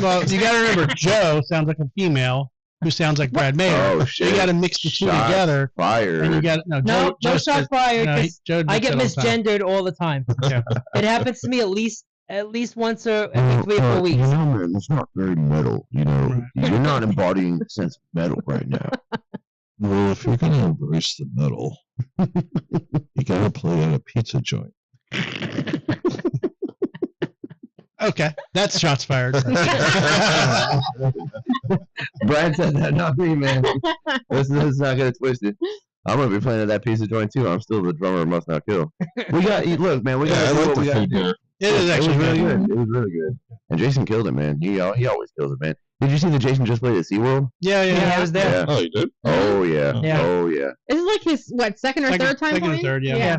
Well, you got to remember, Joe sounds like a female who sounds like Brad Mayer. Oh So shit! you got to mix the two Shots together. fired. And you got No, Joe no just shots says- fired. no, 'Cause Joe I does get that all the time. misgendered all the time. Yeah. It happens to me at least once or every 3 or 4 weeks. You know, man, that's not very metal. You know, Right. you're not embodying the sense of metal right now. Well, if you're gonna embrace the metal, you gotta play at a pizza joint. Okay, that's shots fired. Brad said that, not me, man. This is not gonna twist it. I'm gonna be playing at that pizza joint too. I'm still the drummer of Must Not Kill. Look, man, we Yeah, got I to do like what the we got to thing do. here. It is actually It was really good. good. It was really good. And Jason killed it, man. He always kills it, man. Did you see that Jason just played at SeaWorld? Yeah, Yeah, I was there. Yeah. Oh, you did? Oh yeah. Yeah. Oh yeah. This is like his second or third time second or playing? third, yeah. Yeah.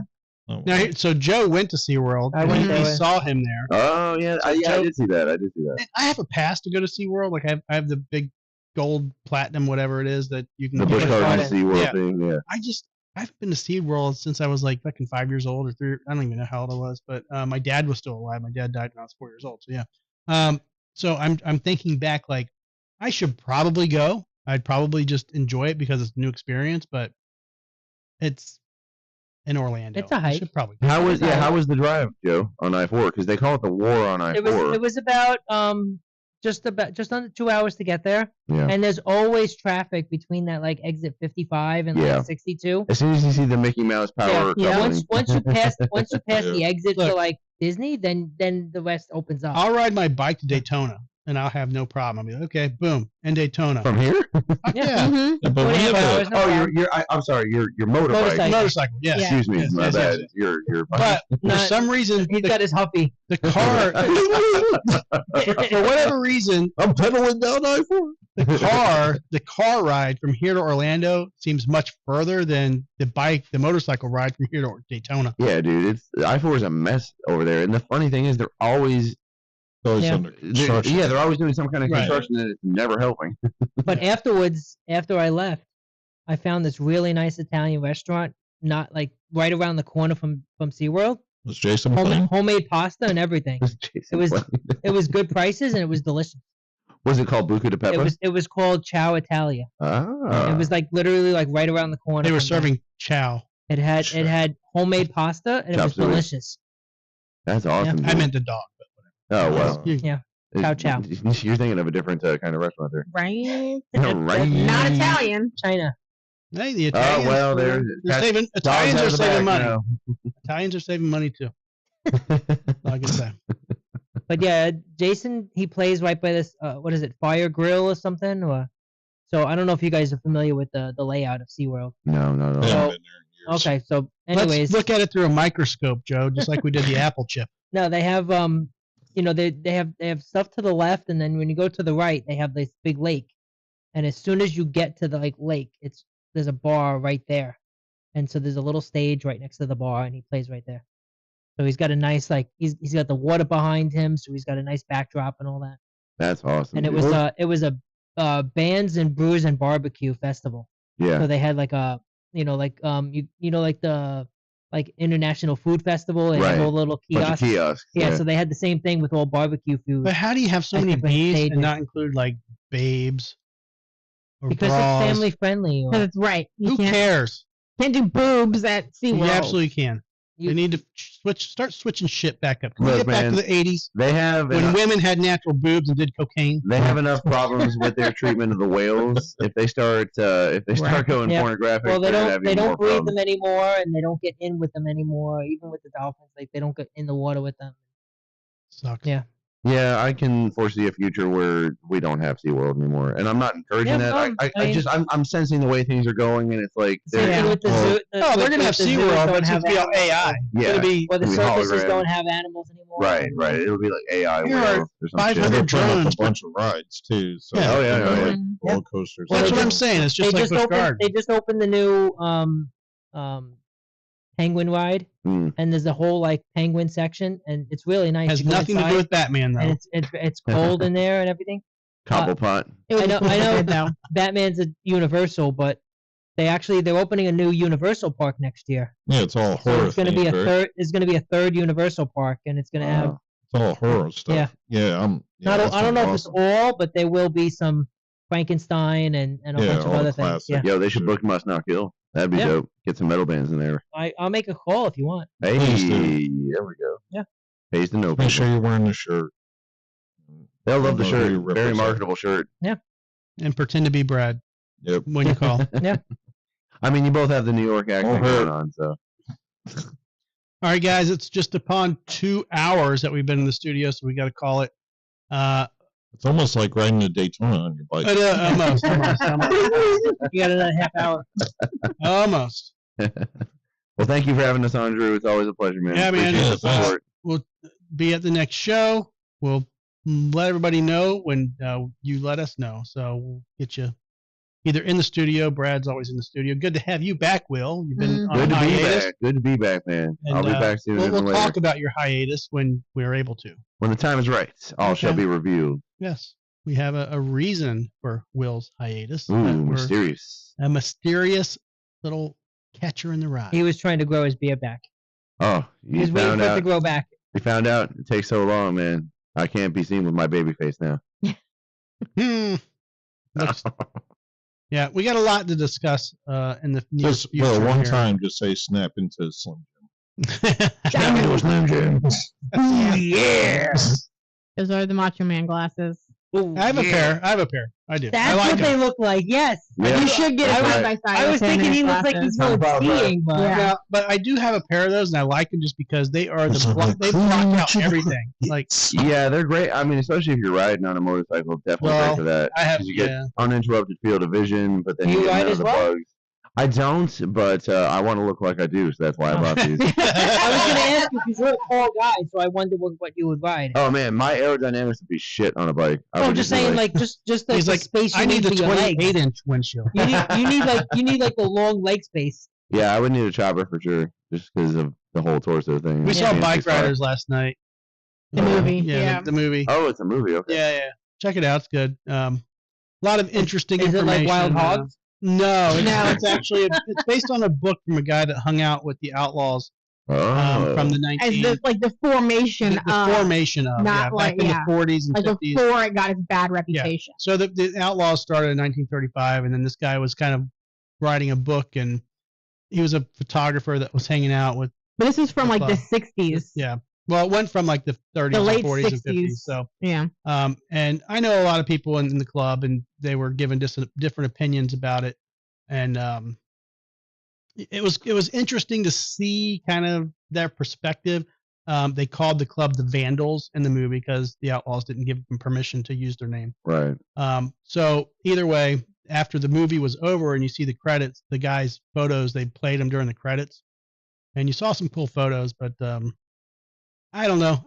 Oh, Now, so Joe went to SeaWorld. I went and he there. saw him there. Oh yeah. I did see that. And I have a pass to go to SeaWorld. Like I have the big gold platinum, whatever it is that you can The get. Busch Busch Gardens Gardens. SeaWorld Yeah. thing. Yeah. haven't been to SeaWorld since I was like fucking 5 years old or 3. I don't even know how old I was, but my dad was still alive. My dad died when I was 4 years old. So yeah. So I'm thinking back like I should probably go. I'd probably just enjoy it because it's a new experience, but it's in Orlando. It's a I hike. should probably go. How was the drive, Joe, on I-4? Because they call it the war on I-4. It was about just under 2 hours to get there. Yeah. And there's always traffic between that like exit 55 and Yeah. like 62. As soon as you see the Mickey Mouse power Yeah. coupling. Once you pass Yeah. the exit Look. to like Disney, then the rest opens up. I'll ride my bike to Daytona and I'll have no problem. I'll be like, okay, boom, in Daytona. From here? Yeah. Mhm. Yeah, but we 2.5 have hours, a, no Oh, problem. I'm sorry, your motorbike. Motorcycle. Motorcycle, yes. Yeah. Excuse me, Yes, my yes, bad. yes. Your But for Not- some reason, He's got his Huffy. the car, for whatever reason, I'm pedaling down I-4. the car ride from here to Orlando seems much further than the motorcycle ride from here to Daytona. Yeah, dude, I-4 is a mess over there. And the funny thing is, they're always Always Yeah. under construction. they're always doing some kind of Right. construction and it's never helping. But afterwards, after I left, I found this really nice Italian restaurant, not like right around the corner from SeaWorld. Was Jason playing? Homemade pasta and everything. Jason It was- Blake. It was good prices and it was delicious. Was it called Buca de Peppa? It was called Ciao Italia. Ah. It was like literally like right around the corner. They were from there. serving chow. It had homemade pasta and it was Chop suey. delicious. That's awesome. I dude. meant the dog. Oh, well. Yeah. Chow chow. You're thinking of a different kind of restaurant there. Right. Right. Not Italian. China. Hey, the Italians. Oh, well, they're saving. Italians are saving money. Italians are saving money too. I can say. But yeah, Jason, he plays right by this. What is it? Fire Grill or something? Or so I don't know if you guys are familiar with the layout of SeaWorld. No. I haven't been there in years. Okay, so anyways, Let's look at it through a microscope, Joe, just like we did the apple chip. no, they have they have stuff to the left, and then when you go to the right, they have this big lake. And as soon as you get to the lake, there's a bar right there, and so there's a little stage right next to the bar, and he plays right there. So he's got a nice he's got the water behind him, so he's got a nice backdrop and all that. That's awesome. And it dude. was a bands and brews and barbecue festival. Yeah. So they had like a like the International Food Festival and Right. a whole little Bunch of kiosk. kiosks. Yeah, so they had the same thing with all barbecue food. But how do you have so At many different bees stages. and not include like babes or Because bras? it's family friendly. Because it's right. You Who cares? can't do boobs at You SeaWorld. absolutely can. You- They need to start switching shit back up. Can we Look, get back man, to the 80s They have when women had natural boobs and did cocaine? they have enough problems with their treatment of the whales. If they start Right. going Yeah. pornographic, Well, they they're gonna don't have they even don't more breed problems. them anymore, and they don't get in with them anymore. Even with the dolphins, like they don't get in the water with them. Sucks. Yeah. Yeah, I can foresee a future where we don't have SeaWorld anymore, and I'm not encouraging Yeah, that. no, I mean- I'm sensing the way things are going, and it's like Same they're thing with the Oh. zoo. Oh, they're gonna have the zoos SeaWorld, don't but it's have gonna be all animals. AI. It's Yeah. gonna be Well, the It'll be circuses hologram. don't have animals anymore. right. It'll be like AI Here are whales or some 500 shit. They're putting up drones. a bunch of rides too. So Yeah. Oh, yeah, you know, yeah, like yeah. roller coasters. Well, that's Well, what they I'm just- saying. It's just like Busch Gardens. They just opened the new penguin ride, Mm. and there's a whole like penguin section, and it's really nice. Has You go nothing to inside, do with Batman and though. it's cold in there and everything. Cobblepot. It would I be know- cool I if they know. did, though. Batman's a Universal, but they're opening a new Universal park next year. Yeah, it's all So horror. it's going to be a themed, right? third. It's going to be a third Universal park, and it's going to have It's all horror stuff. Yeah, I that don't know if sounds it's all, but there will be some Frankenstein and a Yeah, bunch of all other the things. classic. Yeah, Yo, they should book Must Not Kill. That'd be Yeah. dope. Get some metal bands in there. I'll make a call if you want. Hey, Please do. there we go. Yeah. Pays to know Make people. sure you're wearing the shirt. They'll love the Know who shirt. you Very represent. marketable shirt. And pretend to be Brad Yep. when you call. I mean, you both have the New York accent her. going on, so. All right, guys, it's just upon 2 hours that we've been in the studio, so we got to call it. It's almost like riding a Daytona on your bike. Almost. You got another half hour. Almost. Well, thank you for having us on, Drew. It's always a pleasure, man. Yeah, man. Appreciate Yeah, the thanks. support. We'll be at the next show. We'll let everybody know when you let us know. So we'll get you either in the studio. Brad's always in the studio. Good to have you back, Will. You've been on Good to be hiatus. back. Good to be back, man. And, I'll be back sooner We'll than later. talk about your hiatus when we're able to. When the time is right, all shall Okay. be revealed. Yes. We have a reason for Will's hiatus. Ooh, that we're- mysterious. A mysterious little Catcher in the Rye. He was trying to grow his beard back. Oh, He was waiting for it to grow back. We found out it takes so long, man. I can't be seen with my baby face now. Yeah, we got a lot to discuss in the near Just future. for one here. time, just say snap into Slim Snap into a Slim Jim. Yes. Those are the Macho Man glasses. I have a pair. I do. That's I like what they them. look like. Yes. Yeah. You should get That's it side right. by side. I was with him thinking and he his looks like he's glasses. going skiing, but Yeah. Yeah, but I do have a pair of those, and I like them just because they are It's like they block out everything. Like Yeah, they're great. I mean, especially if you're riding on a motorcycle, definitely Well, great for that. I have- 'Cause you get yeah. uninterrupted field of vision, but then You you get ride none of as the well? bugs. I don't, but I want to look like I do, so that's why I bought these. I was going to ask you because you're a tall guy, so I wonder what you would ride. Oh man, my aerodynamics would be shit on a bike. I No, I'm would just be saying, like, like just like he's the like, space you I need the for your legs. 28-inch windshield. You need like the long leg space. yeah, I would need a chopper for sure, just because of the whole torso thing. We It saw can't Bike be far. Riders last night. The movie, Yeah, yeah. The movie. Oh, it's a movie. Okay. Yeah. Check it out. It's good. A lot of interesting Is it information. like Wild Hogs? No, No. it's actually it's based on a book from a guy that hung out with the Outlaws Oh. from the As 19 the, like the formation the of, formation of not back like- in yeah. the 40s and like 50s. before it got its bad reputation. So the Outlaws started in 1935, and then this guy was kind of writing a book, and he was a photographer that was hanging out with. But this is from The like the club. 60s. Yeah. Well, it went from like the 30s The late and 40s and 50s. 60s. So, Yeah. and I know a lot of people in the club, and they were given just different opinions about it, and it was interesting to see kind of their perspective. They called the club the Vandals in the movie because the Outlaws didn't give them permission to use their name. Right. So either way, after the movie was over and you see the credits, the guys' photos, they played them during the credits, and you saw some cool photos. But I don't know.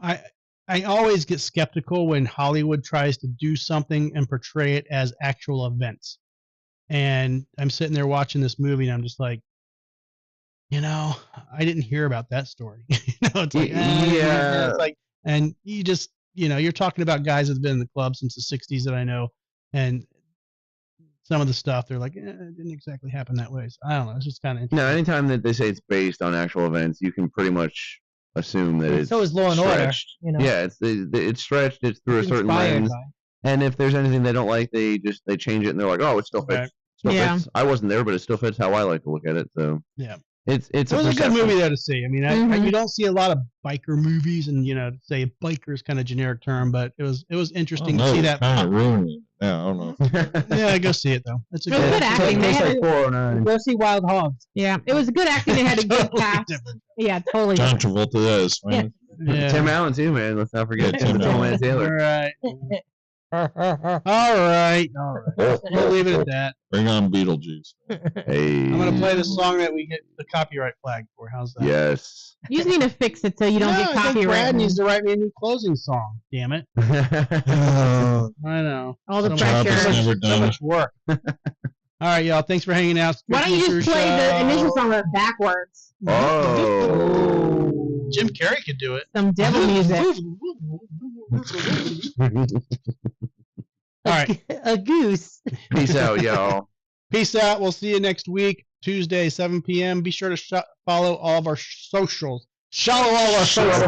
I always get skeptical when Hollywood tries to do something and portray it as actual events. And I'm sitting there watching this movie, and I'm just like, I didn't hear about that story. It's like, Yeah. it's like, and you just, you're talking about guys that have been in the club since the 60s that I know, and some of the stuff they're like, it didn't exactly happen that way. So I don't know. It's just kind of No, anytime that they say it's based on actual events, you can pretty much assume that it's So is Law and Order. stretched. You know, Yeah, it's stretched. It's through a certain inspired lens. by. And if there's anything they don't like, they change it, and they're like, oh, it still fits. Right. Still Yeah. fits. I wasn't there, but it still fits how I like to look at it. So Yeah. it's It was a good perception. movie there to see. I mean, Mhm. you don't see a lot of biker movies, and to say biker is kind of a generic term, but it was interesting to see that. Kind of ruined it. Yeah, I don't know. Yeah, go see it though. It's a It was good. good acting. They It's had like 409. Go see Wild Hogs. Yeah. It was good acting. They had a good Totally cast. different. Yeah, totally. John different. Travolta, that is fine. Yeah. Tim Allen too, man. Let's not forget Yeah, Tim Tim Allen. All Taylor. right. All right. We'll leave it at that. Bring on Beetlejuice. Hey. I'm gonna play the song that we get the copyright flag for. How's that? Yes. You just need to fix it so you don't No, get I think Brad copyright. needs to write me a new closing song. Damn it! Uh, I know. All the So job is pressure. never So done. much work. All right, y'all. Thanks for hanging out. Why don't you just play the initial song backwards? Oh. Jim Carrey could do it. Some devil music. All right. A goose. Peace out, y'all. Peace out. We'll see you next week, Tuesday, 7 p.m. Be sure to follow all of our socials. Follow all our socials.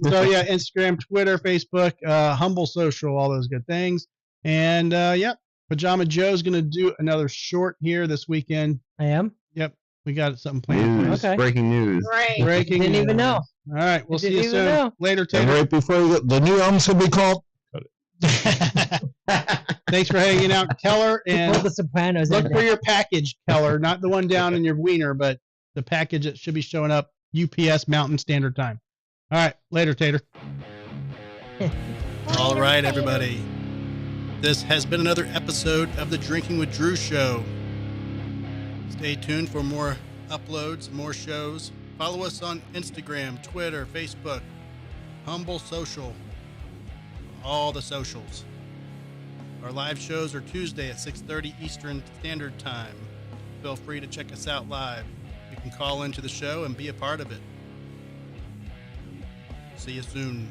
So yeah, Instagram, Twitter, Facebook, Humble Social, all those good things. And yep, Pajama Joe's gonna do another short here this weekend. I am. Yep, we got something planned. News. Okay. Breaking news. Right. Breaking. Didn't even news. know. All right, we'll see you Didn't even soon. know. Later, And Tater. right before the new album's gonna be called. Thanks for hanging out, Keller. Pull And the Sopranos. look in for there. your package, Keller, not the one down in your wiener, but the package that should be showing up UPS Mountain Standard Time. All right, later, Tater. All right, everybody. This has been another episode of the Drinking with Drew show. Stay tuned for more uploads, more shows. Follow us on Instagram, Twitter, Facebook, Humble Social, all the socials. Our live shows are Tuesday at 6:30 Eastern Standard Time. Feel free to check us out live. You can call into the show and be a part of it. See you soon.